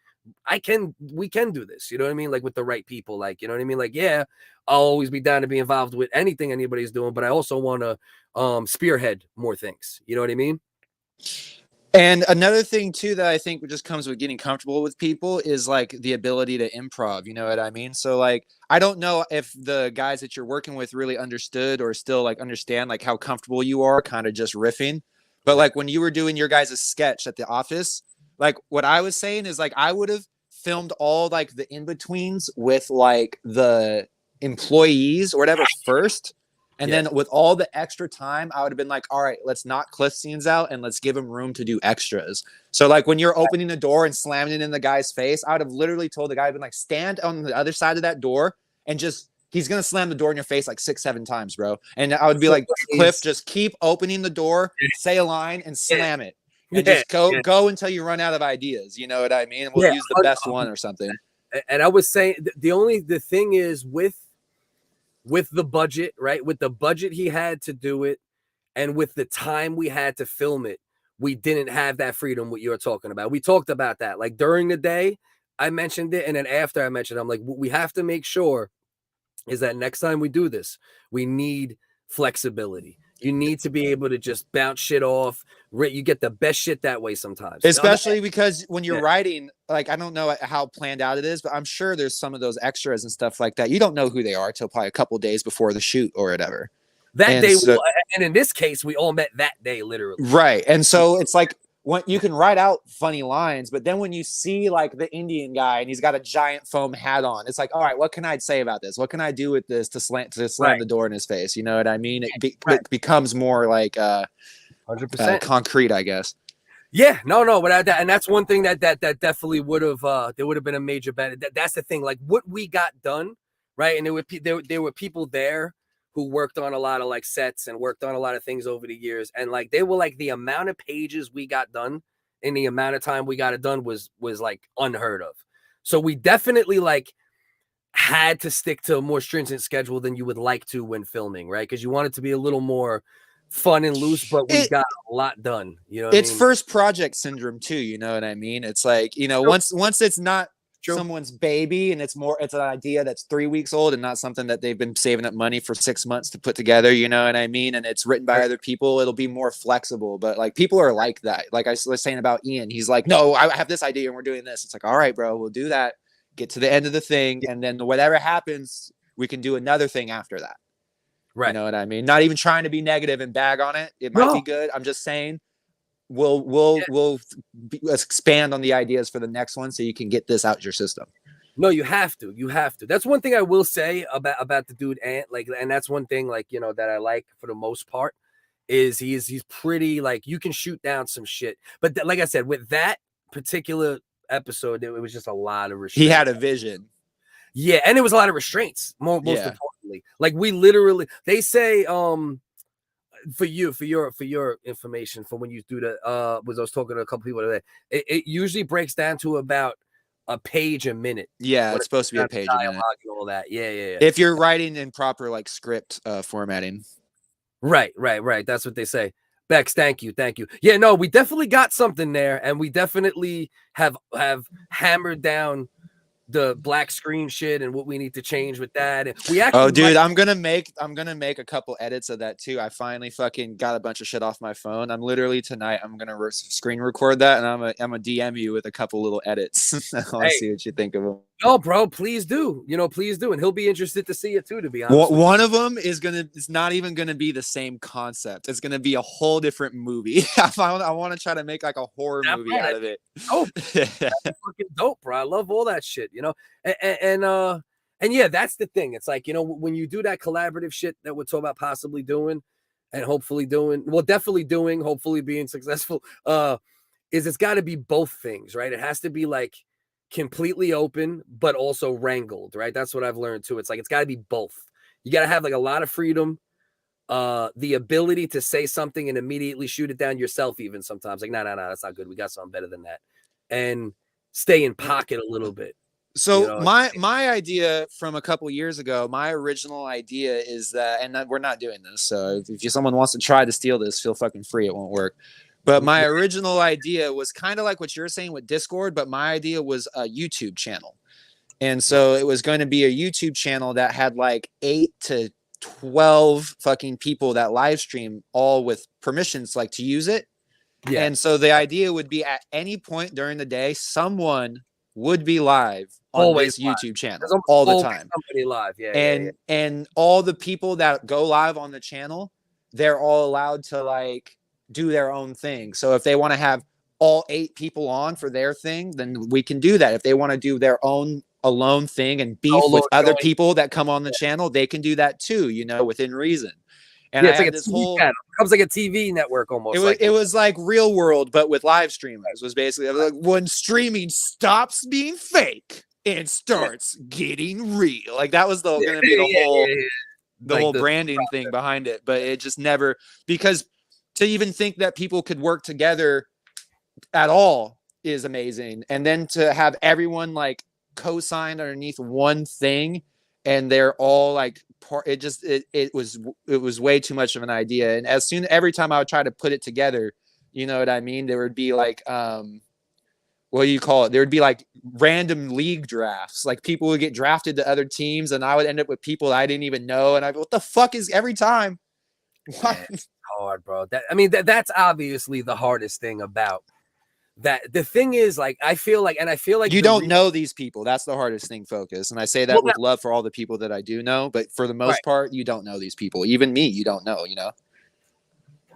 we can do this, you know what I mean? Like, with the right people, like, you know what I mean? Like, yeah, I'll always be down to be involved with anything anybody's doing, but I also want to spearhead more things, you know what I mean? And another thing too that I think just comes with getting comfortable with people is like the ability to improv, you know what I mean? So like, I don't know if the guys that you're working with really understood or still like understand like how comfortable you are kind of just riffing. But like, when you were doing your guys' sketch at the office, like, what I was saying is like, I would have filmed all like the in-betweens with like the employees or whatever first. And then with all the extra time, I would have been like, all right, let's knock cliff scenes out and let's give them room to do extras. So like, when you're opening the door and slamming it in the guy's face, I would have literally told the guy, I'd been like, stand on the other side of that door and just he's gonna slam the door in your face like 6-7 times, bro. And I would be like, Cliff, just keep opening the door, say a line, and slam it. And just go until you run out of ideas. You know what I mean? And we'll use the best one or something. And I was saying the thing is with the budget, right? With the budget he had to do it, and with the time we had to film it, we didn't have that freedom. What you're talking about, we talked about that. Like during the day, I mentioned it, and then after I mentioned, I'm like, we have to make sure is that next time we do this, we need flexibility. You need to be able to just bounce shit off. You get the best shit that way sometimes. Especially because when you're writing, like, I don't know how planned out it is, but I'm sure there's some of those extras and stuff like that. You don't know who they are till probably a couple days before the shoot or whatever. And in this case, we all met that day, literally. Right. And so it's like, when you can write out funny lines, but then when you see like the Indian guy and he's got a giant foam hat on, it's like, all right, what can I say about this? What can I do with this to slam the door in his face? You know what I mean? It becomes more like 100% concrete, I guess. Yeah, no, but that's one thing that definitely would have there would have been a major benefit. That's the thing, like what we got done, right? And there were people there who worked on a lot of like sets and worked on a lot of things over the years. And like, they were like, the amount of pages we got done in the amount of time we got it done was like unheard of. So we definitely like had to stick to a more stringent schedule than you would like to when filming, right? Because you want it to be a little more fun and loose, but we got a lot done. You know, it's first project syndrome too. You know what I mean? It's like, you know, once it's not someone's baby and it's an idea that's 3 weeks old and not something that they've been saving up money for 6 months to put together, you know what I mean? And it's written by other people, it'll be more flexible. But like, people are like that. Like I was saying about Ian, he's like, no, I have this idea and we're doing this. It's like, all right, bro, we'll do that, get to the end of the thing, and then whatever happens, we can do another thing after that. Right. You know what I mean? Not even trying to be negative and bag on it. It might be good. I'm just saying we'll expand on the ideas for the next one so you can get this out your system. No, you have to. That's one thing I will say about the dude Ant, like, and that's one thing, like, you know, that I like for the most part is he's pretty, like, you can shoot down some shit. But like I said, with that particular episode, it was just a lot of restraints. He had a vision. Yeah, and it was a lot of restraints, most importantly. Like, we literally, they say, for your information, for when you do the was I was talking to a couple people today, it usually breaks down to about a page a minute. Yeah, it's supposed to be a page a minute. And all that. Yeah. If you're writing in proper like script formatting. Right. That's what they say. Bex, thank you. Yeah, no, we definitely got something there, and we definitely have hammered down the black screen shit and what we need to change with that. And we actually, dude, I'm gonna make a couple edits of that too. I finally fucking got a bunch of shit off my phone. I'm literally tonight I'm gonna screen record that, and I'm a DM you with a couple little edits. I want to see what you think of them. No, bro, please do. You know, please do, and he'll be interested to see it too. To be honest, one of them is it's not even gonna be the same concept. It's gonna be a whole different movie. I want to try to make like a horror movie out of it. Oh, that's fucking dope, bro. I love all that shit. You know, and yeah, that's the thing. It's like, you know, when you do that collaborative shit that we're talking about possibly doing, and hopefully doing, well, definitely doing, hopefully being successful, is it's got to be both things, right? It has to be like completely open, but also wrangled, right? That's what I've learned too. It's like, it's got to be both. You got to have like a lot of freedom, the ability to say something and immediately shoot it down yourself, even sometimes. Like, no, that's not good. We got something better than that. And stay in pocket a little bit. So you know, my idea from a couple years ago, my original idea is that, and we're not doing this, so if someone wants to try to steal this, feel fucking free. It won't work. But my original idea was kind of like what you're saying with Discord, but my idea was a YouTube channel. And so it was going to be a YouTube channel that had like 8 to 12 fucking people that live stream, all with permissions like to use it. Yeah. And so the idea would be at any point during the day, someone would be live on this YouTube channel all the time. Somebody live, yeah. And all the people that go live on the channel, they're all allowed to like do their own thing. So if they want to have all 8 people on for their thing, then we can do that. If they want to do their own alone thing and beef with other people that come on the channel, they can do that too, you know, within reason. And it's like this whole channel. It becomes like a TV network almost. It was like Real World, but with live streamers. Was basically like when streaming stops being fake. and starts getting real. Like that was gonna be the whole branding thing behind it, but it just never, because to even think that people could work together at all is amazing, and then to have everyone like co-signed underneath one thing, and they're all like it was way too much of an idea. And every time I would try to put it together, you know what I mean, there would be like what do you call it? There would be like random league drafts. Like people would get drafted to other teams, and I would end up with people I didn't even know. And I'd be, what the fuck is every time? What? Yeah, it's hard, bro. That's obviously the hardest thing about that. The thing is, like, I feel like you don't know these people. That's the hardest thing, Focus. And I say that with love for all the people that I do know, but for the most part, you don't know these people. Even me, you don't know, you know?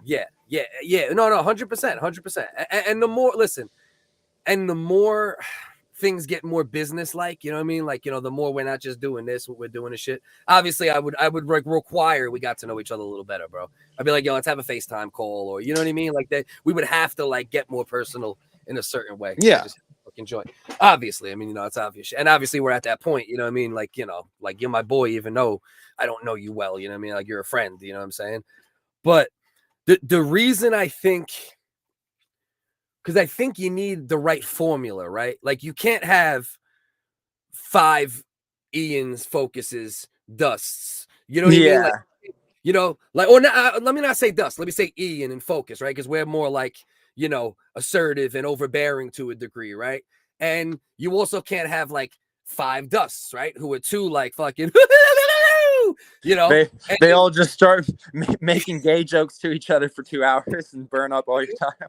Yeah. No, 100%. And the more, listen, and the more things get more business-like, you know what I mean? Like, you know, the more we're not just doing this, we're doing this shit. Obviously, I would like require we got to know each other a little better, bro. I'd be like, yo, let's have a FaceTime call, or you know what I mean? Like that, we would have to like get more personal in a certain way. Yeah. Just fucking joy. Obviously, I mean, you know, it's obvious. And obviously we're at that point, you know what I mean? Like, you know, like you're my boy, even though I don't know you well, you know what I mean? Like you're a friend, you know what I'm saying? But the reason I think, because I think you need the right formula, right? Like you can't have 5 Ians, Focuses, Dusts. You know what I mean? Like, you know, like, or not, let me not say Dust. Let me say Ian and Focus, right? Because we're more like, you know, assertive and overbearing to a degree, right? And you also can't have like 5 Dusts, right? Who are too like fucking, you know, they all just start making gay jokes to each other for 2 hours and burn up all your time.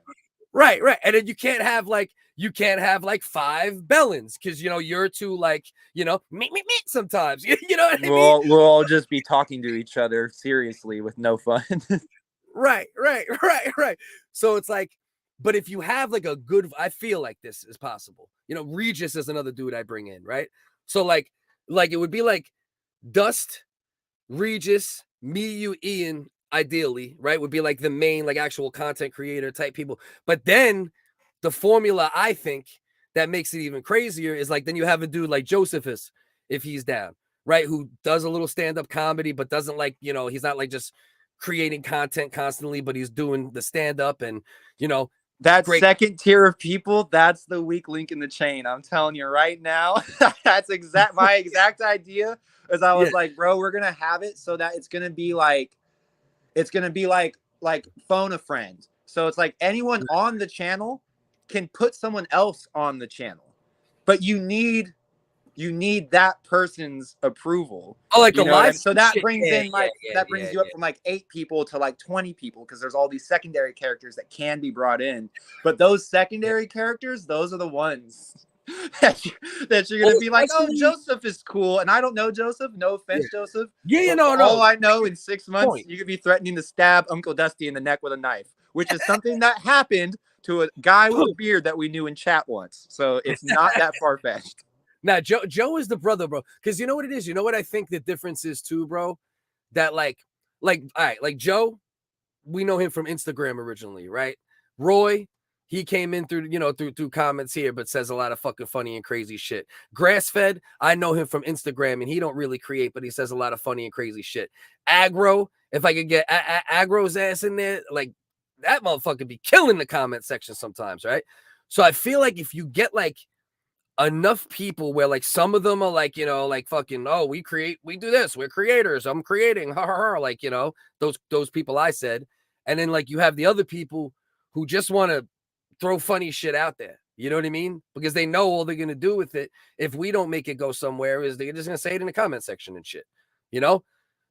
Right. And then you can't have like 5 Bellands, because you know you're too like, you know, me sometimes. You know what I mean? We'll all just be talking to each other seriously with no fun. Right. So it's like, but if you have like a good, I feel like this is possible. You know, Regis is another dude I bring in, right? So like it would be like Dust, Regis, me, you, Ian, ideally, right, would be like the main like actual content creator type people. But then the formula I think that makes it even crazier is like then you have a dude like Josephus, if he's down, right, who does a little stand-up comedy but doesn't like, you know, he's not like just creating content constantly, but he's doing the stand-up, and you know, that second tier of people, that's the weak link in the chain. I'm telling you right now. That's my exact idea. As I was like, bro, we're gonna have it so that it's gonna be like phone a friend. So it's like anyone on the channel can put someone else on the channel, but you need that person's approval. Oh, like a live. So that brings brings you up from like 8 people to like 20 people, because there's all these secondary characters that can be brought in. But those secondary characters, those are the ones that you're gonna be like, oh, Joseph is cool, and I don't know Joseph. No offense, Joseph. No. All I know, in 6 months, you could be threatening to stab Uncle Dusty in the neck with a knife, which is something that happened to a guy with a beard that we knew in chat once. So it's not that far fetched. Now, Joe is the brother, bro. Because you know what it is. You know what I think the difference is too, bro. That like all right, like Joe, we know him from Instagram originally, right? Roy, he came in through, you know, through comments here, but says a lot of fucking funny and crazy shit. Grassfed, I know him from Instagram, and he don't really create, but he says a lot of funny and crazy shit. Aggro, if I could get Aggro's ass in there, like that motherfucker be killing the comment section sometimes, right? So I feel like if you get like enough people where like some of them are like, you know, like fucking, oh, we do this, we're creators, I'm creating, like, you know, those people I said, and then like you have the other people who just want to throw funny shit out there, you know what I mean? Because they know all they're gonna do with it if we don't make it go somewhere is they're just gonna say it in the comment section and shit, you know?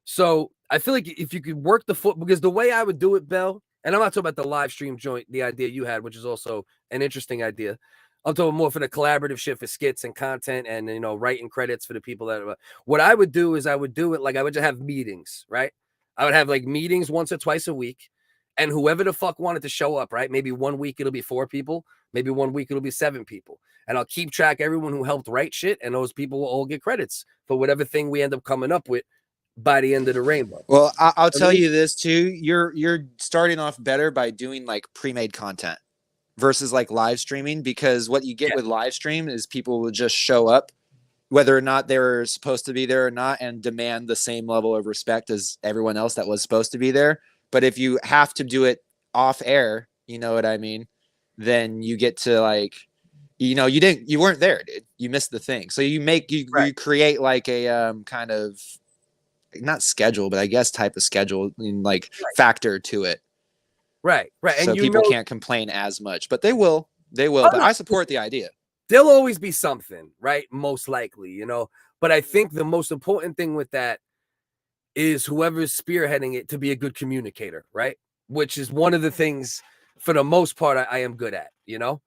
So I feel like if you could work the foot, because the way I would do it, Bell, and I'm not talking about the live stream joint, the idea you had, which is also an interesting idea. I'm talking more for the collaborative shit for skits and content and, you know, writing credits for the people that are. What I would do is I would do it like I would just have meetings, right? I would have like meetings once or twice a week, and whoever the fuck wanted to show up, right? Maybe 1 week it'll be 4 people, maybe 1 week it'll be 7 people, and I'll keep track of everyone who helped write shit, and those people will all get credits for whatever thing we end up coming up with by the end of the rainbow. Well, I'll tell you this too. You're starting off better by doing like pre-made content versus like live streaming, because what you get with live stream is people will just show up whether or not they were supposed to be there or not, and demand the same level of respect as everyone else that was supposed to be there. But if you have to do it off air, you know what I mean, then you get to like, you know, you weren't there, dude. You missed the thing. So you create like a kind of not schedule, but I guess type of schedule in like factor to it. Right. And so people can't complain as much, but they will. But I support the idea. There'll always be something, right? Most likely, you know. But I think the most important thing with that is whoever's spearheading it to be a good communicator, right? Which is one of the things, for the most part, I am good at, you know.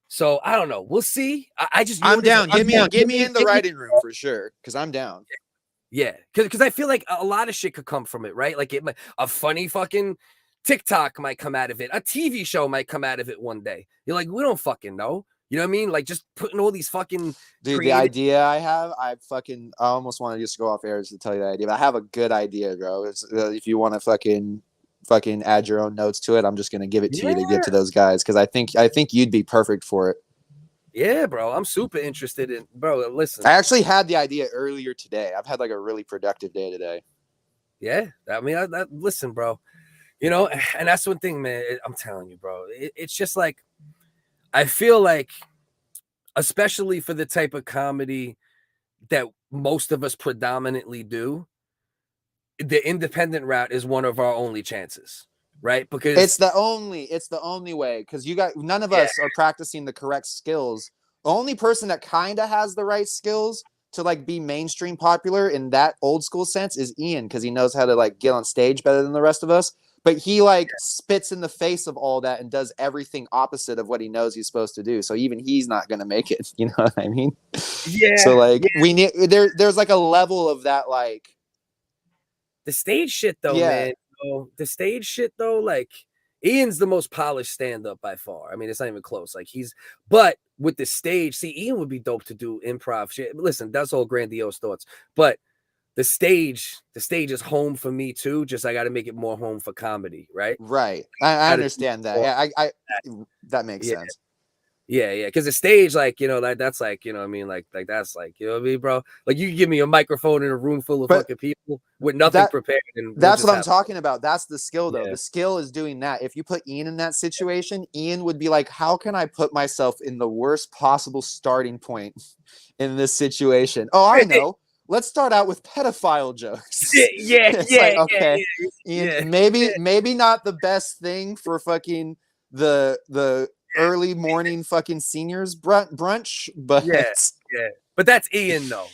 So I don't know. We'll see. I'm down. Get me in the writing room for sure, because I'm down. Yeah, because I feel like a lot of shit could come from it, right? Like a funny fucking TikTok might come out of it. A TV show might come out of it one day. You're like, we don't fucking know. You know what I mean? Like just putting all these fucking the idea I have, I almost want to just go off air to tell you that idea, but I have a good idea, bro. If you want to fucking add your own notes to it, I'm just gonna give it to you to give to those guys, because I think you'd be perfect for it. Yeah, bro. I'm super interested in, bro. Listen, I actually had the idea earlier today. I've had like a really productive day today. Yeah, I mean, listen, bro. You know, and that's one thing, man. I'm telling you, bro. It's just like, I feel like, especially for the type of comedy that most of us predominantly do, the independent route is one of our only chances, right? Because it's the only way, because none of us are practicing the correct skills. The only person that kind of has the right skills to like be mainstream popular in that old school sense is Ian, because he knows how to like get on stage better than the rest of us. But he like spits in the face of all that and does everything opposite of what he knows he's supposed to do. So even he's not going to make it. You know what I mean? Yeah. So like we need there's like a level of that, like the stage shit though, man. You know, the stage shit though, like Ian's the most polished stand-up by far. I mean, it's not even close. Like but with the stage, see, Ian would be dope to do improv shit. Listen, that's all grandiose thoughts, but the stage is home for me too. Just I got to make it more home for comedy, right? Right. I understand that. Yeah, I that makes sense. Yeah. Because the stage, like, you know, that's like, you know what I mean? Like that's like, you know what I mean, bro? Like you give me a microphone in a room full of fucking people with nothing prepared. And that's what I'm talking about. That's the skill though. Yeah. The skill is doing that. If you put Ian in that situation, Ian would be like, how can I put myself in the worst possible starting point in this situation? Oh, I know. Let's start out with pedophile jokes. Ian, maybe not the best thing for fucking the early morning fucking seniors brunch, but but that's Ian though.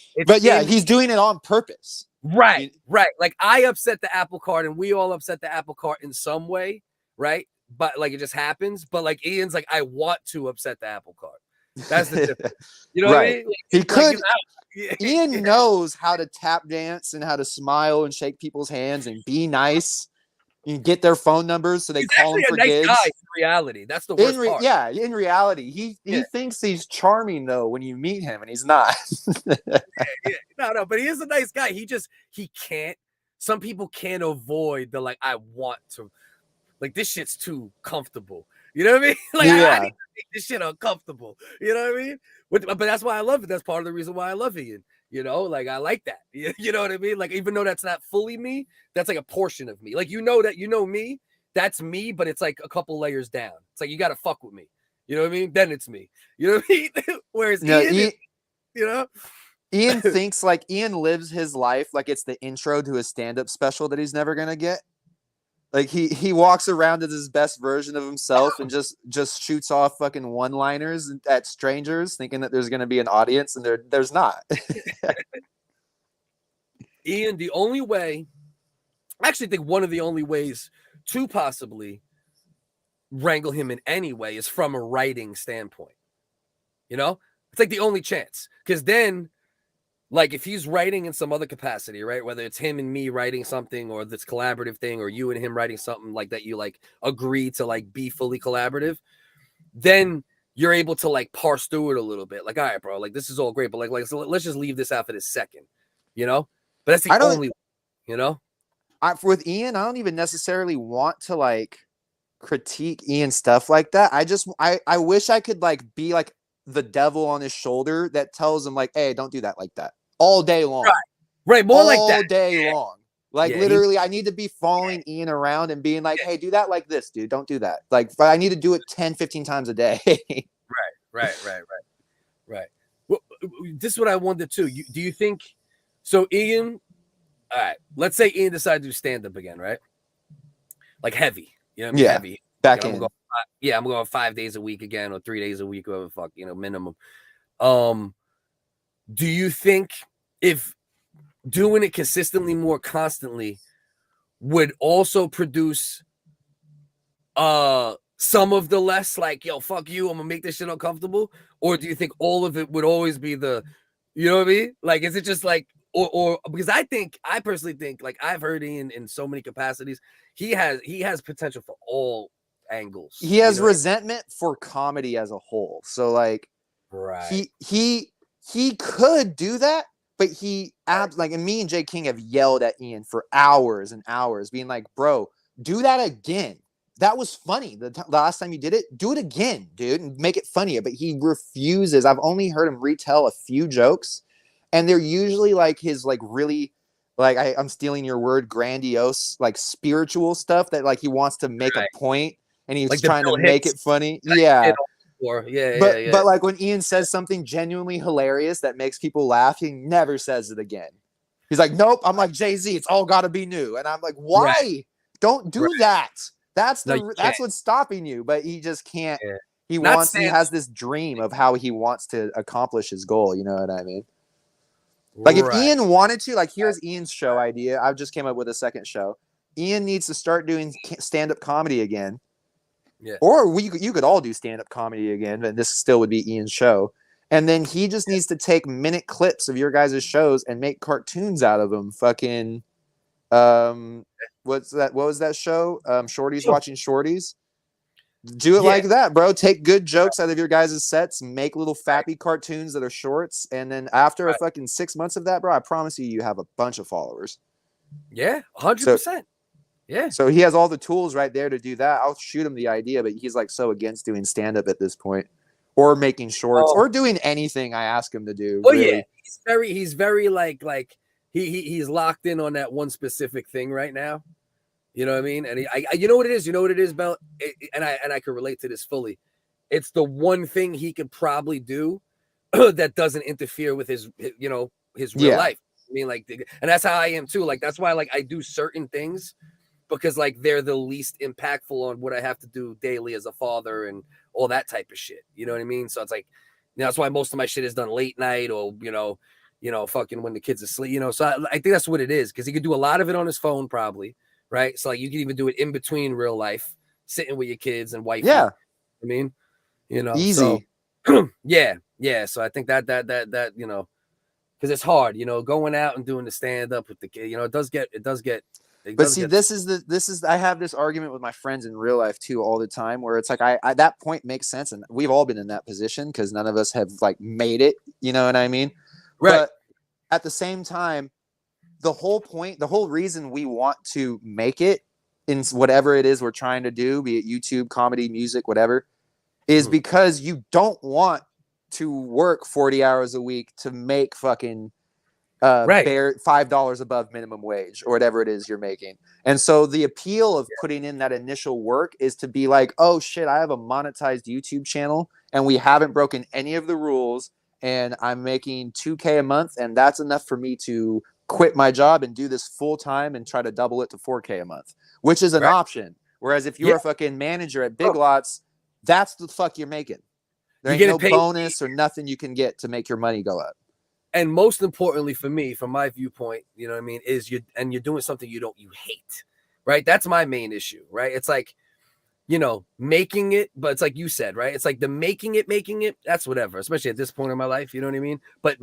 He's doing it on purpose. Right. Like I upset the apple cart, and we all upset the apple cart in some way, right? But like it just happens. But like Ian's like, I want to upset the apple cart. That's the difference. You know what I mean? Like, he could. Ian knows how to tap dance and how to smile and shake people's hands and be nice. You get their phone numbers so they call him for gigs. Guy in reality, that's the worst part. Yeah, in reality, he thinks he's charming though when you meet him, and he's not. No, but he is a nice guy. He can't. Some people can't avoid the like. I want to, like this shit's too comfortable. You know what I mean? Like I need to make this shit uncomfortable. You know what I mean? But that's why I love it. That's part of the reason why I love Ian. You know, like I like that. You know what I mean? Like even though that's not fully me, that's like a portion of me. Like you know me, that's me, but it's like a couple layers down. It's like you got to fuck with me. You know what I mean? Then it's me. You know what I mean? Whereas Ian, you know, Ian thinks like Ian lives his life like it's the intro to his stand-up special that he's never gonna get. Like he walks around as his best version of himself and just shoots off fucking one-liners at strangers, thinking that there's gonna be an audience, and there's not. Ian, the only way, I actually think one of the only ways to possibly wrangle him in any way is from a writing standpoint. You know, it's like the only chance, because then. Like if he's writing in some other capacity, right? Whether it's him and me writing something, or this collaborative thing, or you and him writing something like that, you like agree to like be fully collaborative, then you're able to like parse through it a little bit. Like, all right, bro, like this is all great, but like so let's just leave this out for this second, you know? But that's the only, you know? With Ian, I don't even necessarily want to like critique Ian stuff like that. I wish I could like be like the devil on his shoulder that tells him like, hey, don't do that like that all day long. Right. More like that. All day long. Like literally, I need to be following Ian around and being like, hey, do that like this, dude. Don't do that. Like, but I need to do it 10, 15 times a day. Right. Well, this is what I wonder too. Do you think so? Ian, all right, let's say Ian decided to do stand-up again, right? Like heavy. You know what I mean? Heavy. Back you know, in. I'm going 5 days a week again or 3 days a week, whatever the fuck, minimum. Do you think if doing it consistently more constantly would also produce some of the less like, yo, fuck you, I'm gonna make this shit uncomfortable? Or do you think all of it would always be the, you know what I mean? Like, is it just like, or because I personally think, like, I've heard Ian in so many capacities, he has potential for all angles. He has resentment for comedy as a whole. So like, he could do that, but and me and Jay King have yelled at Ian for hours and hours, being like, bro, do that again. That was funny. The last time you did it, do it again, dude, and make it funnier. But he refuses. I've only heard him retell a few jokes, and they're usually like his like really, like I'm stealing your word, grandiose, like spiritual stuff that like he wants to make a point, and he's like trying to make it funny. Yeah. But like when Ian says something genuinely hilarious that makes people laugh, he never says it again. He's like, nope. I'm like, Jay-Z, it's all gotta be new. And I'm like, why? Don't do that. That's what's stopping you. But he just can't. He has this dream of how he wants to accomplish his goal. You know what I mean? Like if Ian wanted to, like, here's Ian's show idea. I just came up with a second show. Ian needs to start doing stand-up comedy again. Yeah. Or you could all do stand-up comedy again, and this still would be Ian's show. And then he just needs to take minute clips of your guys' shows and make cartoons out of them. Fucking, what's that? What was that show? Shorties watching Shorties. Do it like that, bro. Take good jokes out of your guys' sets, make little fappy cartoons that are shorts, and then after a fucking 6 months of that, bro, I promise you have a bunch of followers. Yeah, 100%. Yeah. So he has all the tools right there to do that. I'll shoot him the idea, but he's like so against doing stand-up at this point, or making shorts, or doing anything I ask him to do. Oh really. yeah, he's very like he's locked in on that one specific thing right now. You know what I mean? And you know what it is. You know what it is, Bell. And I can relate to this fully. It's the one thing he could probably do that doesn't interfere with his real life. I mean, like, and that's how I am too. Like, that's why like I do certain things, because like they're the least impactful on what I have to do daily as a father and all that type of shit. You know what I mean? So it's like, that's why most of my shit is done late night or, fucking when the kids are asleep, So I think that's what it is, because he could do a lot of it on his phone probably, right? So like you can even do it in between real life, sitting with your kids and wife. Yeah. I mean, easy. So, yeah. So I think that, because it's hard, going out and doing the stand up with the kid, it does get. But see, this is I have this argument with my friends in real life too all the time, where it's like I that point makes sense, and we've all been in that position because none of us have like made it, you know what I mean? Right. But at the same time, the whole reason we want to make it in whatever it is we're trying to do, be it YouTube, comedy, music, whatever, is because you don't want to work 40 hours a week to make fucking bare $5 above minimum wage or whatever it is you're making. And so the appeal of putting in that initial work is to be like, oh shit, I have a monetized YouTube channel and we haven't broken any of the rules and I'm making $2,000 a month, and that's enough for me to quit my job and do this full time and try to double it to $4,000 a month, which is an option. Whereas if you're a fucking manager at Big Lots, that's the fuck you're making. There ain't no bonus or nothing you can get to make your money go up. And most importantly for me, from my viewpoint, you know what I mean, is you're doing something you hate, right? That's my main issue, right? It's like, making it, but it's like you said, right? It's like the making it, that's whatever, especially at this point in my life, you know what I mean? But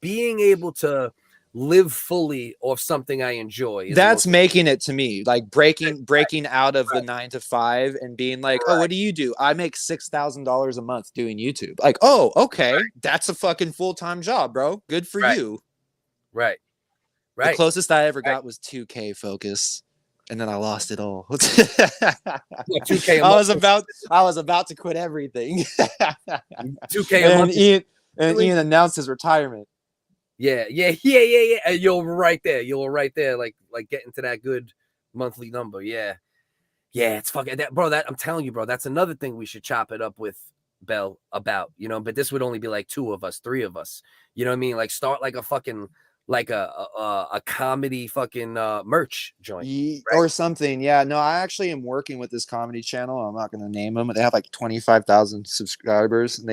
being able to live fully off something I enjoy. That's making it to me, like breaking out of the 9 to 5 and being like, oh, what do you do? I make $6,000 a month doing YouTube. Like, oh, okay. That's a fucking full-time job, bro. Good for you. Right. The closest I ever got was $2,000 focus. and then I lost it all. 2K. I was about to quit everything. 2K a month. Ian announced his retirement. Yeah. And you're right there. Like getting to that good monthly number. Yeah. It's fucking that, bro. That I'm telling you, bro. That's another thing we should chop it up with Bell about, but this would only be like 2 of us, 3 of us. You know what I mean? Like start like a fucking like a comedy fucking merch joint or something. Yeah, no, I actually am working with this comedy channel. I'm not going to name them. They have like 25,000 subscribers, and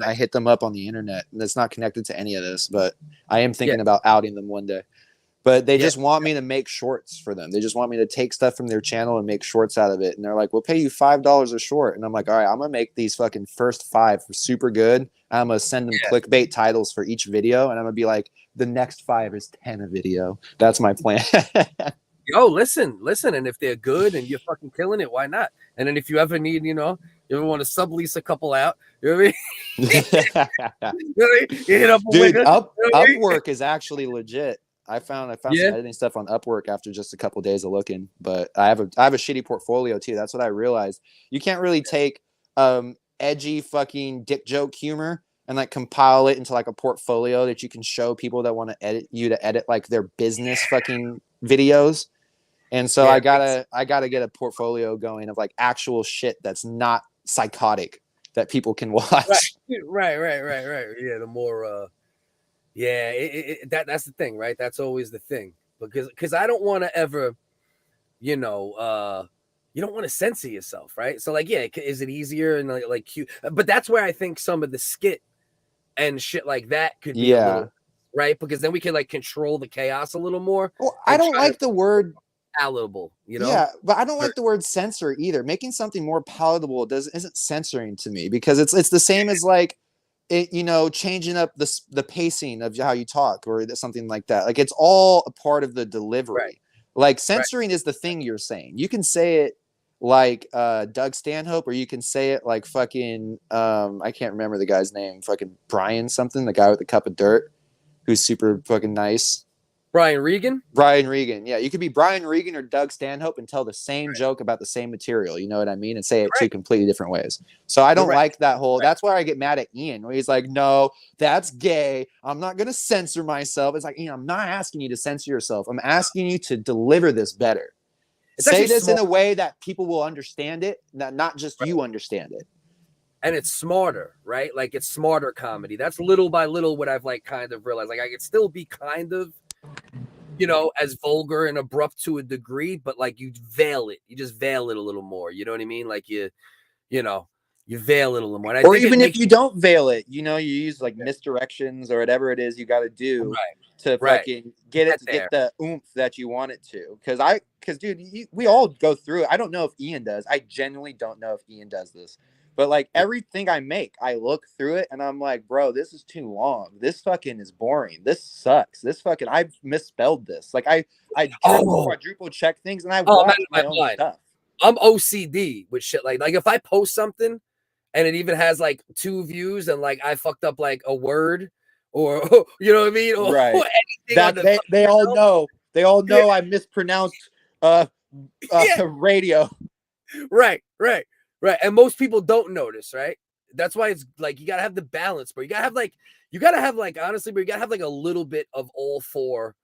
I hit them up on the internet, and it's not connected to any of this, but I am thinking about outing them one day. But they just want me to make shorts for them. They just want me to take stuff from their channel and make shorts out of it. And they're like, we'll pay you $5 a short. And I'm like, all right, I'm going to make these fucking first 5 super good. I'm going to send them clickbait titles for each video. And I'm going to be like, the next 5 is 10 a video. That's my plan. Yo, listen. And if they're good and you're fucking killing it, why not? And then if you ever need, you ever want to sublease a couple out, you know what I mean? You hit up a Dude, Wigga, Upwork is actually legit. I found some editing stuff on Upwork after just a couple days of looking, but I have a shitty portfolio too. That's what I realized. You can't really take edgy fucking dick joke humor and like compile it into like a portfolio that you can show people that want to edit like their business fucking videos. And so I gotta get a portfolio going of like actual shit that's not psychotic that people can watch. Right. Yeah, the more that's the thing, right? That's always the thing, because I don't want to ever, you don't want to censor yourself, right? So like, is it easier and like cute? But that's where I think some of the skit and shit like that could be a little, right? Because then we can like control the chaos a little more. Well, I don't like the word palatable, Yeah, but I don't like the word censor either. Making something more palatable isn't censoring to me, because it's the same as like changing up the pacing of how you talk or something like that. Like it's all a part of the delivery. Like censoring is the thing you're saying. You can say it like Doug Stanhope, or you can say it like fucking I can't remember the guy's name, fucking Brian something, the guy with the cup of dirt who's super fucking nice. Brian Regan? Yeah, you could be Brian Regan or Doug Stanhope and tell the same joke about the same material, you know what I mean? And say it 2 completely different ways. So I don't like that whole, that's why I get mad at Ian, where he's like, no, that's gay. I'm not going to censor myself. It's like, Ian, I'm not asking you to censor yourself. I'm asking you to deliver this better. Say this in a way that people will understand it, not just you understand it. And it's smarter, right? Like it's smarter comedy. That's little by little what I've like kind of realized. Like I could still be kind of, as vulgar and abrupt to a degree, but like you veil it. You just veil it a little more. You know what I mean? Like you veil it a little more. Or even if you don't veil it, you use like misdirections or whatever it is you got to do to fucking get it to get the oomph that you want it to. Because dude, we all go through it. I don't know if Ian does. I genuinely don't know if Ian does this. But like everything I make, I look through it and I'm like, bro, this is too long. This fucking is boring. This sucks. I've misspelled this. Like I quadruple check things and I watch my own stuff. I'm OCD with shit like if I post something and it even has like 2 views and like I fucked up like a word or you know what I mean? Or anything they all know. They all know I mispronounced radio. Right. And most people don't notice, right? That's why it's like you gotta have the balance, bro. You gotta have like honestly, but you gotta have like a little bit of all 4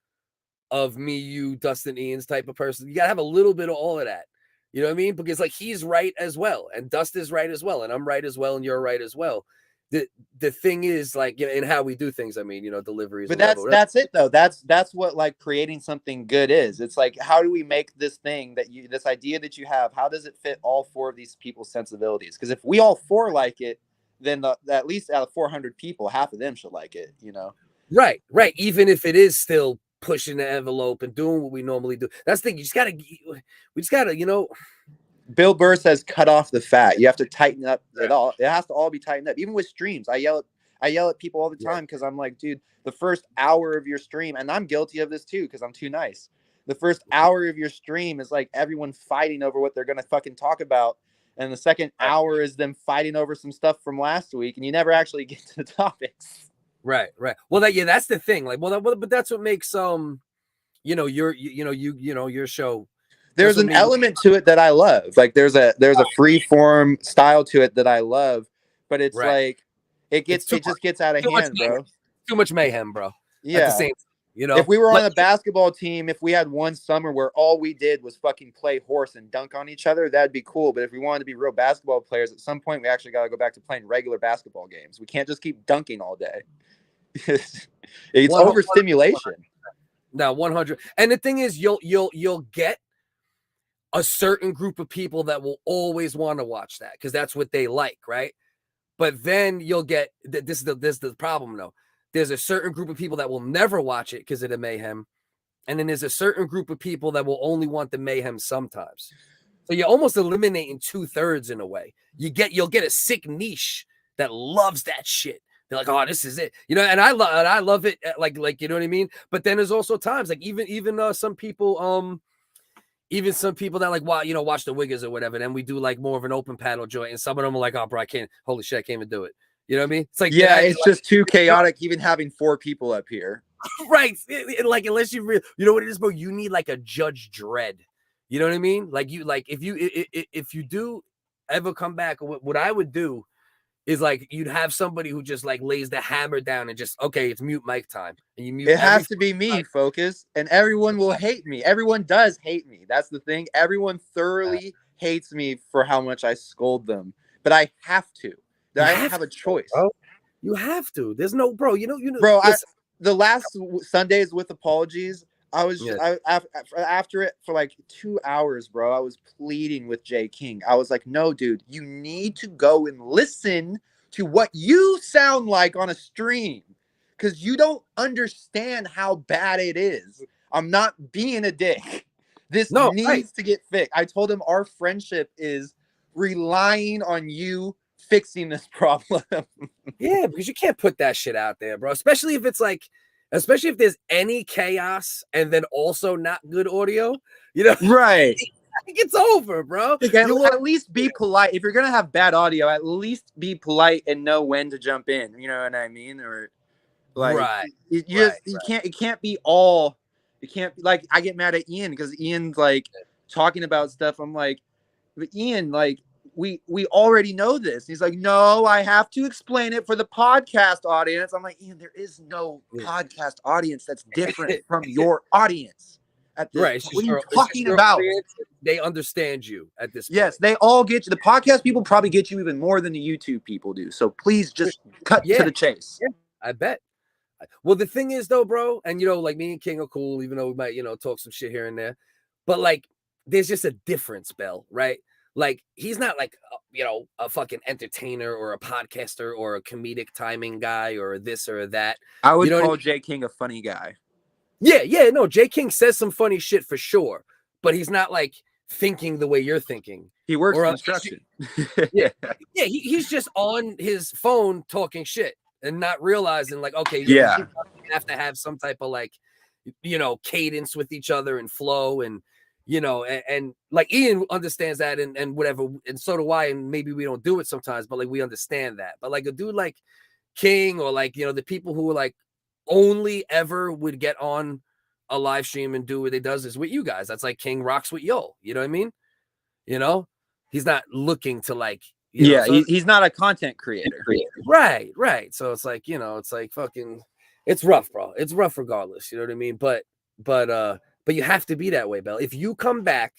of me, you, Dustin, Ian's type of person. You gotta have a little bit of all of that. You know what I mean? Because like he's right as well, and Dust is right as well, and I'm right as well, and you're right as well. The thing is like in how we do things. I mean, deliveries. But that's it though. That's what like creating something good is. It's like, how do we make this thing this idea that you have? How does it fit all 4 of these people's sensibilities? Because if we all 4 like it, then at least out of 400 people, half of them should like it. Right. Even if it is still pushing the envelope and doing what we normally do. That's the thing. We just gotta. Bill Burr says, cut off the fat. You have to tighten up it all. It has to all be tightened up. Even with streams, I yell at people all the time because I'm like, dude, the first hour of your stream, and I'm guilty of this too because I'm too nice. The first hour of your stream is like everyone fighting over what they're gonna fucking talk about, and the second hour is them fighting over some stuff from last week, and you never actually get to the topics. Right. Well, that's the thing. Like, but that's what makes your show There's an element to it that I love. Like there's a free form style to it that I love, but it's like it just gets out of hand, bro. Too much mayhem, bro. Yeah. At the same time, you know, if we were on a basketball team, if we had one summer where all we did was fucking play horse and dunk on each other, that'd be cool. But if we wanted to be real basketball players, at some point we actually got to go back to playing regular basketball games. We can't just keep dunking all day. It's overstimulation. No, 100. And the thing is, you'll get a certain group of people that will always want to watch that because that's what they like, right? But then you'll get this is the problem though. There's a certain group of people that will never watch it because of the mayhem, and then there's a certain group of people that will only want the mayhem sometimes. So you're almost eliminating 2/3 in a way. You'll get a sick niche that loves that shit. They're like, oh, this is it, you know. And I love it, like you know what I mean. But then there's also times like even some people that like watch the Wiggas or whatever. Then we do like more of an open panel joint, and some of them are like, oh, bro, I can't. Holy shit, I can't even do it. You know what I mean? It's like it's just too chaotic. Even having 4 people up here, right? Like unless you know what it is, bro. You need like a Judge Dredd. You know what I mean? Like if you do ever come back, what I would do is like you'd have somebody who just like lays the hammer down and just it's mute mic time, and you mute. It has to be me, Focus, and everyone will hate me. Everyone does hate me. That's the thing. Everyone thoroughly hates me for how much I scold them, but I have to. I have a choice. Bro. You have to. There's no, bro. You know. Bro, the last Sundays with apologies, I was after it for like 2 hours, bro. I was pleading with Jay King. I was like, no, dude, you need to go and listen to what you sound like on a stream because you don't understand how bad it is. I'm not being a dick. This needs to get fixed. I told him our friendship is relying on you fixing this problem. Yeah, because you can't put that shit out there, bro. Especially if there's any chaos and then also not good audio, you know? Right. It's over, bro. At least be polite. If you're gonna have bad audio, at least be polite and know when to jump in. You know what I mean? Or like, it can't be all. It can't be like I get mad at Ian because Ian's like talking about stuff. I'm like, but Ian, like. We already know this. He's like, no, I have to explain it for the podcast audience. I'm like, Ian, there is no podcast audience that's different from your audience. At this right. What are you talking about? They understand you at this point. Yes, they all get you. The podcast people probably get you even more than the YouTube people do. So please just cut to the chase. Yeah, I bet. Well, the thing is, though, bro, and, like me and King are cool, even though we might, talk some shit here and there. But, like, there's just a difference, Bell, right? Like, he's not like, a fucking entertainer or a podcaster or a comedic timing guy or this or that. I would call Jay King a funny guy. Yeah, no, Jay King says some funny shit for sure, but he's not like thinking the way you're thinking. He works construction. Yeah, he's just on his phone talking shit and not realizing like, okay, you have to have some type of like, cadence with each other and flow and, and like Ian understands that and whatever, and so do I, and maybe we don't do it sometimes, but like we understand that. But like a dude like King or like the people who like only ever would get on a live stream and do what he does is with you guys. That's like King rocks with yo. You know what I mean? He's not looking to like he's not a content creator. Right. So it's like it's like fucking, it's rough, bro. It's rough regardless. You know what I mean? But you have to be that way, Bell. If you come back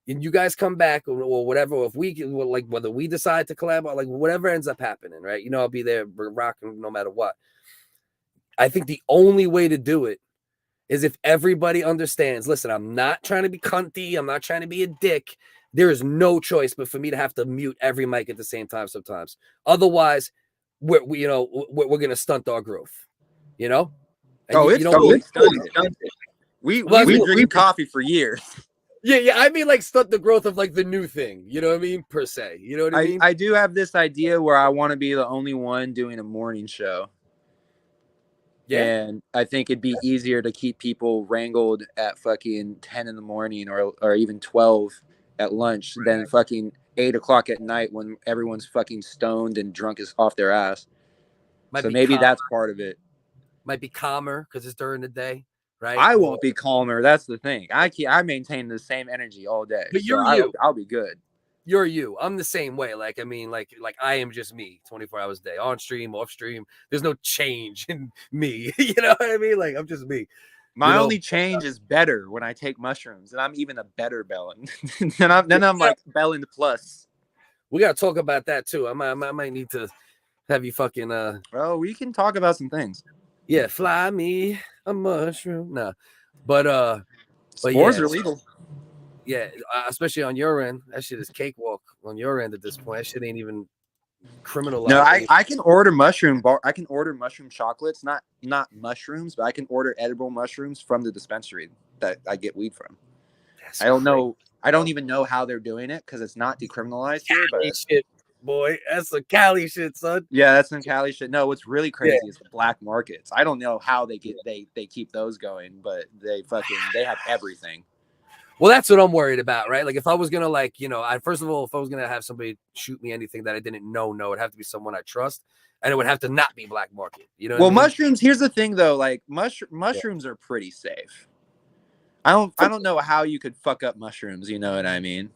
and you guys come back or whatever, or if we like whether we decide to collab or like whatever ends up happening, right? I'll be there rocking no matter what. I think the only way to do it is if everybody understands, listen, I'm not trying to be cunty. I'm not trying to be a dick. There is no choice but for me to have to mute every mic at the same time sometimes. Otherwise, we're going to stunt our growth, And it's stunted. We've been drinking coffee for years. Yeah. I mean, like stunt the growth of like the new thing. You know what I mean? Per se. You know what I mean? I do have this idea where I want to be the only one doing a morning show. Yeah. And I think it'd be easier to keep people wrangled at fucking 10 in the morning or even 12 at lunch than fucking 8 o'clock at night when everyone's fucking stoned and drunk as off their ass. So maybe that's part of it. Might be calmer because it's during the day. right? I won't be calmer. That's the thing. I maintain the same energy all day. But you're so you. I'll be good. You're you. I'm the same way. Like, I mean, like I am just me 24 hours a day, on stream, off stream. There's no change in me. You know what I mean? Like, I'm just me. My only change is better when I take mushrooms, and I'm even a better Belland. then I'm like Belland plus. We gotta talk about that too. I might need to have you fucking Oh, we can talk about some things. Yeah, fly me a mushroom. Nah. But spores are legal. Yeah, especially on your end. That shit is cakewalk on your end at this point. That shit ain't even criminal. No, I can order I can order mushroom chocolates, not mushrooms, but I can order edible mushrooms from the dispensary that I get weed from. I don't know. I don't even know how they're doing it because it's not decriminalized here. But shit, boy, that's some Cali shit, son. Yeah, that's some Cali shit. No, what's really crazy is the black markets. I don't know how they keep those going, but they have everything. Well, that's what I'm worried about, right? Like, if I was gonna, like, you know, first of all, if I was gonna have somebody shoot me anything that I didn't know, it'd have to be someone I trust, and it would have to not be black market. You know? Well, mushrooms. Here's the thing, though. Like, mushrooms are pretty safe. I don't know how you could fuck up mushrooms. You know what I mean?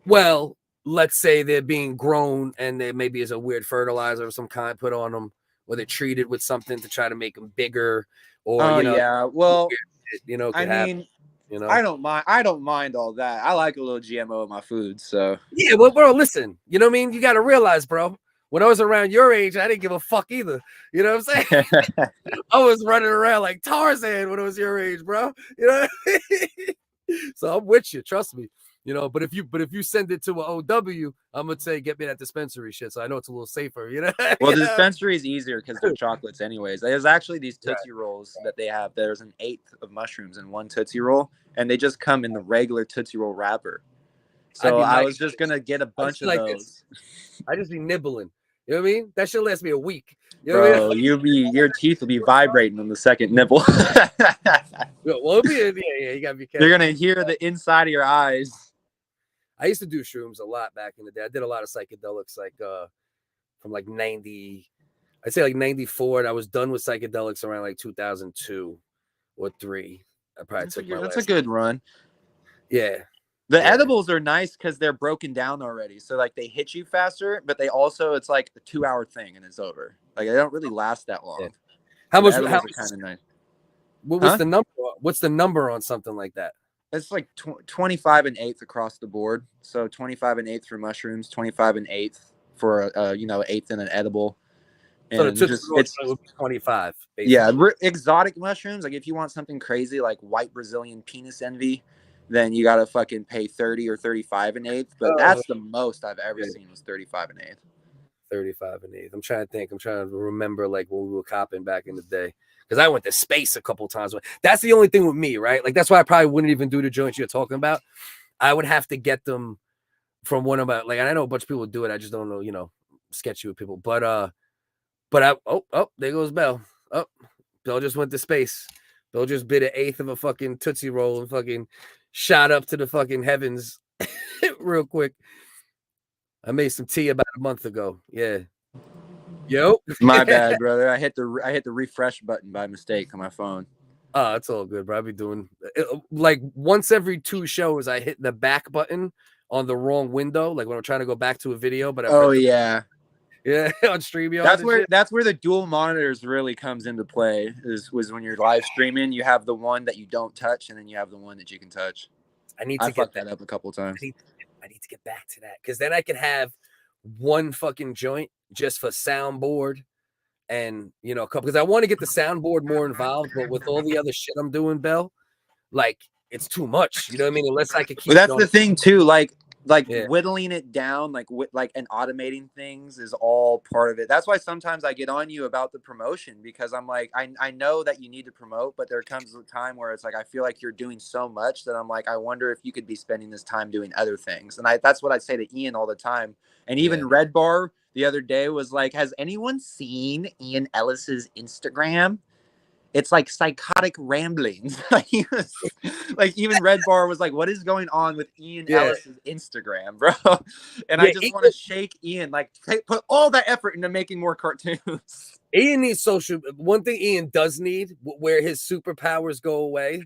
Well, let's say they're being grown, and there maybe is a weird fertilizer of some kind put on them, or they're treated with something to try to make them bigger, or you know, yeah. Well, you know, I mean. You know? I don't mind all that. I like a little GMO in my food, so yeah. Well, bro, listen, you know what I mean? You got to realize, bro, when I was around your age, I didn't give a fuck either. You know what I'm saying? I was running around like Tarzan when I was your age, bro. You know what I mean? So I'm with you, trust me. You know, but if you send it to an OW, I'm gonna say get me that dispensary shit, so I know it's a little safer. You know. Well, the dispensary is easier because they're chocolates, anyways. There's actually these Tootsie Rolls that they have. There's an 1/8 of mushrooms in one Tootsie Roll, and they just come in the regular Tootsie Roll wrapper. So I was just gonna get a bunch of those. I just be nibbling. You know what I mean? That should last me a week. You know what I mean? Your teeth will be vibrating on the second nibble. Well, yeah, you gotta be careful. You're gonna hear the inside of your eyes. I used to do shrooms a lot back in the day. I did a lot of psychedelics, like from like 90, I'd say like 94. And I was done with psychedelics around like 2002 or 3. I probably took my That's a good run. Yeah. The edibles are nice because they're broken down already. So like they hit you faster, but they also, it's like a 2-hour thing and it's over. Like they don't really last that long. Yeah. How much? Kind of nice. What's the number? What's the number on something like that? It's like 25 1/8 across the board. So 25 1/8 for mushrooms, 25 1/8 for eighth in an edible. And so it's 25. Basically. Yeah, exotic mushrooms. Like if you want something crazy like white Brazilian penis envy, then you gotta fucking pay 30 or 35 1/8. But that's the most I've ever seen was 35 1/8. 35 1/8. I'm trying to think. I'm trying to remember like when we were copping back in the day. Because I went to space a couple times. That's the only thing with me, right? Like that's why I probably wouldn't even do the joints you're talking about. I would have to get them from one of my, like, I know a bunch of people do it. I just don't know, you know, sketchy with people. But I there goes Bell. Oh, Bell just went to space. Bell just bit 1/8 of a fucking Tootsie Roll and fucking shot up to the fucking heavens real quick. I made some tea about a month ago. Yeah. Yo, my bad, brother. I hit the refresh button by mistake on my phone. Oh, it's all good, bro. I'll be doing like once every 2 shows. I hit the back button on the wrong window, like when I'm trying to go back to a video. But yeah, on StreamYard. That's where the dual monitors really comes into play. Was when you're live streaming, you have the one that you don't touch, and then you have the one that you can touch. I fucked that up a couple times. I need to get back to that because then I can have one fucking joint just for soundboard and you know because I want to get the soundboard more involved, but with all the other shit I'm doing, Bell, like it's too much. You know what I mean? Unless I could keep. Well, that's the thing too. Like whittling it down, and automating things is all part of it. That's why sometimes I get on you about the promotion because I'm like, I know that you need to promote, but there comes a time where it's like I feel like you're doing so much that I'm like, I wonder if you could be spending this time doing other things. And that's what I say to Ian all the time. And even Redbar the other day was like, has anyone seen Ian Ellis's Instagram? It's like psychotic ramblings. Like even Redbar was like, what is going on with Ian Ellis's Instagram, bro? And I just want to shake Ian, like put all that effort into making more cartoons. Ian needs social. One thing Ian does need, where his superpowers go away,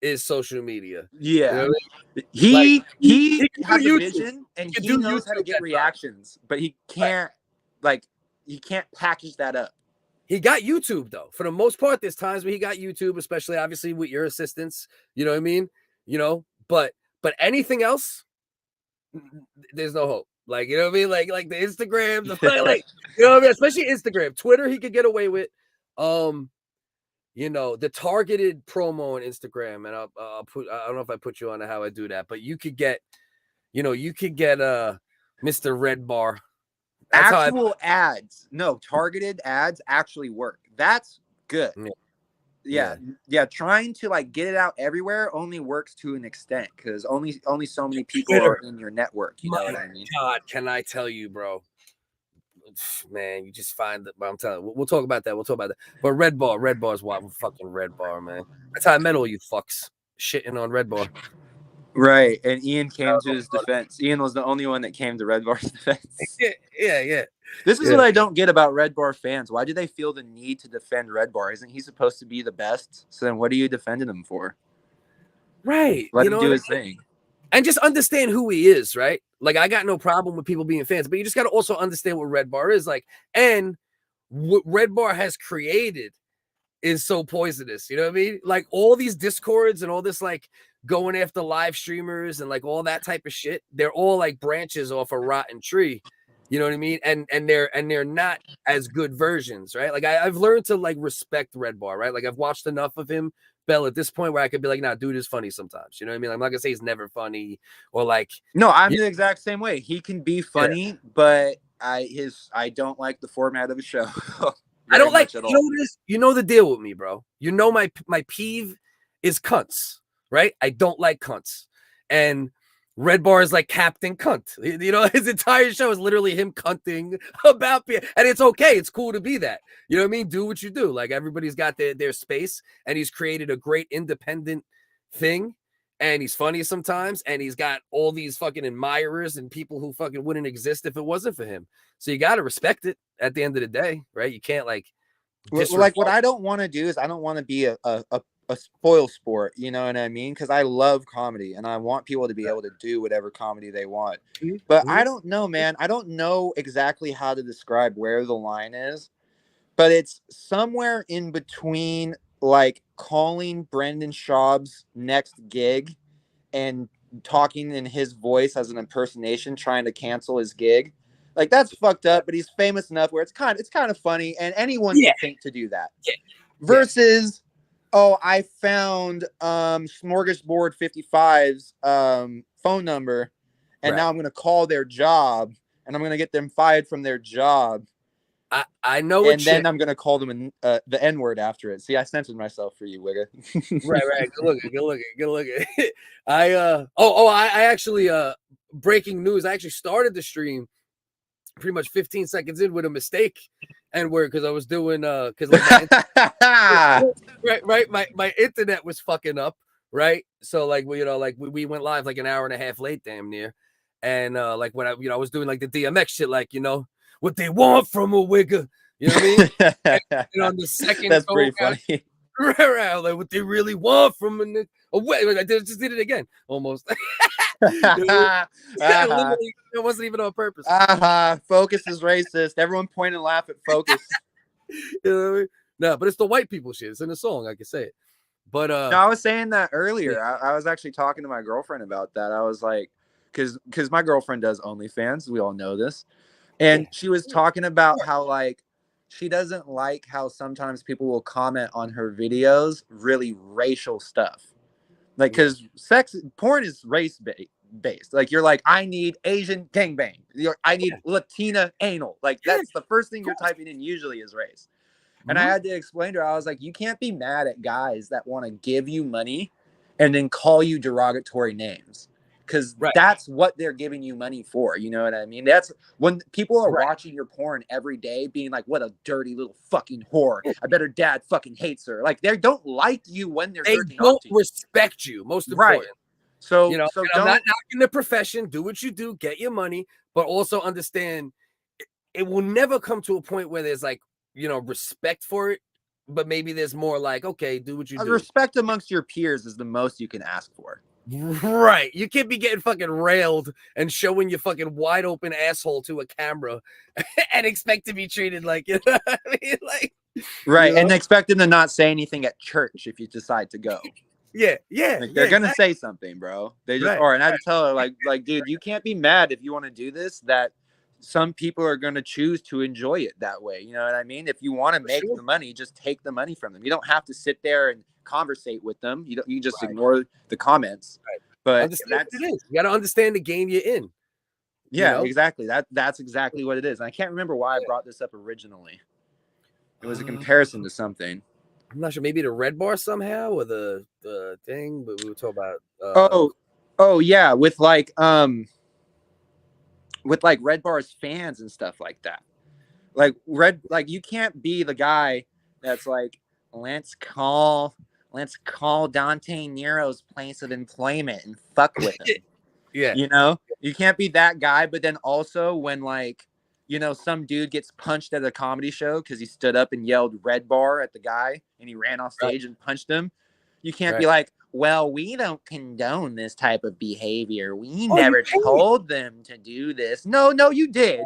is social media. Yeah, you know what I mean? he can has do a YouTube. vision and can he do knows how to YouTube get at times. reactions, but he can't he can't package that up. He got YouTube though. For the most part, there's times where he got YouTube, especially obviously with your assistance. You know what I mean? You know, but anything else, there's no hope. Like, you know what I mean? Like the Instagram, like you know what I mean? Especially Instagram. Twitter, he could get away with. You know, the targeted promo on Instagram, and I'll put, I don't know if I put you on how I do that, but you could get, you know, Mr. Redbar. Actual ads, no, targeted ads actually work. That's good. Yeah. Trying to like get it out everywhere only works to an extent because only so many people are in your network. You know what I mean? God, can I tell you, bro? Man, you just find that. I'm telling you, we'll talk about that. But Redbar is why fucking Redbar, man. That's how I met all you fucks shitting on Redbar. Right, and Ian came to his defense. Ian was the only one that came to Redbar's defense. Yeah. This is what I don't get about Redbar fans. Why do they feel the need to defend Redbar? Isn't he supposed to be the best? So then what are you defending him for? Right. Let him do his thing. And just understand who he is, right? Like, I got no problem with people being fans, but you just got to also understand what Redbar is like. And what Redbar has created is so poisonous. You know what I mean? Like, all these discords and all this, like, going after live streamers and, like, all that type of shit, they're all, like, branches off a rotten tree. You know what I mean? And they're not as good versions, right? Like, I've learned to, like, respect Redbar, right? Like, I've watched enough of him, Bell, at this point where I could be like, nah, dude is funny sometimes. You know what I mean? I'm not gonna say he's never funny or like. No, I'm the exact same way. He can be funny, but I don't like the format of the show. I don't like, you know the deal with me, bro. You know my peeve is cunts, right? I don't like cunts. And Redbar is like Captain Cunt. You know, his entire show is literally him cunting about people. And it's okay. It's cool to be that. You know what I mean? Do what you do. Like, everybody's got their space, and he's created a great independent thing. And he's funny sometimes, and he's got all these fucking admirers and people who fucking wouldn't exist if it wasn't for him. So you got to respect it at the end of the day, right? You can't like what I don't want to do is I don't want to be a spoil sport, you know what I mean? Because I love comedy and I want people to be able to do whatever comedy they want. But I don't know, man. I don't know exactly how to describe where the line is, but it's somewhere in between, like calling Brendan Schaub's next gig and talking in his voice as an impersonation, trying to cancel his gig. Like, that's fucked up, but he's famous enough where it's kind of funny, and anyone can think to do that. Versus, oh, I found Smorgasbord 55's phone number, and now I'm going to call their job, and I'm going to get them fired from their job. I know, and then I'm going to call them the N-word after it. See, I censored myself for you, Wigga. Right. Good look at. I actually breaking news. I actually started the stream pretty much 15 seconds in with a mistake and because I was doing because like my internet was fucking up, right? So like we went live like an hour and a half late, damn near, and like when I was doing like the DMX shit, like, you know what they want from a Wigga, you know what I mean? and on the second, that's pretty funny. Right, like what they really want from a nigga. Oh wait, I just did it again, almost. It wasn't even on purpose. Focus is racist. Everyone point and laugh at Focus. You know what I mean? No, but it's the white people shit. It's in the song. I can say it. But no, I was saying that earlier. I was actually talking to my girlfriend about that. I was like, because my girlfriend does OnlyFans. We all know this. And she was talking about how like she doesn't like how sometimes people will comment on her videos really racial stuff. Like, because porn is race based. Like, you're like, I need Asian gangbang. I need Latina anal. Like, that's the first thing you're typing in usually is race. And I had to explain to her, I was like, you can't be mad at guys that want to give you money and then call you derogatory names. Because that's what they're giving you money for. You know what I mean? That's when people are watching your porn every day being like, what a dirty little fucking whore. I bet her dad fucking hates her. Like, they don't like you when they don't respect you. Most important. Right. So, you know, so I'm not knocking the profession. Do what you do. Get your money. But also understand it will never come to a point where there's like respect for it, but maybe there's more like, okay, do what you do. Respect amongst your peers is the most you can ask for. Right. You can't be getting fucking railed and showing your fucking wide open asshole to a camera and expect to be treated like, you know what I mean? Like, right. And expect them to not say anything at church if you decide to go. Yeah. Like, they're gonna say something, bro. They just and I had to tell her, like, dude, you can't be mad if you want to do this, that some people are gonna choose to enjoy it that way. You know what I mean? If you want to make the money, just take the money from them. You don't have to sit there and conversate with them. You just ignore the comments. Right. But that's what it is. You got to understand the game you're in. Yeah, exactly. That's exactly what it is. And I can't remember why I brought this up originally. It was a comparison to something. I'm not sure. Maybe the Redbar somehow, or the thing. But we were talking about. Oh yeah, with like Redbar's fans and stuff like that. Like you can't be the guy that's like, let's call Dante Nero's place of employment and fuck with him. Yeah. You know, you can't be that guy. But then also when some dude gets punched at a comedy show because he stood up and yelled Redbar at the guy and he ran off stage and punched him. You can't be like, well, we don't condone this type of behavior. We never told them to do this. No, you did.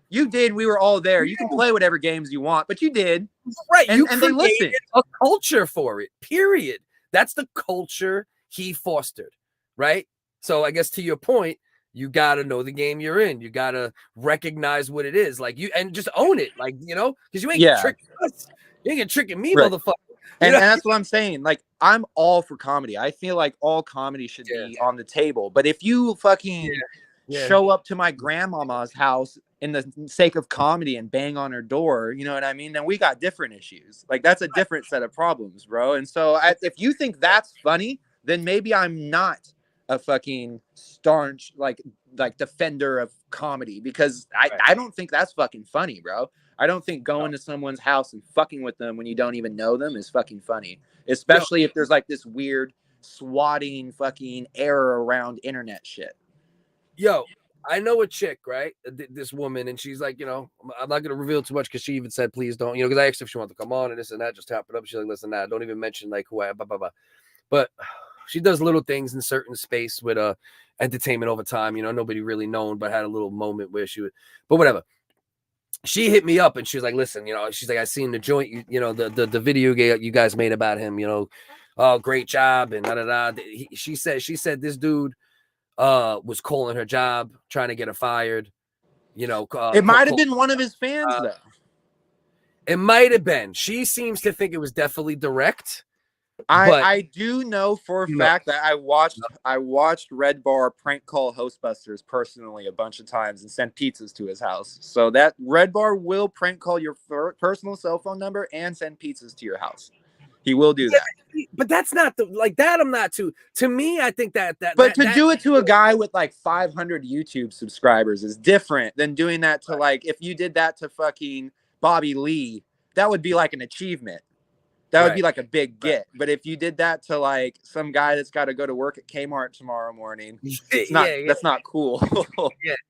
You did. We were all there. You can play whatever games you want, but you did. Right. And they listened. A culture for it, period. That's the culture he fostered, right? So I guess to your point, you got to know the game you're in. You got to recognize what it is. Like and just own it. Like, because you ain't tricking us. You ain't tricking me, motherfucker. And that's what I'm saying. Like, I'm all for comedy. I feel like all comedy should be on the table. But if you fucking show up to my grandmama's house in the sake of comedy and bang on her door, you know what I mean? Then we got different issues. Like, that's a different set of problems, bro. And so if you think that's funny, then maybe I'm not a fucking staunch, like defender of comedy, because I don't think that's fucking funny, bro. I don't think going to someone's house and fucking with them when you don't even know them is fucking funny, especially if there's like this weird swatting fucking error around internet shit. Yo, I know a chick, right? This woman, and she's like, I'm not going to reveal too much because she even said, please don't, because I asked if she wanted to come on and this and that, just tap it up. She's like, listen, nah, don't even mention like who I am, blah, blah, blah. But she does little things in certain space with entertainment over time. Nobody really known, but had a little moment where she would, but whatever. She hit me up and she was like, listen, she's like, I seen the joint, the video you guys made about him, oh, great job. And she said this dude was calling her job, trying to get her fired. It might have been one of his fans though. It might have been. She seems to think it was definitely direct. I do know for a fact that I watched Redbar prank call Hostbusters personally a bunch of times and sent pizzas to his house. So that Redbar will prank call your personal cell phone number and send pizzas to your house. He will do that. But that's not that. I'm not too. To me, I think that. But to do it to a guy with like 500 YouTube subscribers is different than doing that to like, if you did that to fucking Bobby Lee, that would be like an achievement. That would be like a big get. But if you did that to like some guy that's got to go to work at Kmart tomorrow morning, that's not cool.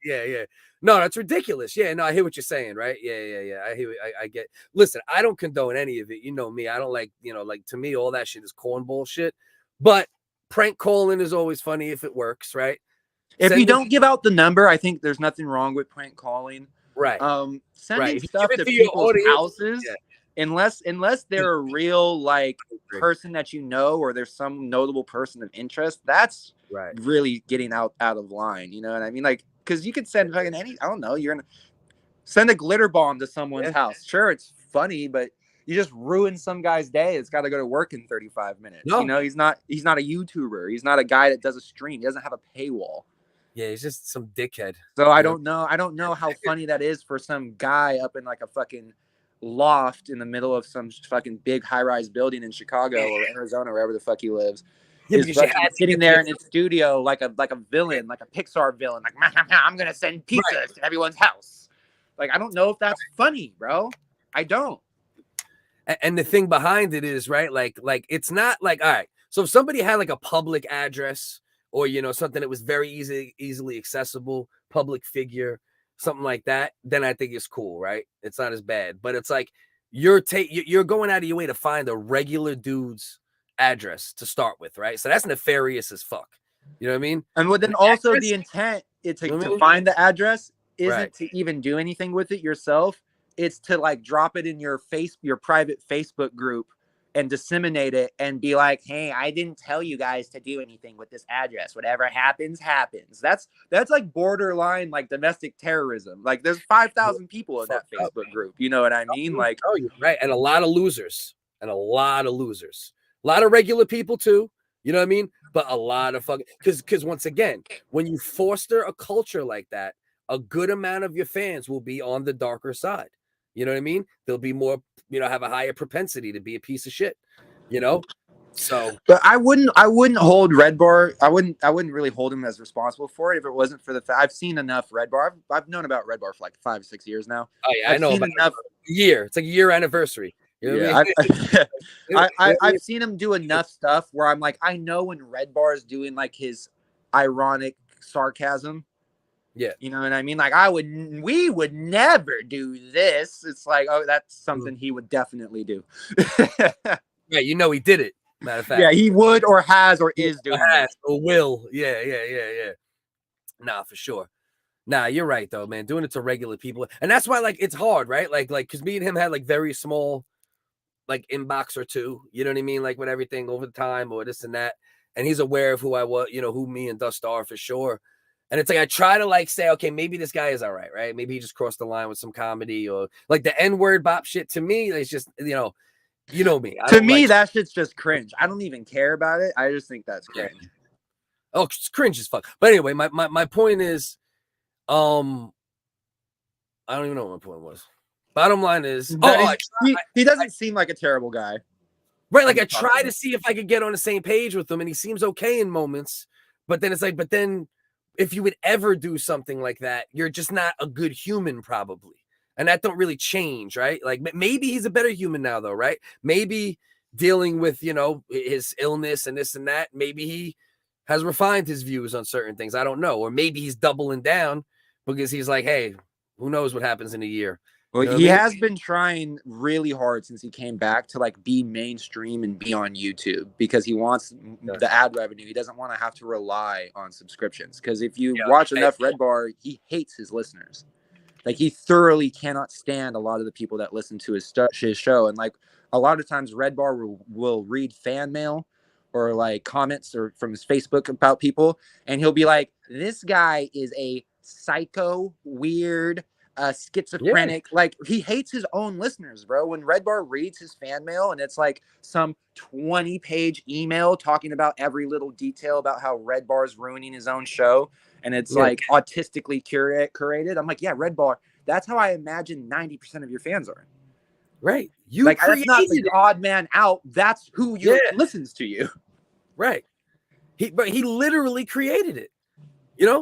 Yeah. No, that's ridiculous. Yeah, no, I hear what you're saying, right? Yeah. I hear. I get. Listen, I don't condone any of it. You know me. I don't like. Like to me, all that shit is cornball shit. But prank calling is always funny if it works, right? If you don't give out the number, I think there's nothing wrong with prank calling. Right. Sending stuff to people's houses. Yeah. Unless they're a real like person that or there's some notable person of interest, that's really getting out of line. You know what I mean? Like, because you could send fucking I don't know, you're gonna send a glitter bomb to someone's house. Sure, it's funny, but you just ruin some guy's day. It's got to go to work in 35 minutes. No. He's not a YouTuber. He's not a guy that does a stream. He doesn't have a paywall. Yeah, he's just some dickhead. So I don't know how funny that is for some guy up in like a fucking loft in the middle of some fucking big high-rise building in Chicago or Arizona, wherever the fuck he lives. Is sitting there in his studio like a villain, like a Pixar villain, like I'm gonna send pizzas to everyone's house. Like, I don't know if that's funny, bro. I don't. And the thing behind it is like it's not like, all right. So if somebody had like a public address or something that was very easily accessible, public figure, something like that, then I think it's cool, right? It's not as bad. But it's like you're going out of your way to find a regular dude's address to start with, right? So that's nefarious as fuck. You know what I mean? And then also the intent to find the address isn't to even do anything with it yourself. It's to like drop it in your private Facebook group and disseminate it and be like, hey, I didn't tell you guys to do anything with this address. Whatever happens, happens. That's like borderline like domestic terrorism. Like there's 5,000 people in that Facebook group. You know what I mean? Like, oh, you're right. And a lot of losers. A lot of regular people too. You know what I mean? But a lot of fucking because once again, when you foster a culture like that, a good amount of your fans will be on the darker side. You know what I mean? They'll be more, have a higher propensity to be a piece of shit. So. But I wouldn't hold Redbar. I wouldn't really hold him as responsible for it if it wasn't for the fact I've seen enough Redbar. I've known about Redbar for like 5 or 6 years now. Oh yeah, I know enough. Year. It's like a year anniversary. You know what I mean? I've seen him do enough stuff where I'm like, I know when Redbar is doing like his ironic sarcasm. Yeah. You know what I mean? Like we would never do this. It's like, oh, that's something he would definitely do. Yeah, he did it. Matter of fact. Yeah, he would or has or is doing it. Or will. Yeah. Nah, for sure. Nah, you're right though, man. Doing it to regular people. And that's why like it's hard, right? Like because me and him had like very small like inbox or two, you know what I mean? Like with everything over the time or this and that. And he's aware of who I was, who me and Dust are for sure. And it's like I try to like say, okay, maybe this guy is all right? Maybe he just crossed the line with some comedy or like the N-word bop shit. To me, it's just you know me. To me, that shit's just cringe. I don't even care about it. I just think that's cringe. Oh, it's cringe as fuck. But anyway, my point is, I don't even know what my point was. Bottom line is, he doesn't seem like a terrible guy. Right, like I try to see if I could get on the same page with him, and he seems okay in moments. But then it's like, if you would ever do something like that, you're just not a good human, probably. And that don't really change, right? Like maybe he's a better human now, though, right? Maybe dealing with, his illness and this and that, maybe he has refined his views on certain things. I don't know. Or maybe he's doubling down because he's like, hey, who knows what happens in a year? Well, he has been trying really hard since he came back to like be mainstream and be on YouTube because he wants the ad revenue. He doesn't want to have to rely on subscriptions because if you watch enough Redbar, he hates his listeners. Like he thoroughly cannot stand a lot of the people that listen to his show. And like a lot of times Redbar will read fan mail or like comments or from his Facebook about people. And he'll be like, this guy is a psycho, weird, schizophrenic. Like he hates his own listeners, bro. When Redbar reads his fan mail and it's like some 20-page email talking about every little detail about how Redbar is ruining his own show. And it's like autistically curated. I'm like, yeah, Redbar. That's how I imagine 90% of your fans are. Right. You like that's not the odd man out. That's who listens to you. Right. He literally created it.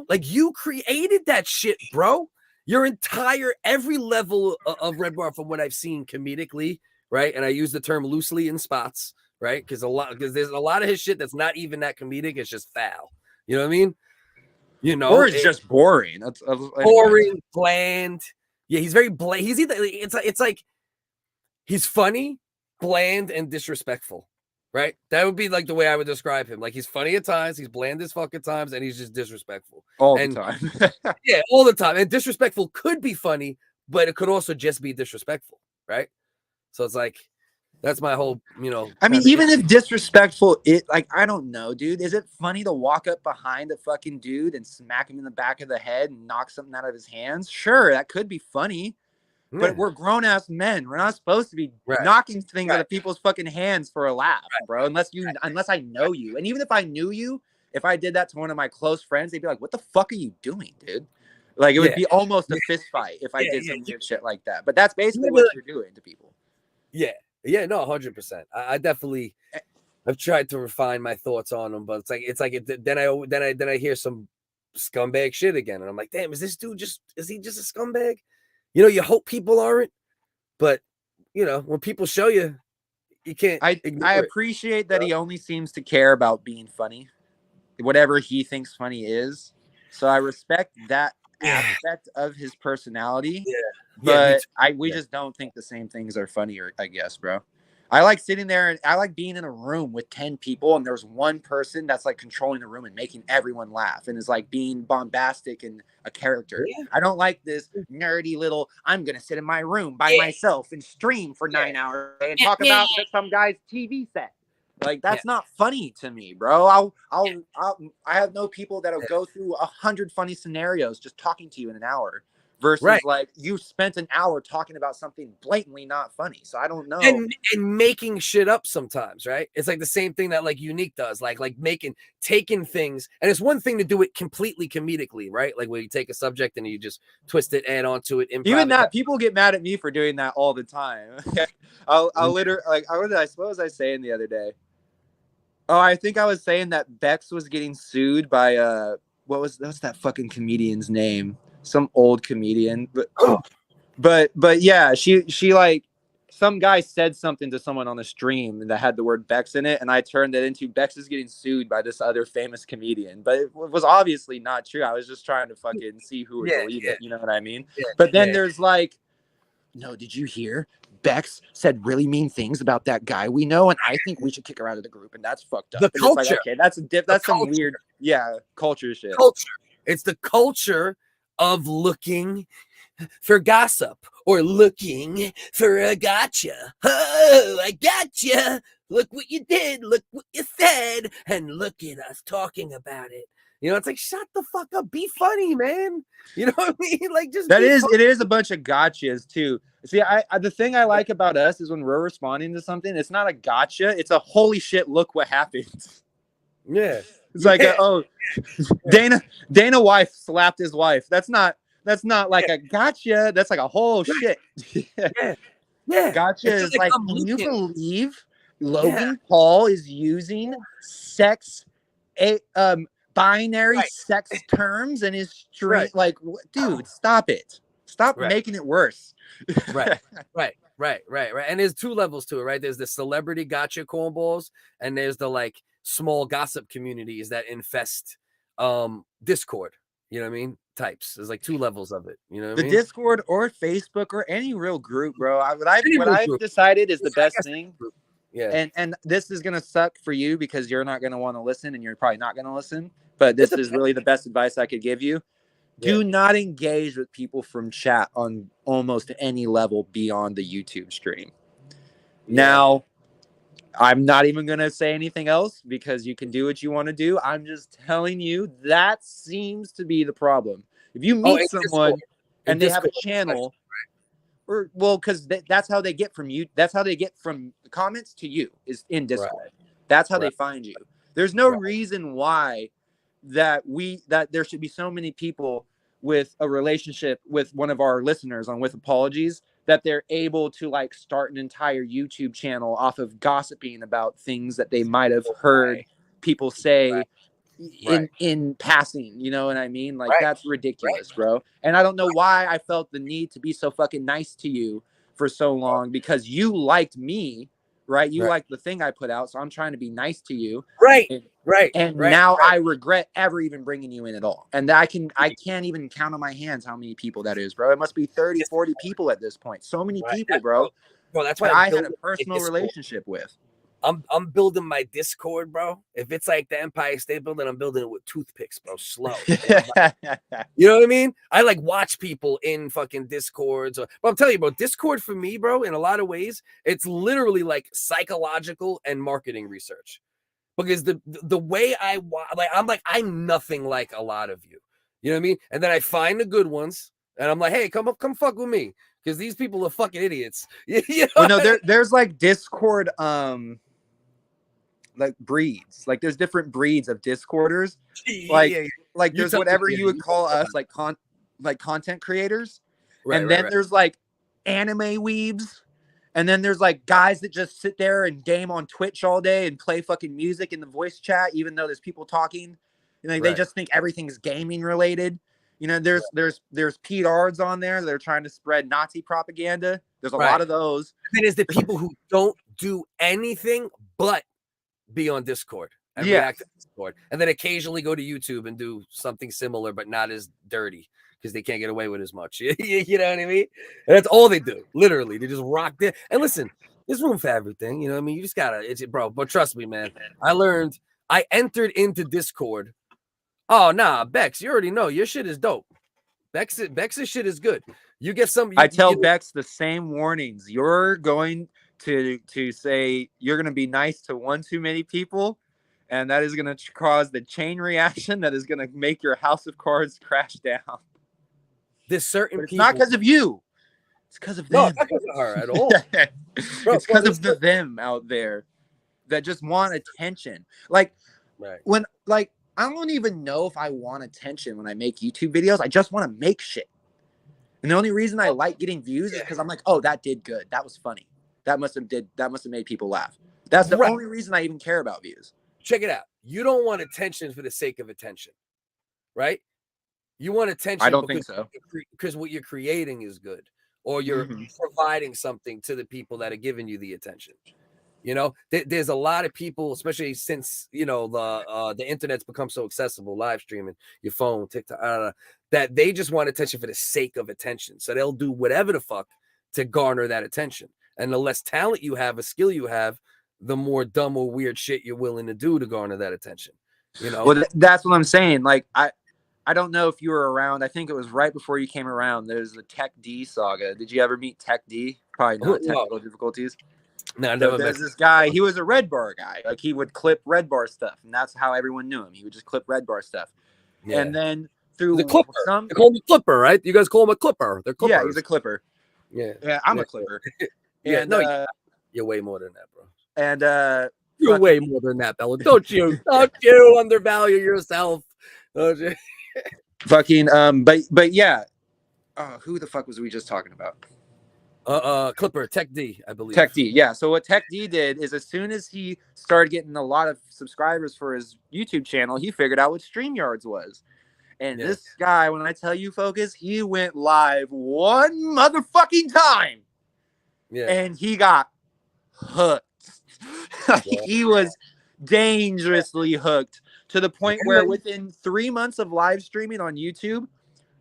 Like you created that shit, bro. Your entire every level of Redbar from what I've seen comedically, right? And I use the term loosely in spots, right? Because there's a lot of his shit that's not even that comedic. It's just foul. You know what I mean? Or it's just boring. That's boring, bland. Yeah, he's very bland. He's either it's like he's funny, bland, and disrespectful. Right? That would be like the way I would describe him. Like he's funny at times, he's bland as fuck at times, and he's just disrespectful. All the time. Yeah, all the time. And disrespectful could be funny, but it could also just be disrespectful, right? So it's like that's my whole, I mean, even if disrespectful, I don't know, dude. Is it funny to walk up behind a fucking dude and smack him in the back of the head and knock something out of his hands? Sure, that could be funny. But we're grown-ass men. We're not supposed to be knocking things out of people's fucking hands for a laugh, bro. Unless I know you. And even if I knew you, if I did that to one of my close friends, they'd be like, what the fuck are you doing, dude? Like, it would be almost a fist fight if I did some weird shit like that. But that's basically what you're doing to people. Yeah. Yeah, no, 100%. I definitely I've tried to refine my thoughts on them, but then I hear some scumbag shit again. And I'm like, damn, is he just a scumbag? You hope people aren't, but when people show you, you can't. I appreciate that he only seems to care about being funny, whatever he thinks funny is. So I respect that aspect of his personality. Yeah. but we just don't think the same things are funnier, I guess, bro. I like sitting there and I like being in a room with 10 people and there's one person that's like controlling the room and making everyone laugh and is like being bombastic and a character. Yeah. I don't like this nerdy little, I'm going to sit in my room by myself and stream for 9 hours and talk about some guy's TV set. Like, that's not funny to me, bro. I have no people that'll go through 100 funny scenarios just talking to you in an hour. Versus like you spent an hour talking about something blatantly not funny. So I don't know. And making shit up sometimes, right? It's like the same thing that like Unique does, like taking things, and it's one thing to do it completely comedically, right? Like where you take a subject and you just twist it, add onto it. Even that, people get mad at me for doing that all the time. I'll literally like, what was I saying the other day? Oh, I think I was saying that Bex was getting sued by what's that fucking comedian's name? Some old comedian, but yeah, she like some guy said something to someone on the stream that had the word Bex in it, and I turned it into Bex is getting sued by this other famous comedian, but it was obviously not true. I was just trying to fucking see who would believe it, you know what I mean? But then there's like, no, did you hear? Bex said really mean things about that guy we know, and I think we should kick her out of the group, and that's fucked up. The culture, like, okay, that's some weird, culture shit. It's the culture of looking for gossip or looking for a gotcha. Oh, I gotcha. Look what you did. Look what you said. And look at us talking about it. You know, it's like, shut the fuck up. Be funny, man. You know what I mean? Like, just it is a bunch of gotchas too. See, I the thing I like about us is when we're responding to something, it's not a gotcha. It's a holy shit, look what happened. Yeah. It's like, Dana wife slapped his wife. That's not like a gotcha. That's like a whole shit. Yeah. Gotcha is like, can you believe Logan Paul is using binary sex terms in his stream? Like, dude, stop it. Stop making it worse. Right. And there's two levels to it, right? There's the celebrity gotcha cornballs, and there's the like small gossip communities that infest Discord, you know what I mean, types. There's like two levels of it, you know what I mean? Discord or Facebook or any real group, bro. What I've decided is the best thing. And this is gonna suck for you because you're not gonna want to listen, and you're probably not gonna listen, but this is really the best advice I could give you. Do not engage with people from chat on almost any level beyond the YouTube stream. Now, I'm not even going to say anything else because you can do what you want to do. I'm just telling you that seems to be the problem. If you meet someone and they have a channel, because that's how they get from you. That's how they get from the comments to you is in Discord. That's how they find you. There's no reason why that there should be so many people with a relationship with one of our listeners on With Apologies that they're able to like start an entire YouTube channel off of gossiping about things that they might have heard people say in passing, you know what I mean? Like that's ridiculous, bro. And I don't know why I felt the need to be so fucking nice to you for so long, because you liked me, right? You liked the thing I put out, so I'm trying to be nice to you. And now I regret ever even bringing you in at all. And I can't even count on my hands how many people that is, bro. It must be 30, 40 people at this point. So many people, bro. Bro, that's why I had a personal relationship with. I'm building my Discord, bro. If it's like the Empire State Building, I'm building it with toothpicks, bro. Slow. You know what I mean? I like watch people in fucking Discords. But I'm telling you, bro, Discord for me, bro, in a lot of ways, it's literally like psychological and marketing research. Because the way I'm nothing like a lot of you. You know what I mean? And then I find the good ones, and I'm like, hey, come fuck with me, because these people are fucking idiots. You know? Well, no, there's like Discord, like breeds. Like there's different breeds of Discorders. Like there's whatever you would call us, like content creators, and then there's like anime weebs. And then there's like guys that just sit there and game on Twitch all day and play fucking music in the voice chat, even though there's people talking. You know, they just think everything's gaming related. You know, there's Pete Ards on there. They're trying to spread Nazi propaganda. There's a lot of those. And there's the people who don't do anything but be on Discord and react to Discord, and then occasionally go to YouTube and do something similar, but not as dirty. because they can't get away with as much. You know what I mean? And that's all they do. Literally, they just rock there. And listen, there's room for everything. You know what I mean? You just gotta, bro. But trust me, man. I entered into Discord. Oh nah, Bex, you already know your shit is dope. Bex's shit is good. You get some. I tell Bex the same warnings. You're going to say you're going to be nice to one too many people, and that is going to cause the chain reaction that is going to make your house of cards crash down. There's certain it's people. not because of you. It's because of them. No, it's not because of her at all. It's because of them out there that just want attention. Like when I don't even know if I want attention when I make YouTube videos. I just want to make shit. And the only reason I like getting views is because I'm like, oh, that did good. That was funny. That must have made people laugh. That's the only reason I even care about views. Check it out. You don't want attention for the sake of attention, right? You want attention. I don't think so. Because what you're creating is good, or you're providing something to the people that are giving you the attention. You know, there's a lot of people, especially since, you know, the internet's become so accessible, live streaming, your phone, TikTok, that they just want attention for the sake of attention. So they'll do whatever the fuck to garner that attention. And the less talent you have, a skill you have, the more dumb or weird shit you're willing to do to garner that attention. You know, well, that's what I'm saying. Like, I don't know if you were around. I think it was right before you came around. There's the Tech D saga. Did you ever meet Tech D? Probably not. Technical difficulties. No, never. There's this guy. He was a Redbar guy. Like, he would clip Redbar stuff, and that's how everyone knew him. He would just clip Redbar stuff. Yeah. And then through the clipper, they call him a clipper, right? You guys call him a clipper. They're clippers. Yeah, he's a clipper. Yeah, I'm a clipper. Yeah, no, you're way more than that, bro. And you're way more than that, Belland. Don't you undervalue yourself? Don't you? Fucking but yeah. Who the fuck was we just talking about? Clipper, Tech D, I believe. Tech D, yeah. So what Tech D did is, as soon as he started getting a lot of subscribers for his YouTube channel, he figured out what StreamYards was. And this guy, when I tell you, focus, he went live one motherfucking time. Yeah. And he got hooked. He was dangerously hooked, to the point where within 3 months of live streaming on YouTube,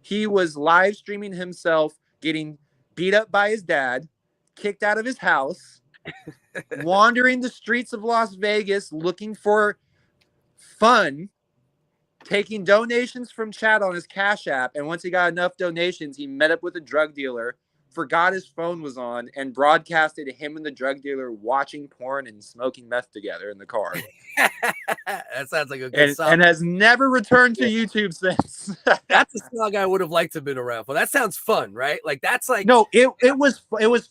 he was live streaming himself getting beat up by his dad, kicked out of his house, wandering the streets of Las Vegas looking for fun, taking donations from chat on his Cash App. And once he got enough donations, he met up with a drug dealer, forgot his phone was on, and broadcasted him and the drug dealer watching porn and smoking meth together in the car. That sounds like a good song. And has never returned to YouTube since. That's a song I would have liked to have been around for. That sounds fun, right? Like, that's like... No, it was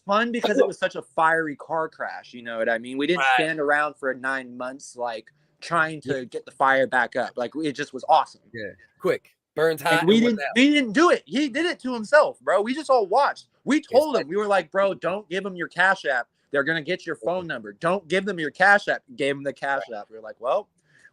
fun because it was such a fiery car crash. You know what I mean? We didn't stand around for 9 months, like, trying to get the fire back up. Like, it just was awesome. Yeah, quick. Burns hot. And we didn't do it. He did it to himself, bro. We just all watched. We told him, we were like, bro, don't give him your Cash App. They're going to get your phone number. Don't give them your Cash App. Gave him the Cash App. We were like, well,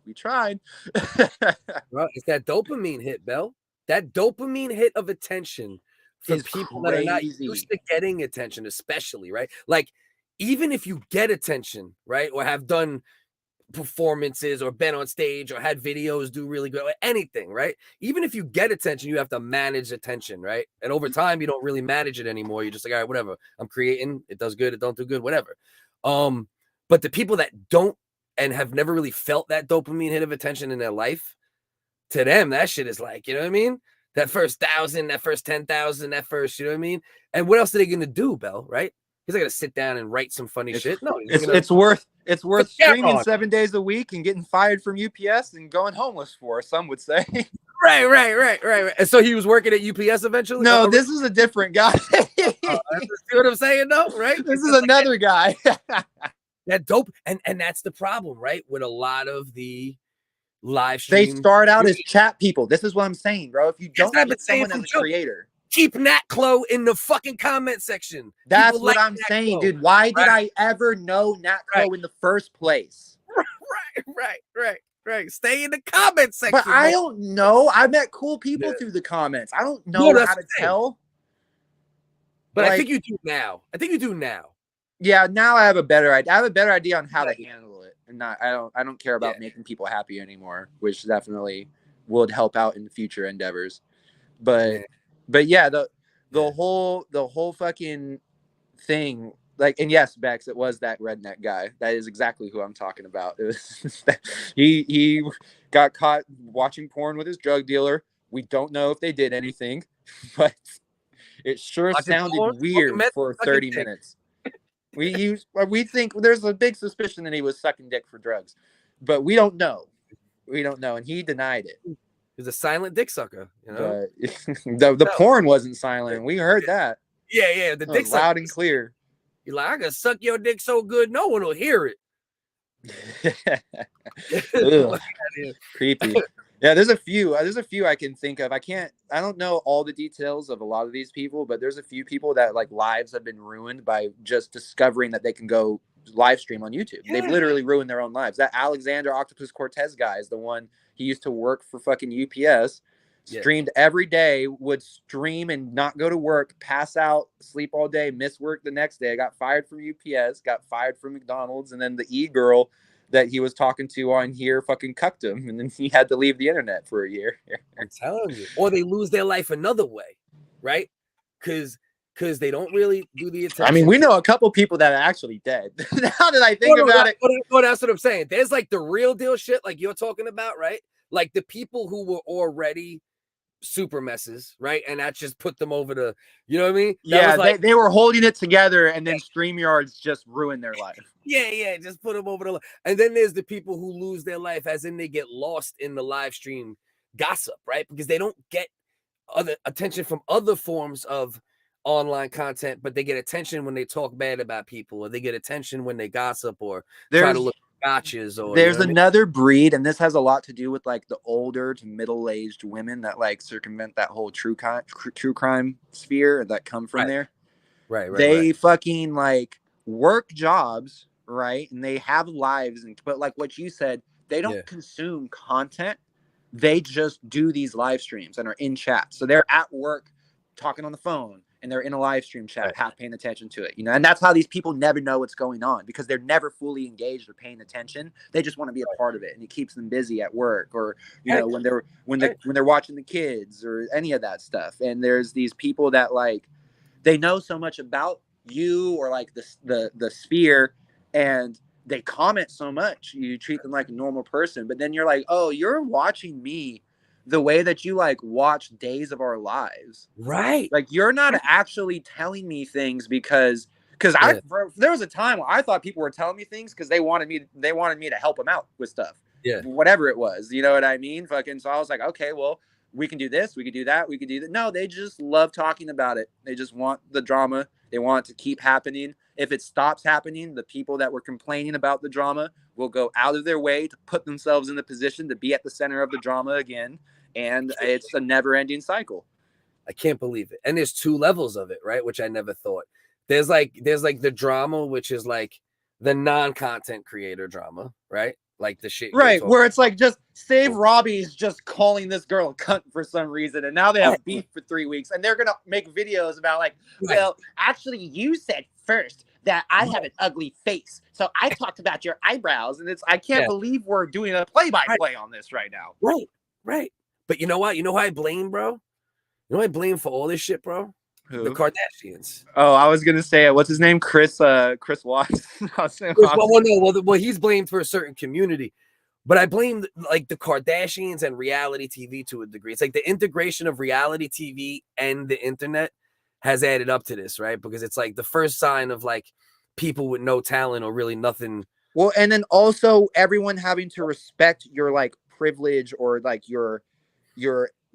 we tried. Bro, it's that dopamine hit, Bell. That dopamine hit of attention for people that are not used to getting attention, especially, right? Like, even if you get attention, right, or have done performances or been on stage or had videos do really good or anything, right? Even if you get attention, you have to manage attention, right? And over time, you don't really manage it anymore. You're just like, all right, whatever. I'm creating. It does good. It don't do good. Whatever. But the people that don't and have never really felt that dopamine hit of attention in their life, to them, that shit is like, you know what I mean? That first 1,000, that first 10,000, that first, you know what I mean? And what else are they going to do, Bell, right? He's not going to sit down and write some funny shit. No, it's worth streaming 7 days a week and getting fired from UPS and going homeless for, some would say. Right. And so he was working at UPS eventually? No, this is a different guy. See what I'm saying, though, right? This is another guy. That dope. And that's the problem, right? With a lot of the live streams. They start out as chat people. This is what I'm saying, bro. If you don't get someone as a creator. Keep Natclo in the fucking comment section. That's what I'm saying, dude. Why did I ever know Natclo in the first place? Right. Stay in the comment section. But I don't know. I met cool people through the comments. I don't know how to tell. But I think you do now. Yeah, now I have a better idea. I have a better idea on how to handle it. And I don't care about making people happy anymore, which definitely would help out in future endeavors. But But yeah, the whole fucking thing, like, and yes, Bex, it was that redneck guy. That is exactly who I'm talking about. It was he got caught watching porn with his drug dealer. We don't know if they did anything, but it sure sounded weird for 30 minutes. We think there's a big suspicion that he was sucking dick for drugs, but we don't know. We don't know, and he denied it. He's a silent dick sucker, you know. The porn wasn't silent. We heard that. Yeah, the dick loud and clear. You're like, I can suck your dick so good, no one will hear it. Creepy. Yeah, there's a few I can think of. I don't know all the details of a lot of these people, but there's a few people that like lives have been ruined by just discovering that they can go live stream on YouTube. Yeah. They've literally ruined their own lives. That Alexander Octopus Cortez guy is the one. He used to work for fucking UPS, streamed every day, would stream and not go to work, pass out, sleep all day, miss work the next day. Got fired from UPS, got fired from McDonald's, and then the e-girl that he was talking to on here fucking cucked him, and then he had to leave the internet for a year. I'm telling you. Or they lose their life another way, right? Because they don't really do the attention. I mean, we know a couple people that are actually dead. Now that I think about it. That's what I'm saying. There's like the real deal shit like you're talking about, right? Like the people who were already super messes, right? And that just put them over the, you know what I mean? That was they were holding it together, and then StreamYards just ruined their life. Yeah, just put them over the. And then there's the people who lose their life, as in they get lost in the live stream gossip, right? Because they don't get other attention from other forms of online content, but they get attention when they talk bad about people, or they get attention when they gossip, or try to look gotchas. Or there's another breed, and this has a lot to do with like the older to middle-aged women that like circumvent that whole true crime sphere that come from there. Right. They fucking like work jobs, right? And they have lives, but like what you said, they don't consume content. They just do these live streams and are in chat. So they're at work talking on the phone, and they're in a live stream chat, half paying attention to it, you know. And that's how these people never know what's going on, because they're never fully engaged or paying attention. They just want to be a part of it, and it keeps them busy at work, or you know, when they're watching the kids or any of that stuff. And there's these people that like they know so much about you or like the sphere, and they comment so much. You treat them like a normal person, but then you're like, oh, you're watching me the way that you like watch Days of Our Lives, right? Like you're not actually telling me things because there was a time when I thought people were telling me things because they wanted me to help them out with stuff, whatever it was, you know what I mean? Fucking, so I was like, okay, well, we can do this, we can do that, we can do that. No, they just love talking about it. They just want the drama. They want it to keep happening. If it stops happening, the people that were complaining about the drama will go out of their way to put themselves in the position to be at the center of the drama again. And it's a never-ending cycle. I can't believe it. And there's two levels of it, right? Which I never thought. There's like the drama, which is like the non-content creator drama, right? Like the shit, right? Where it's like just Save Robbie's just calling this girl a cunt for some reason, and now they have beef for 3 weeks, and they're gonna make videos about like, well, actually, you said first that I have an ugly face, so I talked about your eyebrows, and I can't believe we're doing a play-by-play on this right now. Right. But you know what? You know who I blame, bro? You know who I blame for all this shit, bro? Who? The Kardashians. Oh, I was gonna say, what's his name? Chris Watts. Well, he's blamed for a certain community, but I blame like the Kardashians and reality TV to a degree. It's like the integration of reality TV and the internet has added up to this, right? Because it's like the first sign of like people with no talent or really nothing. Well, and then also everyone having to respect your like privilege or like your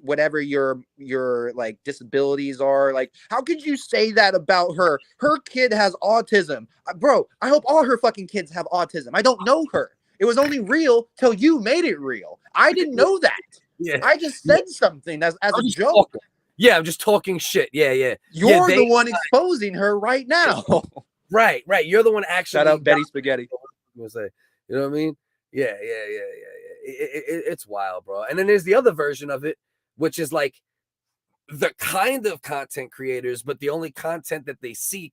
whatever your like disabilities are. Like, how could you say that about her? Her kid has autism. Bro, I hope all her fucking kids have autism. I don't know her. It was only real till you made it real. I didn't know that. I just said something as a joke. I'm just talking shit. You're the one exposing her right now. Right. You're the one actually. Shout out Betty Spaghetti. You know what I mean? Yeah. It's wild, bro. And then there's the other version of it, which is like the kind of content creators, but the only content that they seek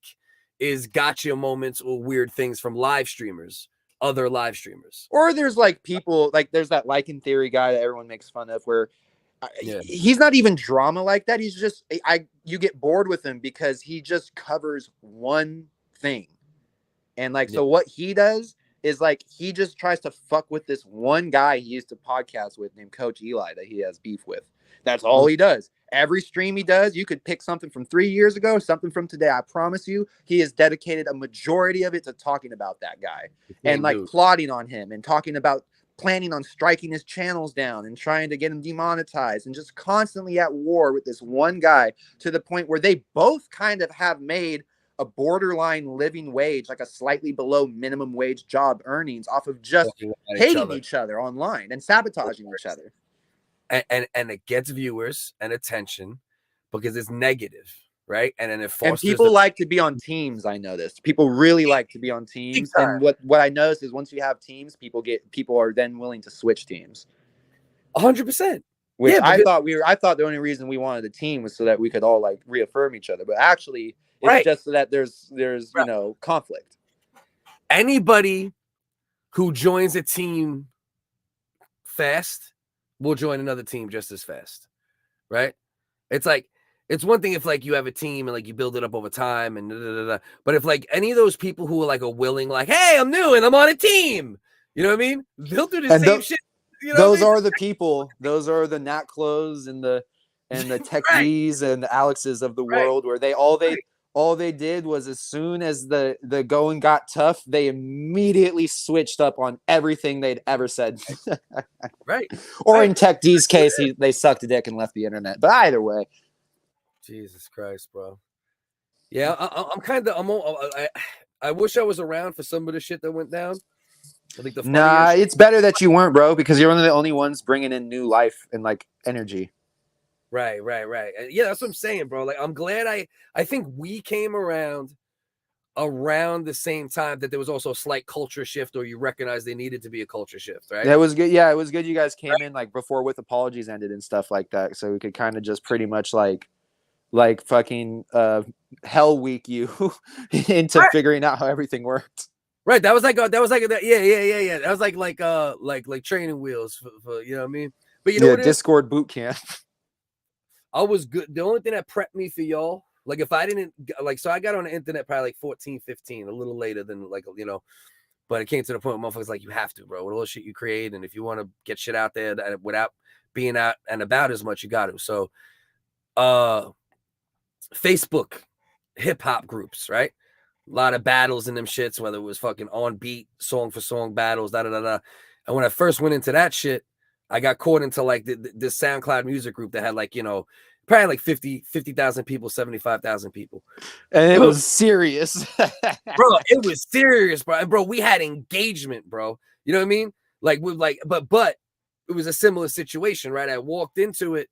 is gotcha moments or weird things from live streamers, other live streamers. Or there's like people like there's that Like in Theory guy that everyone makes fun of, where he's not even drama like that. He's just you get bored with him because he just covers one thing. And like, so what he does is like, he just tries to fuck with this one guy he used to podcast with named Coach Eli that he has beef with. That's all he does. Every stream he does, you could pick something from 3 years ago, something from today. I promise you, he has dedicated a majority of it to talking about that guy and like plotting on him and talking about planning on striking his channels down and trying to get him demonetized and just constantly at war with this one guy to the point where they both kind of have made a borderline living wage, like a slightly below minimum wage job earnings off of just hating each other online and sabotaging each other. And it gets viewers and attention because it's negative, right? And then it forces people like to be on teams. I noticed people really like to be on teams. And what I noticed is once you have teams, people are then willing to switch teams. 100%. Which I thought the only reason we wanted a team was so that we could all like reaffirm each other. But actually, it's just so that there's you know, conflict. Anybody who joins a team fast will join another team just as fast, right? It's like, it's one thing if like you have a team and like you build it up over time and but if like any of those people who are like willing, like, hey, I'm new and I'm on a team, you know what I mean? They'll do the same shit. You know those are the people. Those are the Nat Clos and the Tech G's and the Alexes of the world, where all they did was as soon as the going got tough, they immediately switched up on everything they'd ever said. Right. Or in Tech D's case, they sucked a dick and left the internet. But either way. Jesus Christ, bro. Yeah, I wish I was around for some of the shit that went down. I think it's better that you weren't, bro, because you're one of the only ones bringing in new life and like energy. Right. Yeah, that's what I'm saying, bro. Like, I'm glad I think we came around the same time that there was also a slight culture shift, or you recognize there needed to be a culture shift, right? That was good. Yeah, it was good. You guys came in like before With Apologies ended and stuff like that, so we could kind of just pretty much like fucking hell week you into figuring out how everything worked. Right. That was like yeah. That was like training wheels for you know what I mean? But you know what Discord boot camp. I was good. The only thing that prepped me for y'all, like if I didn't like, so I got on the internet probably like 14, 15, a little later than like, you know, but it came to the point where motherfuckers like, you have to, bro, with all the shit you create. And if you want to get shit out there that without being out and about as much, you got to. So, Facebook hip hop groups, right? A lot of battles in them shits, whether it was fucking on beat, song for song battles, And when I first went into that shit, I got caught into like the SoundCloud music group that had like, you know, probably like 50,000 people, 75,000 people. And it was serious. Bro, it was serious, bro. Bro, we had engagement, bro. You know what I mean? Like, but it was a similar situation, right? I walked into it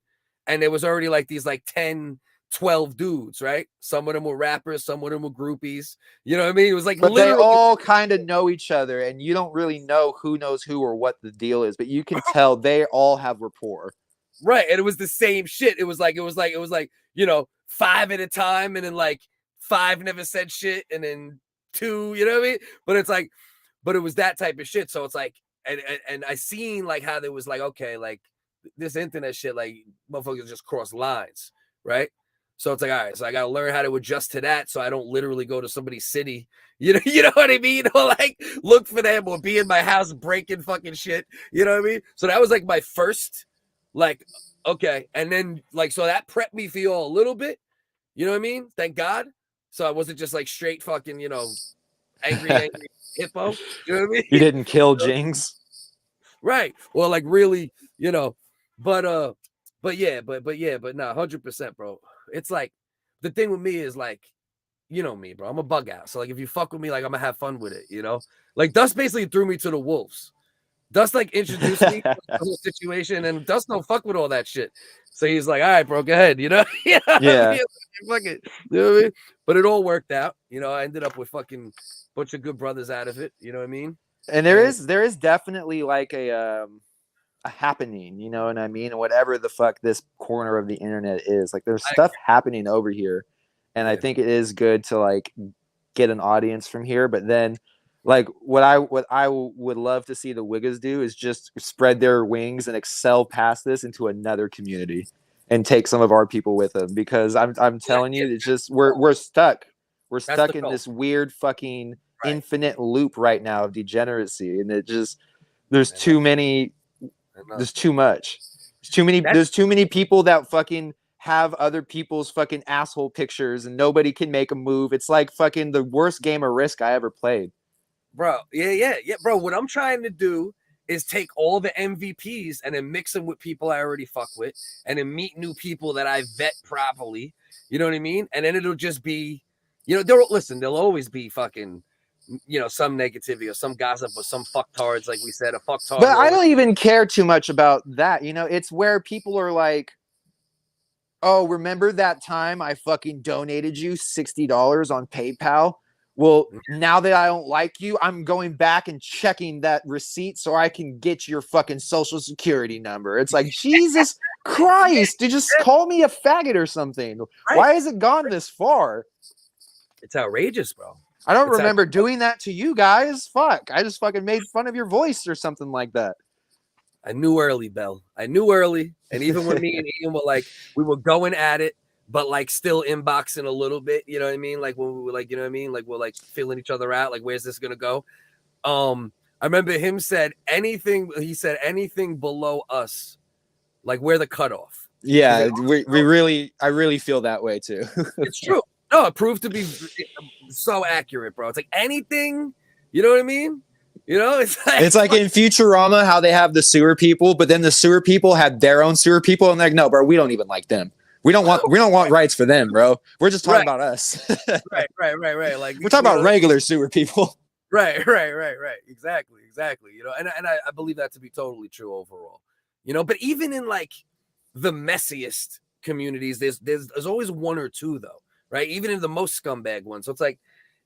and there was already like these like 10, 12 dudes, right? Some of them were rappers, some of them were groupies. You know what I mean? It was like, but they all kind of know each other, and you don't really know who knows who or what the deal is, but you can tell they all have rapport. Right. And it was the same shit. It was like, you know, 5 at a time, and then like 5 never said shit, and then 2, you know what I mean? But it's like, but it was that type of shit. So it's like, and I seen like how there was like, okay, like this internet shit, like motherfuckers just cross lines, right? So it's like, all right, so I got to learn how to adjust to that, so I don't literally go to somebody's city, you know what I mean? Or like look for them or be in my house breaking fucking shit, you know what I mean? So that was like my first, like, okay. And then like, so that prepped me for y'all a little bit, you know what I mean? Thank God. So I wasn't just like straight fucking, you know, angry hippo, you know what I mean? You didn't kill Jings. Right. Well, like really, you know, but no, 100%, bro. It's like the thing with me is like, you know me, bro. I'm a bug out. So like, if you fuck with me, like I'm gonna have fun with it, you know. Like Dust basically threw me to the wolves. Dust like introduced me to the whole situation, and Dust don't fuck with all that shit. So he's like, all right, bro, go ahead, you know. Yeah. Fuck it. You know what I mean? But it all worked out. You know, I ended up with fucking bunch of good brothers out of it. You know what I mean? And there is definitely like a happening, you know what I mean? Whatever the fuck this corner of the internet is, like there's stuff happening over here, and I think it is good to like get an audience from here. But then Like what I would love to see the WHiggas do is just spread their wings and excel past this into another community and take some of our people with them, because I'm telling you, it's just we're stuck. We're stuck in this weird fucking infinite loop right now of degeneracy, and it just there's too many. There's too much. There's too many people that fucking have other people's fucking asshole pictures, and nobody can make a move. It's like fucking the worst game of Risk I ever played. Bro, yeah, bro. What I'm trying to do is take all the MVPs and then mix them with people I already fuck with, and then meet new people that I vet properly. You know what I mean? And then it'll just be, you know, there'll always be fucking, you know, some negativity or some gossip or some fucktards, like we said, a fucktard. But I don't even care too much about that. You know, it's where people are like, oh, remember that time I fucking donated you $60 on PayPal? Well, now that I don't like you, I'm going back and checking that receipt so I can get your fucking social security number. It's like, Jesus Christ, you just call me a faggot or something. Right. Why has it gone this far? It's outrageous, bro. I don't remember doing that to you guys. Fuck. I just fucking made fun of your voice or something like that. I knew early, Bell. I knew early. And even when me and Ian were like, we were going at it, but like still inboxing a little bit, you know what I mean? Like when we were like, you know what I mean? Like we're like feeling each other out. Like, where's this gonna go? I remember him said anything. He said anything below us, like we're the cutoff. Yeah, we really, I really feel that way too. It's true. No, it proved to be so accurate, bro. It's like anything, you know what I mean? You know, it's like in Futurama how they have the sewer people, but then the sewer people had their own sewer people, and they're like, no, bro, we don't even like them. We don't want rights for them, bro. We're just talking about us. Right. Like we're talking about regular sewer people. Right. Exactly. You know, and I believe that to be totally true overall. You know, but even in like the messiest communities, there's always one or two though, right? Even in the most scumbag ones. So it's like,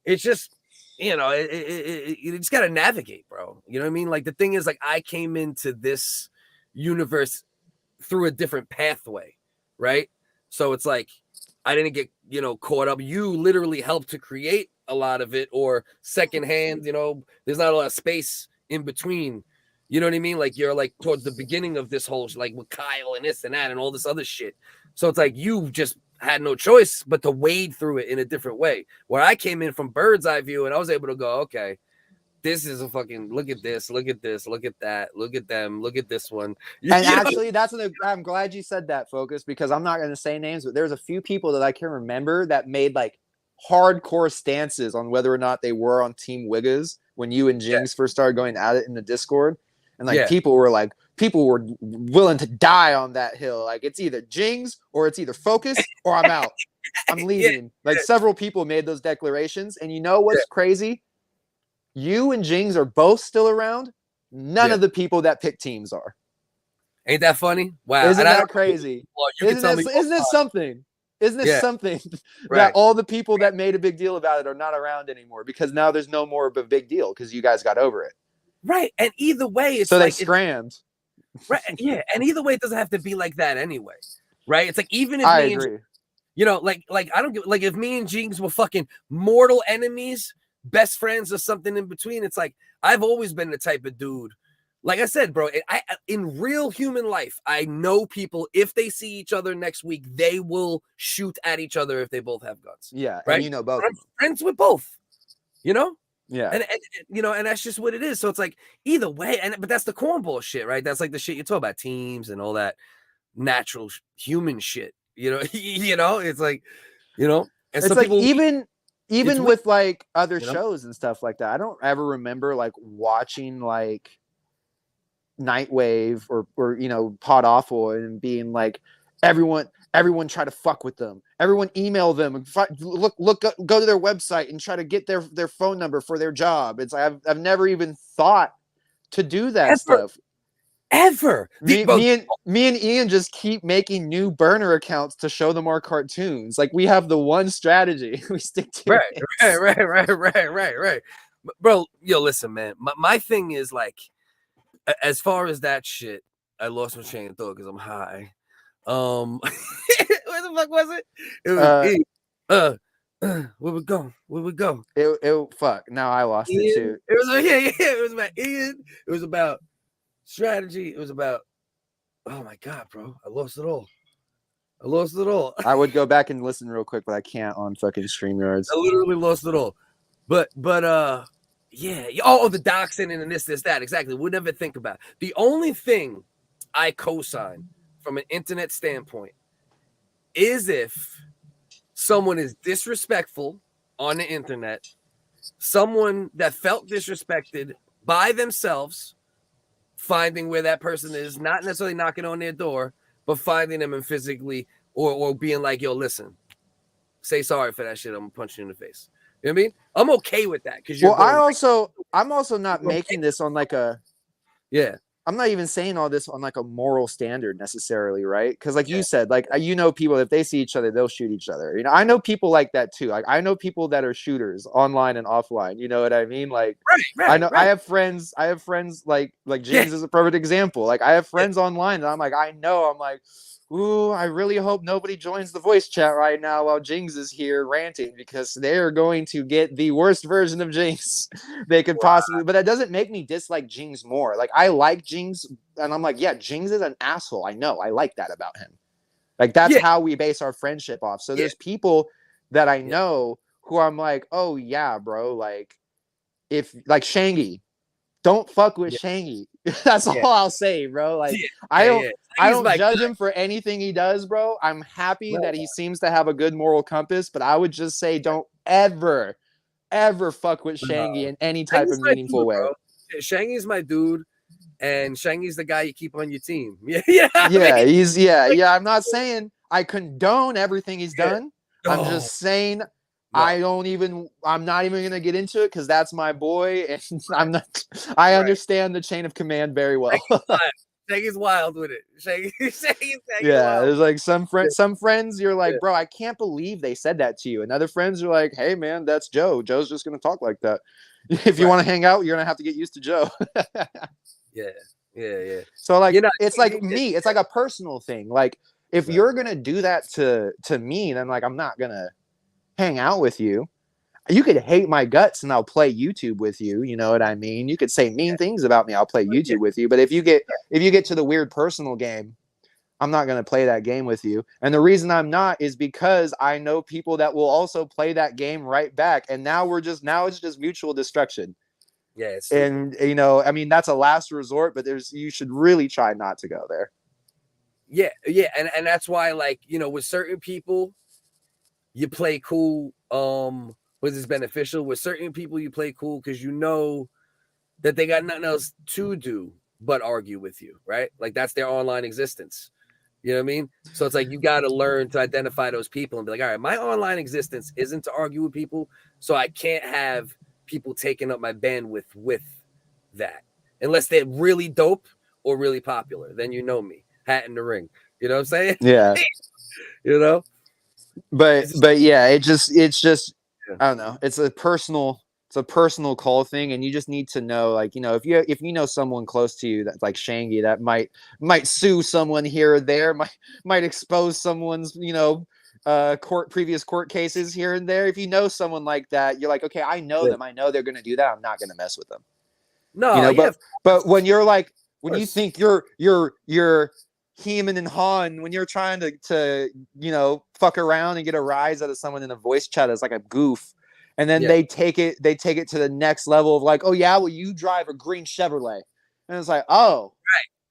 it's just, you know, you just gotta navigate, bro. You know what I mean? Like the thing is, like I came into this universe through a different pathway, right? So it's like I didn't get, you know, caught up. You literally helped to create a lot of it, or secondhand, you know, there's not a lot of space in between. You know what I mean? Like you're like towards the beginning of this whole, like with Kyle and this and that and all this other shit. So it's like you just had no choice but to wade through it in a different way. Where I came in from bird's eye view and I was able to go, okay, this is a fucking, look at this, look at this, look at that, look at them, look at this one. And actually, I'm glad you said that, Focus, because I'm not going to say names, but there's a few people that I can remember that made like hardcore stances on whether or not they were on Team WHiggas when you and Jings first started going at it in the Discord. And like people were willing to die on that hill. Like it's either Jings or it's either Focus or I'm out. I'm leaving. Like several people made those declarations. And you know what's crazy? You and Jings are both still around. None of the people that pick teams are. Ain't that funny? Wow. Isn't that crazy? Isn't it something? Isn't it something that all the people that made a big deal about it are not around anymore, because now there's no more of a big deal because you guys got over it. Right. And either way, it's so like they scrammed. Right. Yeah. And either way, it doesn't have to be like that anyway. Right. It's like, even if I agree. You know, like I don't get, like if me and Jings were fucking mortal enemies, best friends or something in between, it's like I've always been the type of dude. Like I said, bro, in real human life, I know people, if they see each other next week, they will shoot at each other if they both have guns. Yeah. Right. And you know both. I'm friends with both, you know? Yeah. And you know, and that's just what it is. So it's like either way, but that's the cornball shit, right? That's like the shit you talk about, teams and all that natural human shit. You know, it's like, you know, and it's like people, even with like other shows and stuff like that. I don't ever remember like watching like Nightwave or you know, Pod Awful and being like everyone try to fuck with them. Everyone email them and go to their website and try to get their phone number for their job. It's like I've never even thought to do that stuff. Ever. Me and Ian just keep making new burner accounts to show them our cartoons. Like we have the one strategy we stick to. Right. Bro, yo, listen, man. My thing is like, as far as that shit, I lost my train of thought because I'm high. Where the fuck was it? It was Where we go? Where we go? It fuck. Now I lost it too. It was it was about Ian. It was about strategy. It was about, oh my god, bro. I lost it all. I would go back and listen real quick, but I can't on fucking StreamYards. I literally lost it all. But yeah. Oh, the doxing and this, that. Exactly. We'd never think about it. The only thing I co-sign from an internet standpoint is if someone is disrespectful on the internet, someone that felt disrespected by themselves, finding where that person is, not necessarily knocking on their door, but finding them and physically or being like, yo, listen, say sorry for that shit. I'm gonna punch you in the face. You know what I mean? I'm okay with that because you're. Well, I'm also not making this on like a. Yeah. I'm not even saying all this on like a moral standard necessarily, right? Because like you said, like people, if they see each other, they'll shoot each other. You know, I know people like that too. Like I know people that are shooters online and offline. You know what I mean? Like I know I have friends like James is a perfect example. Like I have friends online that I'm like, ooh, I really hope nobody joins the voice chat right now while Jings is here ranting because they're going to get the worst version of Jings they could possibly. But that doesn't make me dislike Jings more. Like I like Jings, and I'm like, yeah, Jings is an asshole. I know. I like that about him. Like that's how we base our friendship off. So there's people that I know who I'm like, oh yeah, bro. Like if like Shangy, don't fuck with Shangy. That's all I'll say, bro. Like I don't judge him for anything he does, bro. I'm happy that he seems to have a good moral compass, but I would just say don't ever fuck with Shangy in any type of meaningful way. Bro. Shangy's my dude, and Shangy's the guy you keep on your team. I'm not saying I condone everything he's done. I'm just saying I'm not even gonna get into it because that's my boy, and I understand the chain of command very well. Shaggy's wild with it. Shaggy's wild. There's like some Yeah. friends you're like, bro, I can't believe they said that to you. And other friends are like, hey man, that's Joe. Joe's just gonna talk like that. If you want to hang out, you're gonna have to get used to Joe. Yeah. So like it's like me, it's like a personal thing. Like if you're gonna do that to me, then like I'm not gonna hang out with you. You could hate my guts and I'll play YouTube with you. You know what I mean? You could say mean things about me. I'll play YouTube with you. But if you get to the weird personal game, I'm not going to play that game with you. And the reason I'm not is because I know people that will also play that game right back. And now it's just mutual destruction. Yes. And you know, I mean, that's a last resort, but you should really try not to go there. Yeah. And that's why, like, you know, with certain people, you play cool. Was this beneficial? With certain people, you play cool because you know that they got nothing else to do but argue with you, right? Like that's their online existence. You know what I mean? So it's like you got to learn to identify those people and be like, all right, my online existence isn't to argue with people, so I can't have people taking up my bandwidth with that unless they're really dope or really popular. Then you know me, hat in the ring. You know what I'm saying? Yeah. You know. But yeah, it's just I don't know. It's a personal call thing, and you just need to know, like, you know, if you know someone close to you that's like Shangy that might sue someone here or there, might expose someone's, you know, previous court cases here and there. If you know someone like that, you're like, okay, I know them. I know they're gonna do that. I'm not gonna mess with them. No, you know, but when you're like, when you think you're Heeman and Han, when you're trying to you know, fuck around and get a rise out of someone in a voice chat as like a goof, and then they take it to the next level of like, oh yeah, well you drive a green Chevrolet, and it's like, oh,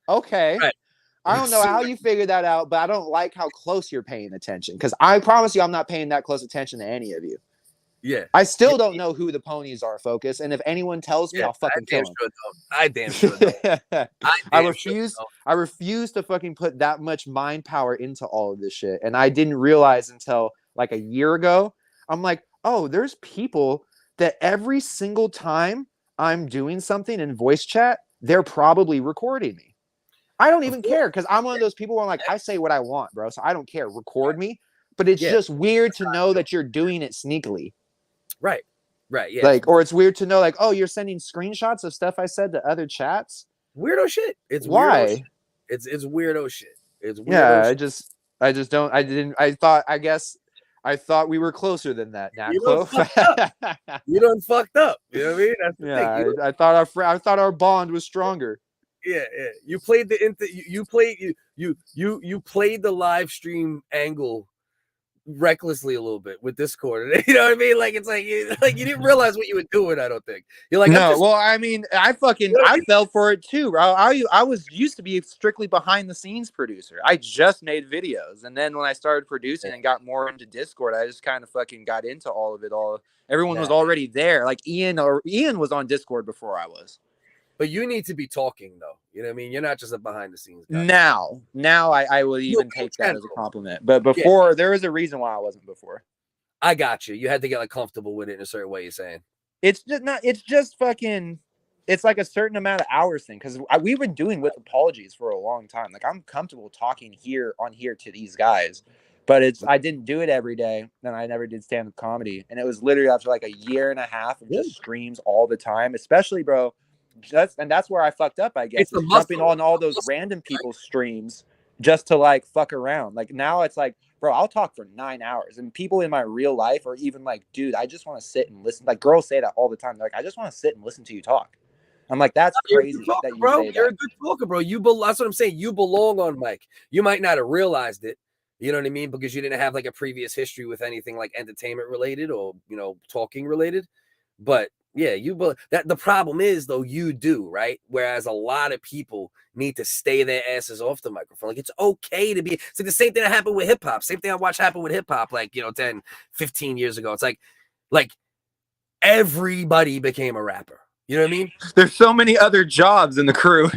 okay, I don't know how you figured that out, but I don't like how close you're paying attention, because I promise you I'm not paying that close attention to any of you. Yeah, I still don't know who the ponies are, Focus, and if anyone tells me, I'll fucking kill them. I damn sure don't. I refuse to fucking put that much mind power into all of this shit. And I didn't realize until like a year ago. I'm like, oh, there's people that every single time I'm doing something in voice chat, they're probably recording me. I don't even care, because I'm one of those people where I'm like, I say what I want, bro. So I don't care. Record me. But it's just weird to know that you're doing it sneakily. Right. Yeah. Like, or it's weird to know, like, oh, you're sending screenshots of stuff I said to other chats. Weirdo shit. It's why? Weirdo shit. It's weirdo shit. It's weirdo yeah. shit. I just don't. I thought. I guess I thought we were closer than that, Nat You done fucked up. You done fucked up. You know what I mean? That's the thing. I thought our bond was stronger. Yeah. You played you played the live stream angle recklessly a little bit with Discord. You know what I mean? Like it's like you didn't realize what you were doing. I don't think you're like no. Well, I mean, I fell for it too, bro. I was used to be strictly behind the scenes producer. I just made videos, and then when I started producing and got more into Discord, I just kind of fucking got into all of it. Everyone was already there. Like Ian was on Discord before I was. But you need to be talking though. You know what I mean? You're not just a behind the scenes guy. Now I would even take that as a compliment. But before, there was a reason why I wasn't before. I got you. You had to get like comfortable with it in a certain way. You're saying it's just fucking. It's like a certain amount of hours thing because we've been doing with apologies for a long time. Like I'm comfortable talking on here to these guys, but I didn't do it every day, and I never did stand-up comedy, and it was literally after like a year and a half of just streams all the time, especially bro. That's where I fucked up, I guess. It's jumping on all those random people's streams just to like fuck around. Like now it's like, bro, I'll talk for 9 hours, and people in my real life are even like, dude, I just want to sit and listen. Like girls say that all the time. They're like, I just want to sit and listen to you talk. I'm like, that's crazy that you say that. You're a good talker, bro. That's what I'm saying. You belong on mic. You might not have realized it. You know what I mean? Because you didn't have like a previous history with anything like entertainment related or talking related, but. Yeah, the problem is though you do, right? Whereas a lot of people need to stay their asses off the microphone. Like it's okay to be. It's like the same thing that happened with hip hop. Same thing I watched happen with hip hop like 10, 15 years ago. It's like everybody became a rapper. You know what I mean? There's so many other jobs in the crew.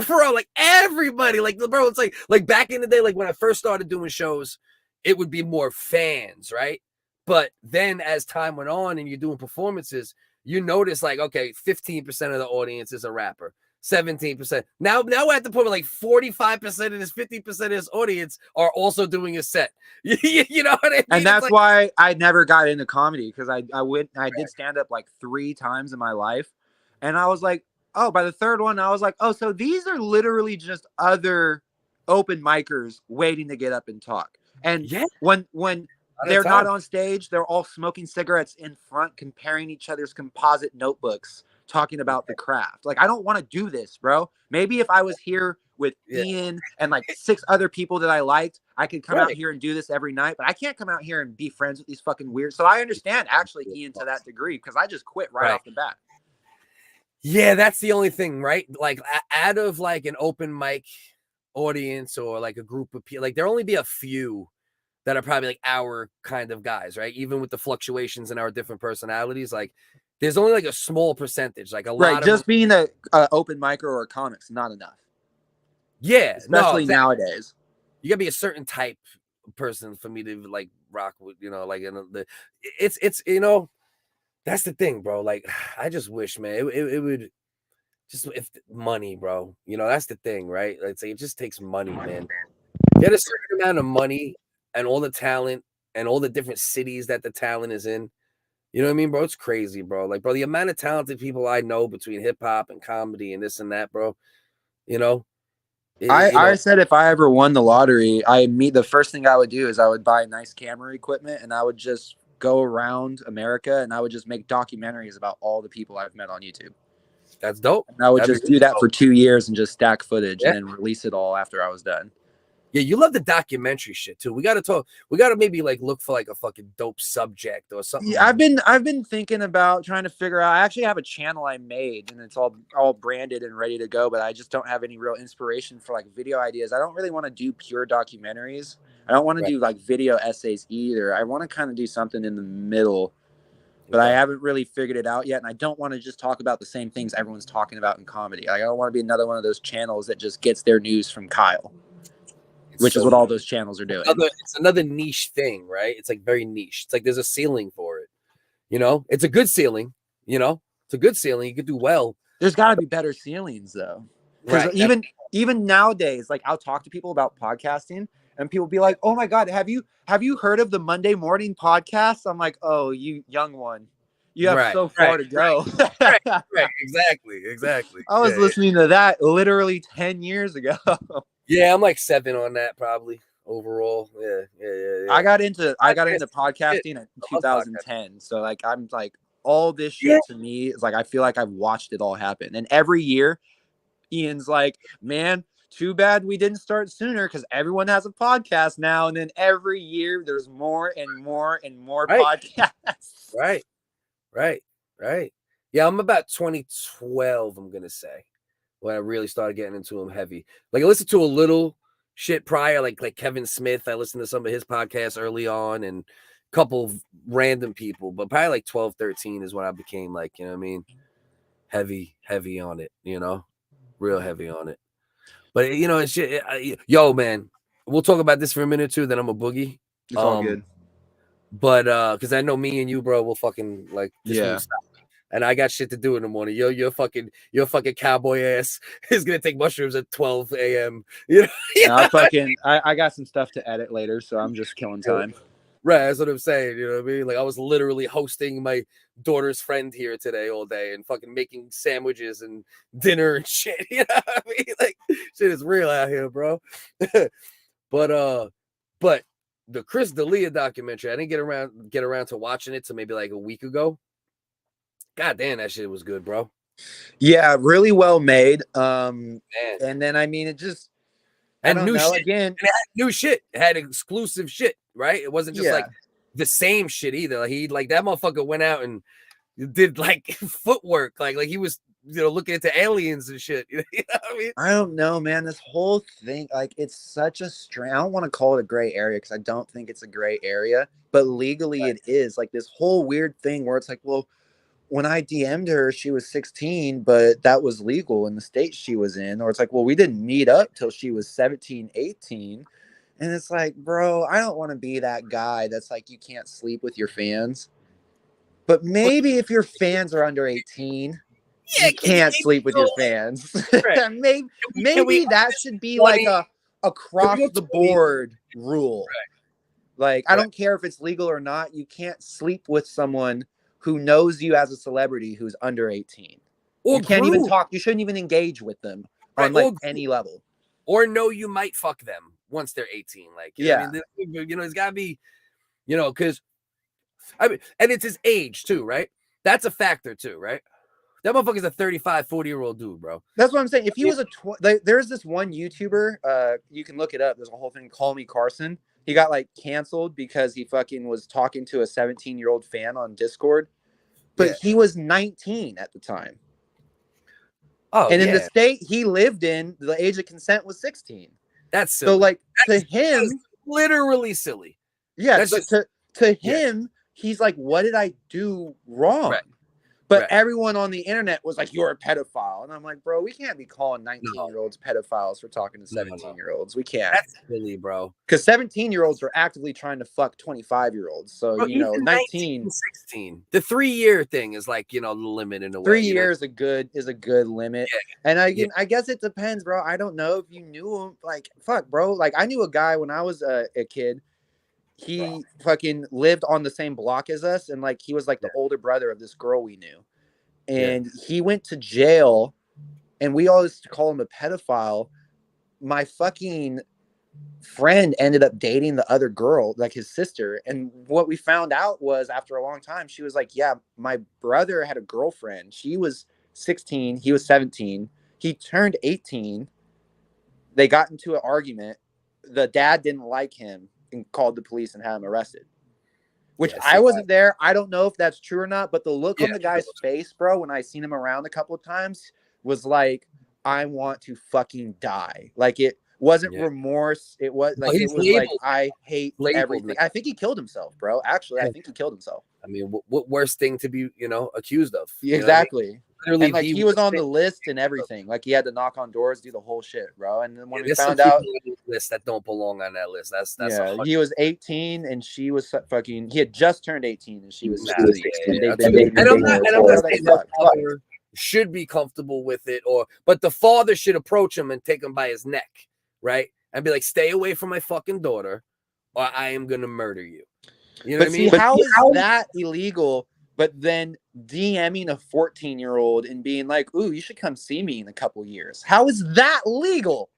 Bro, like everybody, like bro, it's like back in the day, like when I first started doing shows, it would be more fans, right? But then as time went on and you're doing performances, you notice like, okay, 15% of the audience is a rapper, 17%. Now we're at the point where like 45% of this 50% of this audience are also doing a set. You know what I mean? And that's why I never got into comedy because I did stand up like 3 times in my life. And I was like, oh, by the third one, I was like, oh, so these are literally just other open micers waiting to get up and talk. And when they're not on stage, they're all smoking cigarettes in front, comparing each other's composite notebooks, talking about the craft. Like, I don't want to do this, bro. Maybe if I was here with Ian and like 6 other people that I liked, I could come out here and do this every night, but I can't come out here and be friends with these fucking weird. So I understand actually Ian to that degree because I just quit right off the bat. Yeah, that's the only thing, right? Like out of like an open mic audience or like a group of people, like there'll only be a few that are probably like our kind of guys, right? Even with the fluctuations in our different personalities, like there's only like a small percentage, like a lot of just being a open micer or a comic's not enough. Yeah, especially nowadays. You gotta be a certain type of person for me to like rock with, like it's that's the thing, bro. Like I just wish, man, it would just if money, bro. That's the thing, right? Like it just takes money, man. Get a certain amount of money and all the talent and all the different cities that the talent is in. You know what I mean, bro? It's crazy, bro. Like, bro, the amount of talented people I know between hip hop and comedy and this and that, bro. I said if I ever won the lottery, the first thing I would do is I would buy nice camera equipment and I would just go around America and I would just make documentaries about all the people I've met on YouTube. That's dope. And I would just do that for 2 years and just stack footage and then release it all after I was done. Yeah, you love the documentary shit too. We gotta talk. We gotta maybe like look for like a fucking dope subject or something. Yeah, I've been thinking about trying to figure out. I actually have a channel I made and it's all branded and ready to go, but I just don't have any real inspiration for like video ideas. I don't really want to do pure documentaries. I don't want to do like video essays either. I want to kind of do something in the middle, but I haven't really figured it out yet. And I don't want to just talk about the same things everyone's talking about in comedy. Like, I don't want to be another one of those channels that just gets their news from Kyle. Which is what all those channels are doing. It's another niche thing, right? It's like very niche. It's like there's a ceiling for it. It's a good ceiling. It's a good ceiling. You could do well. There's got to be better ceilings though. Because even nowadays, like I'll talk to people about podcasting, and people be like, "Oh my God, have you heard of the Monday morning podcast?" I'm like, "Oh, you young one, you have so far to go." Right. Exactly. I was listening to that literally 10 years ago. Yeah, I'm like 7 on that probably. overall. Yeah. I got into podcasting in 2010. So like I'm like all this shit to me is like I feel like I've watched it all happen. And every year Ian's like, man, too bad we didn't start sooner because everyone has a podcast now. And then every year there's more and more and more podcasts. Right. Yeah, I'm about 2012, I'm gonna say, when I really started getting into them heavy. Like I listened to a little shit prior, like Kevin Smith. I listened to some of his podcasts early on and a couple of random people, but probably like 12, 13 is when I became like, you know what I mean? Heavy on it, you know, real heavy on it. But you know, it's shit. Yo, man, we'll talk about this for a minute or two, then I'm a boogie. It's all good. But because I know me and you, bro, will fucking like this won't stop. And I got shit to do in the morning. Your fucking cowboy ass is gonna take mushrooms at 12 a.m. You know, I got some stuff to edit later, so I'm just killing time. Right, that's what I'm saying. You know what I mean? Like I was literally hosting my daughter's friend here today all day and fucking making sandwiches and dinner and shit. You know what I mean? Like shit is real out here, bro. But the Chris Delia documentary, I didn't get around to watching it till maybe like a week ago. God damn, that shit was good, bro. Yeah, really well made. And then I mean, it just and new shit again. And it had new shit. It had exclusive shit, right? It wasn't just like the same shit either. Like he like that motherfucker went out and did like footwork, like he was, you know, looking into aliens and shit. You know what I mean? I don't know, man. This whole thing, like, it's such a strange. I don't want to call it a gray area because I don't think it's a gray area, but legally it is. Like this whole weird thing where it's like, well, when I DM'd her, she was 16, but that was legal in the state she was in. Or it's like, well, we didn't meet up till she was 17, 18. And it's like, bro, I don't want to be that guy that's like, you can't sleep with your fans. But maybe if your fans are under 18, you can't sleep with your fans. maybe that should be like a across the board rule. Like, I don't care if it's legal or not. You can't sleep with someone who knows you as a celebrity who's under 18. Or you can't even talk. You shouldn't even engage with them on like any level. Or know you might fuck them once they're 18. Like, you know what I mean? You know, it's got to be, you know, because, I mean, and it's his age too, right? That's a factor too, right? That motherfucker's a 35, 40-year-old dude, bro. That's what I'm saying. If he was there's this one YouTuber, you can look it up. There's a whole thing, Call Me Carson. He got like canceled because he fucking was talking to a 17-year-old fan on Discord. But he was 19 at the time. Oh, and in the state he lived in, the age of consent was 16. That's silly. So like to him, literally silly. Yeah, that's but to him, he's like, what did I do wrong? Right. But everyone on the internet was like, you're a pedophile. And I'm like, bro, we can't be calling 19-year-olds pedophiles for talking to 17-year-olds. We can't. That's silly, bro. Because 17-year-olds are actively trying to fuck 25-year-olds. So, bro, you know, 19, 16. The 3-year thing is like, you know, the limit in a way. 3 years is a good limit. Yeah. And I guess it depends, bro. I don't know if you knew him. Like, fuck, bro. Like, I knew a guy when I was a kid. He fucking lived on the same block as us, and like he was like the older brother of this girl we knew, and he went to jail, and we all used to call him a pedophile. My fucking friend ended up dating the other girl, like his sister, and what we found out was after a long time, she was like, yeah, my brother had a girlfriend. She was 16, he was 17, he turned 18, they got into an argument, the dad didn't like him and called the police and had him arrested, which I wasn't there. I don't know if that's true or not, but the look on the guy's face, bro, when I seen him around a couple of times was like, I want to fucking die. Like it wasn't remorse. It was like, it was like, I hate everything. I think he killed himself, bro. Actually, I think he killed himself. I mean, what worse thing to be, you know, accused of? Exactly. You know what I mean? And like he was on the list and everything. Like he had to knock on doors, do the whole shit, bro. And then when we found out list that don't belong on that list, that's he was 18 and she was fucking. He had just turned 18 and she was 16. And I'm not saying the father should be comfortable with it, but the father should approach him and take him by his neck, right, and be like, "Stay away from my fucking daughter, or I am gonna murder you." You know what I mean? How is that illegal? But then DMing a 14-year-old and being like, ooh, you should come see me in a couple years. How is that legal?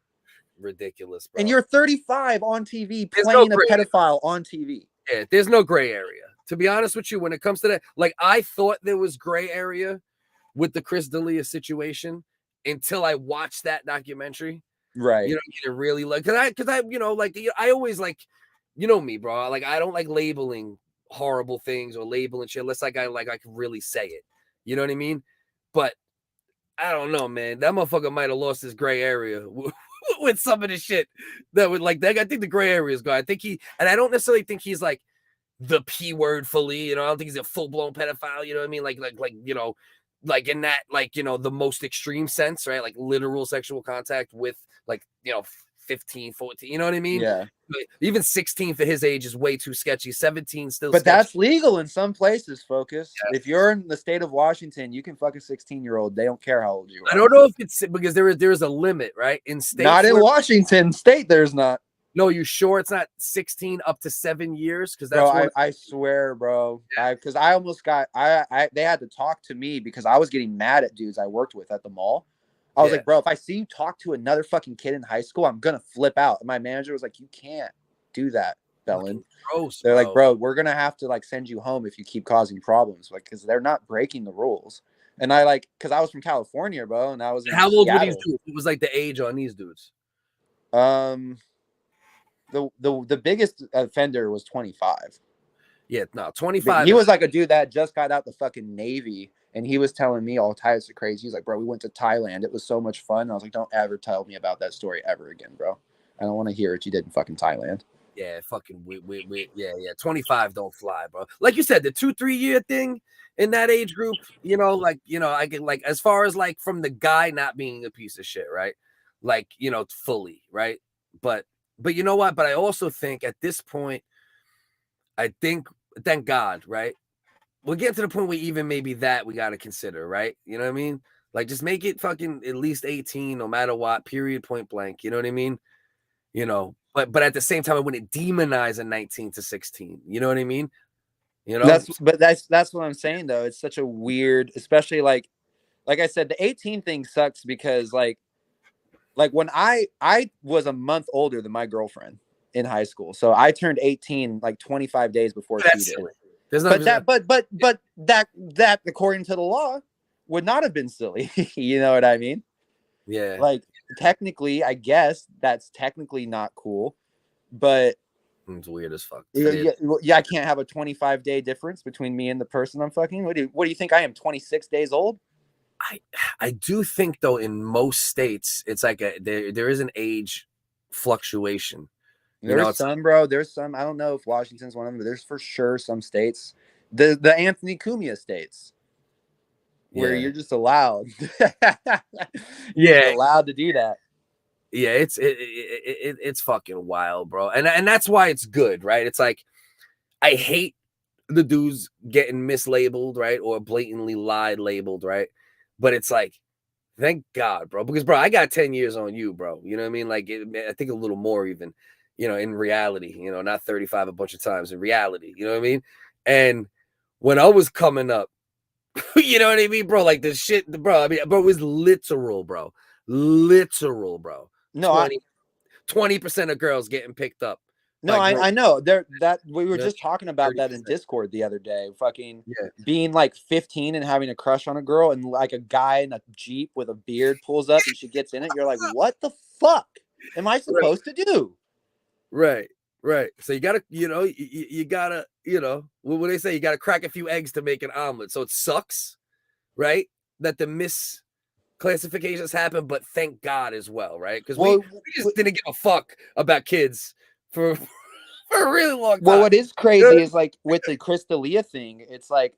ridiculous, bro. And you're 35 on TV There's playing no a pedophile on TV. Yeah, there's no gray area. To be honest with you, when it comes to that, like I thought there was gray area with the Chris D'Elia situation until I watched that documentary. Right. You know, you really like because I, you know, like I always like, you know me, bro. Like I don't like labeling horrible things or labeling shit unless I can really say it. You know what I mean? But I don't know, man. That motherfucker might have lost his gray area with some of the shit that would like that. I think the gray area is gone. I think and I don't necessarily think he's like the P word fully. You know, I don't think he's a full blown pedophile. You know what I mean? Like you know, like in that like you know the most extreme sense, right? Like literal sexual contact with like you know 15, 14. You know what I mean? Yeah. But even 16 for his age is way too sketchy. 17 still. But sketchy. that's legal in some places, Focus. Yeah. If you're in the state of Washington, you can fuck a 16-year-old. They don't care how old you are. I don't know if it's because there is a limit, right? In states, not in Washington State, there's not. No, you sure it's not 16 up to 7 years? Because that's bro, I swear, bro. Because I almost got they had to talk to me because I was getting mad at dudes I worked with at the mall. I was like, bro, if I see you talk to another fucking kid in high school, I'm gonna flip out. And my manager was like, you can't do that, Belland. Gross, they're like, bro, we're gonna have to like send you home if you keep causing problems, like because they're not breaking the rules. And I like because I was from California, bro, and I was in how old Seattle. were these dudes? What was like the age on these dudes? The biggest offender was 25. Yeah, no, 25. He was like a dude that just got out the fucking Navy, and he was telling me all types of crazy. He's like, bro, we went to Thailand. It was so much fun. And I was like, don't ever tell me about that story ever again, bro. I don't want to hear it. You did in fucking Thailand. Yeah, fucking yeah. 25 don't fly, bro. Like you said, the 2-3 year thing in that age group, you know, like, you know, I can like as far as like from the guy not being a piece of shit, right? Like, you know, fully, right? But you know what? But I also think at this point, I think, thank God, right? We'll get to the point where even maybe that we got to consider, right? You know what I mean? Like, just make it fucking at least 18, no matter what, period, point blank. You know what I mean? You know, but at the same time, I wouldn't demonize a 19 to 16. You know what I mean? You know, that's what I'm saying, though. It's such a weird, especially like I said, the 18 thing sucks because like when I was a month older than my girlfriend in high school, so I turned 18 like 25 days before she did. But that according to the law would not have been silly. You know what I mean? Yeah. Like technically, I guess that's technically not cool, but it's weird as fuck. Yeah, I can't have a 25-day difference between me and the person I'm fucking. What do you think I am? 26 days old? I do think though in most states it's like there is an age fluctuation. There's some, bro. There's some. I don't know if Washington's one of them, but there's for sure some states, the Anthony Cumia states, where you're just allowed. You're allowed to do that. Yeah, it's fucking wild, bro. And that's why it's good, right? It's like I hate the dudes getting mislabeled, right, or blatantly lied labeled, right? But it's like, thank God, bro, because bro, I got 10 years on you, bro. You know what I mean? Like, I think a little more even. You know, in reality, you know, not 35 a bunch of times in reality, you know what I mean? And when I was coming up, you know what I mean, bro? Like the shit, bro. I mean, bro, it was literal, bro. Literal, bro. No, 20% of girls getting picked up. No, like, I know that we were just talking about 30%. That in Discord the other day. Fucking being like 15 and having a crush on a girl, and like a guy in a Jeep with a beard pulls up and she gets in it. You're like, what the fuck am I supposed to do? Right. So you gotta, you know, you gotta, you know, what would they say? You gotta crack a few eggs to make an omelet. So it sucks, right? That the misclassifications happen, but thank God as well, right? Because we just didn't give a fuck about kids for a really long time. Well, what is crazy is like with the Chris D'Elia thing, it's like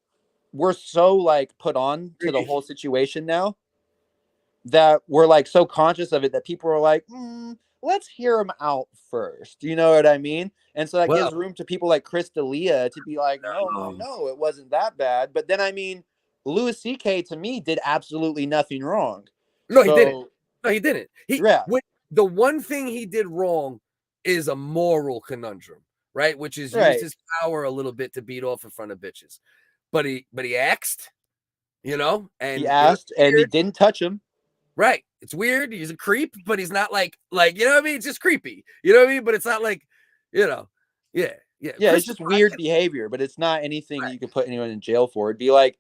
we're so like put on to the whole situation now that we're like so conscious of it that people are like, let's hear him out first. You know what I mean? And so that gives room to people like Chris D'Elia to be like, no, it wasn't that bad. But then, I mean, Louis C.K. to me did absolutely nothing wrong. No, he didn't. No, he didn't. The one thing he did wrong is a moral conundrum, right? Which is used his power a little bit to beat off in front of bitches. But he asked, you know, and he asked, and he didn't touch him. Right. It's weird. He's a creep, but he's not like you know what I mean? It's just creepy. You know what I mean? But it's not like, you know, yeah. It's just weird behavior, but it's not anything you could put anyone in jail for. It'd be like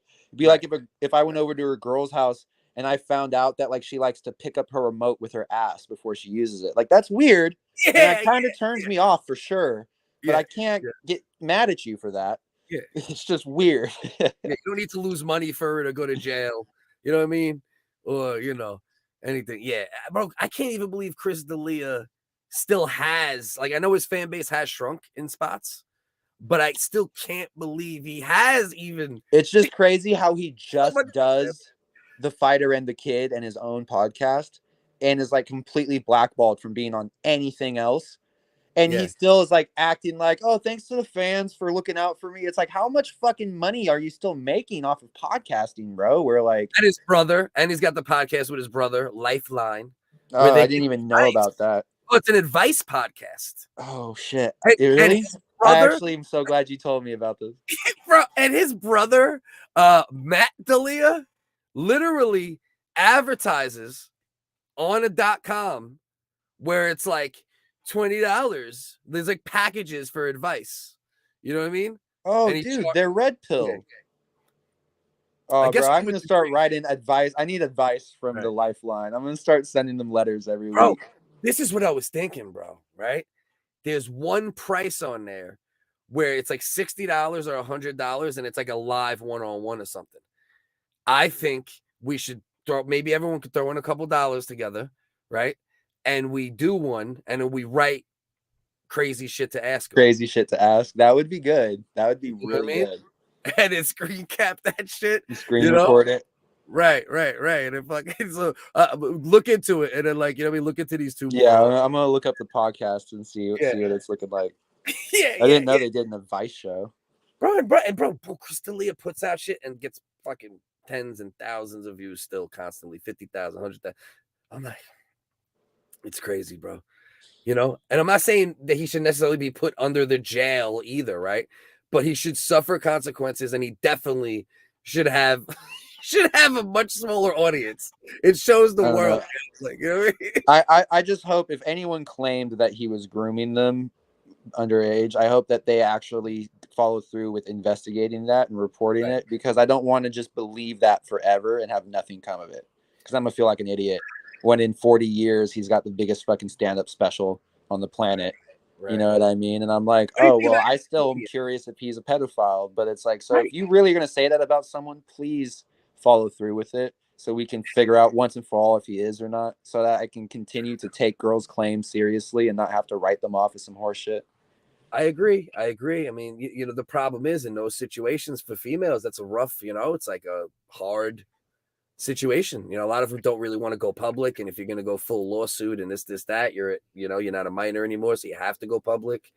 if I went over to her girl's house and I found out that like she likes to pick up her remote with her ass before she uses it. Like that's weird. And that kind of turns me off for sure. But I can't get mad at you for that. Yeah. It's just weird. You don't need to lose money for her to go to jail. You know what I mean? Or, you know, anything. Yeah, bro, I can't even believe Chris D'Elia still has, like, I know his fan base has shrunk in spots, but I still can't believe he has even. It's just crazy how he just does The Fighter and the Kid and his own podcast and is like completely blackballed from being on anything else. And he still is like acting like, oh, thanks to the fans for looking out for me. It's like, how much fucking money are you still making off of podcasting, bro? We're like, and his brother, and he's got the podcast with his brother, Lifeline. Oh, I didn't even know about that. Oh, it's an advice podcast. Oh shit! Really? I actually am so glad you told me about this, bro. And his brother, Matt Delia, literally advertises on a .com where it's like $20. There's like packages for advice. You know what I mean? Oh, dude, they're red pill. Yeah. Oh, bro, I'm gonna start writing advice. I need advice from the Lifeline. I'm gonna start sending them letters every week. This is what I was thinking, bro. Right? There's one price on there where it's like $60 or $100, and it's like a live one-on-one or something. I think we should maybe everyone could throw in a couple dollars together, right? And we do one, and then we write crazy shit to ask. Crazy shit to ask. That would be good. That would be really good. And then screen cap that shit. Screen record it. Right. And then fucking so look into it, and then like we look into these two. Yeah, I'm gonna look up the podcast and see what it's looking like. I didn't know they did an advice show. Bro, Chris D'Elia puts out shit and gets fucking tens and thousands of views still constantly, 50,000, 100,000. I'm like, it's crazy, bro. You know, and I'm not saying that he should necessarily be put under the jail either, right? But he should suffer consequences, and he definitely should have a much smaller audience. It shows the world. Like, you know what I mean? I just hope if anyone claimed that he was grooming them underage, I hope that they actually follow through with investigating that and reporting it, because I don't want to just believe that forever and have nothing come of it, because I'm gonna feel like an idiot when in 40 years he's got the biggest fucking stand-up special on the planet. You know what I mean? And I'm like, oh, well, I still am curious if he's a pedophile. But it's like, so if you really are going to say that about someone, please follow through with it so we can figure out once and for all if he is or not, so that I can continue to take girls' claims seriously and not have to write them off as some horse shit. I agree. I mean, you know, the problem is in those situations for females, that's a rough, you know, it's like a hard situation. You know, a lot of them don't really want to go public, and if you're going to go full lawsuit and this that, you're not a minor anymore, so you have to go public,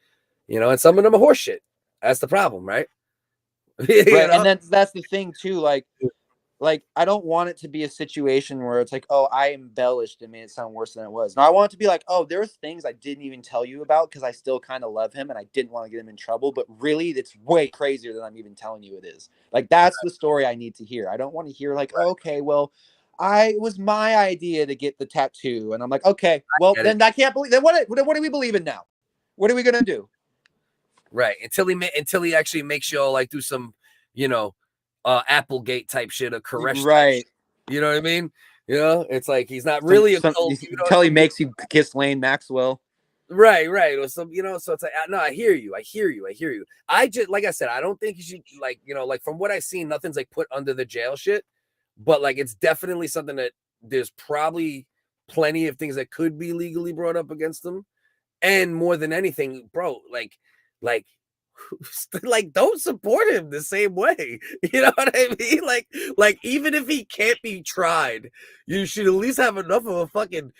you know, and some of them are horse shit. That's the problem, right? And that's the thing too, like I don't want it to be a situation where it's like, oh, I embellished and made it sound worse than it was. No, I want it to be like, oh, there's things I didn't even tell you about because I still kind of love him and I didn't want to get him in trouble, but really it's way crazier than I'm even telling you it is. Like, that's the story I need to hear. I don't want to hear like, okay, well, it was my idea to get the tattoo, and I'm like, okay, well, then I can't believe. Then what do we believe in now? What are we gonna do? Right, until he actually makes you all like do some, you know, Applegate type shit, a correction. Right. You know what I mean? You know, it's like he's not really until he makes you kiss Lane Maxwell. Right. Or some, you know, so it's like, no, I hear you. I just, like I said, I don't think you should, like, you know, like from what I've seen, nothing's like put under the jail shit, but like it's definitely something that there's probably plenty of things that could be legally brought up against them. And more than anything, bro, like don't support him the same way. You know what I mean? Like even if he can't be tried, you should at least have enough of a fucking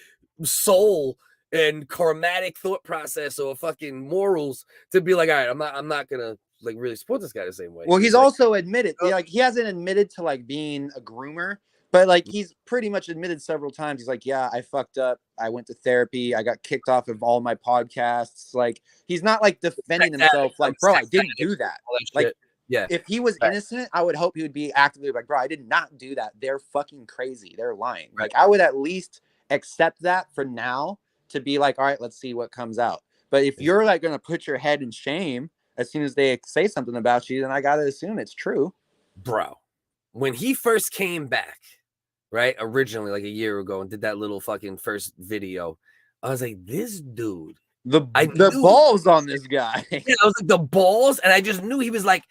soul and karmatic thought process or fucking morals to be like, all right, I'm not gonna like really support this guy the same way. Well, he's also admitted, like, he hasn't admitted to like being a groomer, but like he's pretty much admitted several times. He's like, yeah, I fucked up. I went to therapy. I got kicked off of all my podcasts. Like, he's not like defending himself. Like, bro, I didn't do that. Like, yeah, if he was innocent, I would hope he would be actively like, bro, I did not do that. They're fucking crazy. They're lying. Like, I would at least accept that for now to be like, all right, let's see what comes out. But if you're like going to put your head in shame as soon as they say something about you, then I got to assume it's true. Bro, when he first came back, right, originally like a year ago and did that little fucking first video, I was like, this dude. The balls on this guy. Yeah, I was like, the balls. And I just knew he was like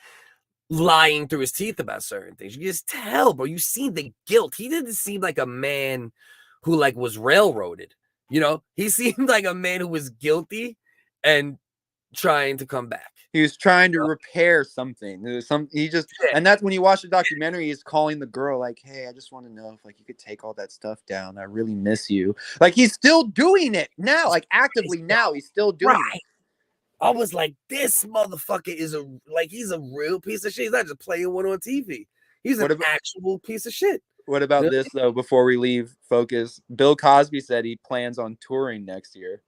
lying through his teeth about certain things. You just tell, bro. You see the guilt. He didn't seem like a man who like was railroaded. You know, he seemed like a man who was guilty and trying to come back. He was trying to repair something. There was and that's when you watch the documentary, he's calling the girl like, hey, I just want to know if like you could take all that stuff down. I really miss you. Like he's still doing it now, like actively now. He's still doing it. I was like, this motherfucker is he's a real piece of shit. He's not just playing one on TV. He's an actual piece of shit. What about this though? Before we leave focus, Bill Cosby said he plans on touring next year.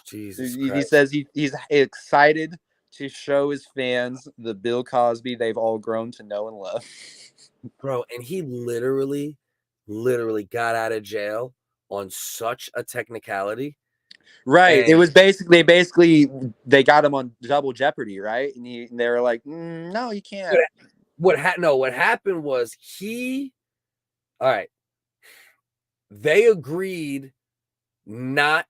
Jesus he says he's excited to show his fans the Bill Cosby they've all grown to know and love. Bro, and he literally got out of jail on such a technicality. Right. It was basically they got him on Double Jeopardy, right? And they were like, no, you can't. What happened was they agreed not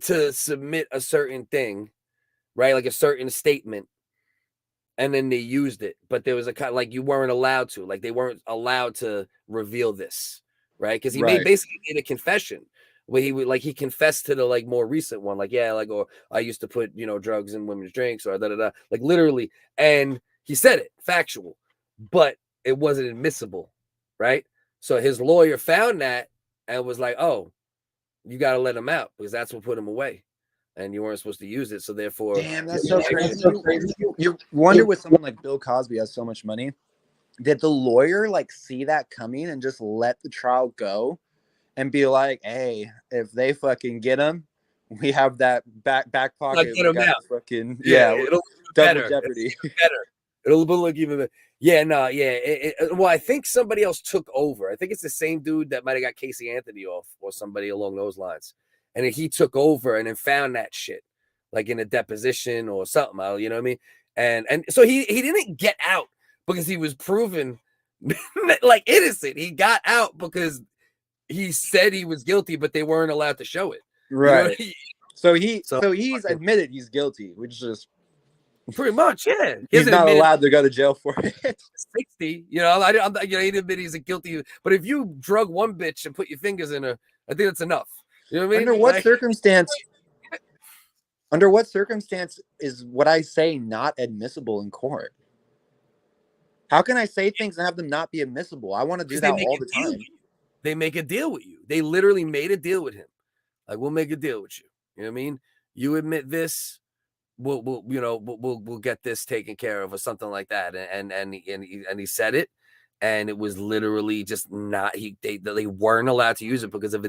to submit a certain thing, right? Like a certain statement, and then they used it. But there was a kind like you weren't allowed to, like they weren't allowed to reveal this, right? Because he basically made a confession where he confessed to the like more recent one, like or I used to put drugs in women's drinks or like literally, and he said it factual, but it wasn't admissible, right? So his lawyer found that and was like, oh, you got to let him out because that's what put him away. And you weren't supposed to use it. So therefore, damn, that's so crazy. You wonder with someone like Bill Cosby has so much money. Did the lawyer like see that coming and just let the trial go and be like, hey, if they fucking get him, we have that back pocket. Get him out. Fucking, it'll Double better. Jeopardy. It'll look even better. Yeah, no, yeah. Well, I think somebody else took over. I think it's the same dude that might have got Casey Anthony off or somebody along those lines. And then he took over and then found that shit, like in a deposition or something. You know what I mean? And so he didn't get out because he was proven like innocent. He got out because he said he was guilty, but they weren't allowed to show it. Right. You know? So he's admitted he's guilty, which is pretty much, yeah. He's not allowed to go to jail for it. 60, he didn't admit he's a guilty. But if you drug one bitch and put your fingers in her, I think that's enough. You know what I mean? Under what circumstance is what I say not admissible in court? How can I say things and have them not be admissible? I want to do that all the time. They make a deal with you. They literally made a deal with him. Like, we'll make a deal with you. You know what I mean? You admit this, we'll get this taken care of or something like that. And he said it, and it was literally just not. They weren't allowed to use it because of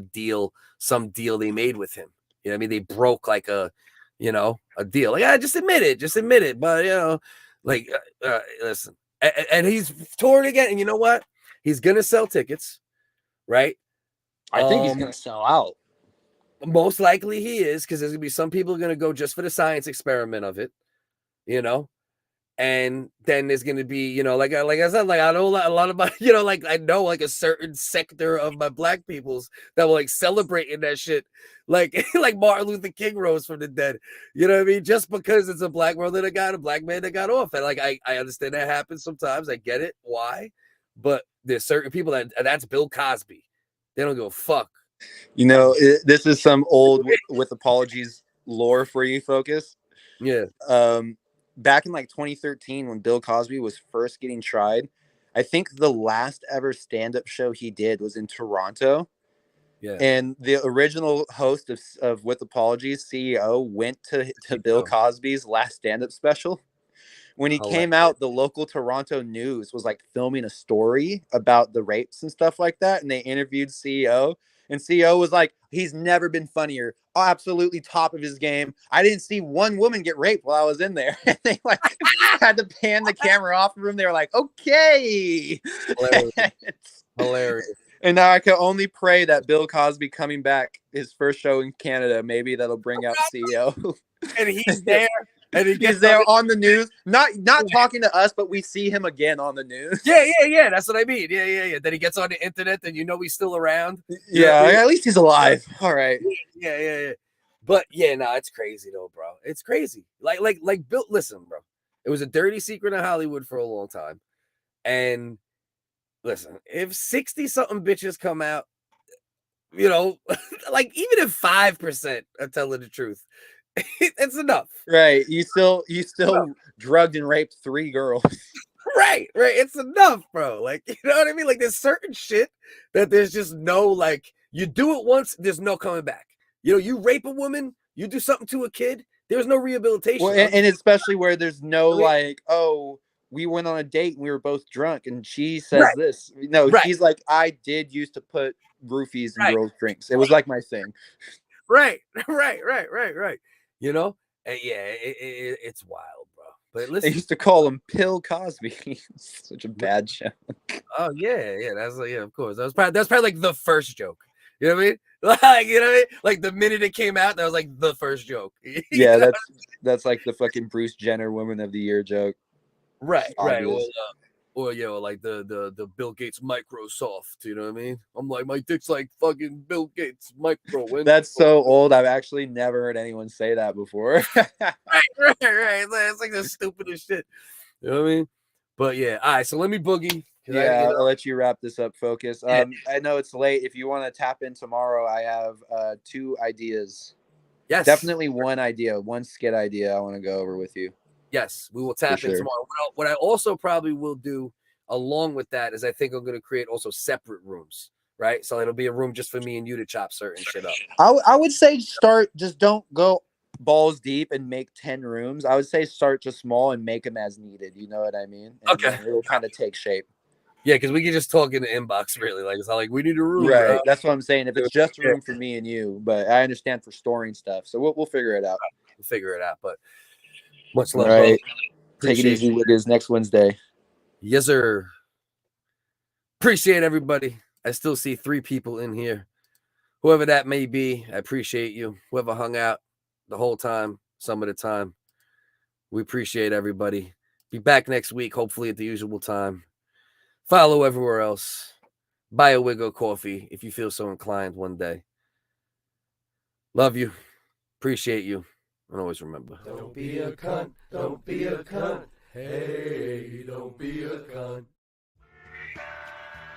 some deal they made with him. You know what I mean? They broke like a deal. Like, just admit it. But listen. And he's touring again, and you know what? He's gonna sell tickets, right? I think he's gonna sell out. Most likely he is, because there's gonna be some people gonna go just for the science experiment of it, and then there's gonna be, like I said, like I know a lot about, I know like a certain sector of my black peoples that will like celebrating that shit, like Martin Luther King rose from the dead. You know what I mean? Just because it's a black man that got off, and like I understand that happens sometimes. I get it, why, but there's certain people that's Bill Cosby. They don't give a fuck. This is some old with apologies lore for you, Focus. Yeah. Back in like 2013, when Bill Cosby was first getting tried, I think the last ever stand-up show he did was in Toronto. Yeah. And the original host of With Apologies, CEO, went to Bill Cosby's last stand-up special. When he came out, the local Toronto news was like filming a story about the rapes and stuff like that. And they interviewed CEO. And CEO was like, he's never been funnier. Absolutely top of his game. I didn't see one woman get raped while I was in there. And they like had to pan the camera off of him. They were like, okay. Hilarious. And now I can only pray that Bill Cosby coming back his first show in Canada, maybe that'll bring out CEO. And he's there. And he gets he's there on the news, not talking to us, but we see him again on the news. Yeah. That's what I mean. Yeah. Then he gets on the internet, and he's still around. Yeah, at least he's alive. All right. Yeah. But it's crazy though, bro. It's crazy. Like Bill. Listen, bro. It was a dirty secret in Hollywood for a long time, and listen, if 60-something bitches come out, like even if 5% are telling the truth, it's enough. Right. You still drugged and raped 3 girls. Right. It's enough, bro. Like, you know what I mean? Like, there's certain shit that there's just no, like, you do it once, there's no coming back. You rape a woman, you do something to a kid, there's no rehabilitation. Well, and especially where there's no like, oh, we went on a date and we were both drunk and she says this. No, he's like, I did used to put roofies in girls' drinks. It was like my thing. Right. And it's wild, bro. But listen, they used to call him Pill Cosby. Such a bad joke. Oh yeah. That's of course. That's probably like the first joke. You know what I mean? Like, you know what I mean? Like the minute it came out, that was like the first joke. Yeah, that's like the fucking Bruce Jenner Woman of the Year joke. Right. Or like the Bill Gates Microsoft, you know what I mean? I'm like, my dick's like fucking Bill Gates Micro. That's so old. I've actually never heard anyone say that before. Right. It's like the stupidest shit. You know what I mean? But yeah, all right. So let me boogie. Yeah, I'll let you wrap this up, Focus. I know it's late. If you want to tap in tomorrow, I have 2 ideas. Yes, definitely one skit idea I want to go over with you. Yes, we will tap in tomorrow. What I also probably will do along with that is I think I'm going to create also separate rooms, right? So it'll be a room just for me and you to chop certain shit up. I would say just don't go balls deep and make 10 rooms. I would say start just small and make them as needed. You know what I mean? And okay. It'll kind of take shape. Yeah, because we can just talk in the inbox, really. Like, it's not like we need a room. Right. That's what I'm saying. If it's just a room for me and you, but I understand for storing stuff. So we'll figure it out. We'll figure it out. But much love. Right. Take it easy with this next Wednesday. Yes, sir. Appreciate everybody. I still see 3 people in here. Whoever that may be, I appreciate you. Whoever hung out the whole time, some of the time. We appreciate everybody. Be back next week, hopefully at the usual time. Follow everywhere else. Buy a WHigga coffee if you feel so inclined one day. Love you. Appreciate you. And always remember. Don't be a cunt. Don't be a cunt. Hey, don't be a cunt.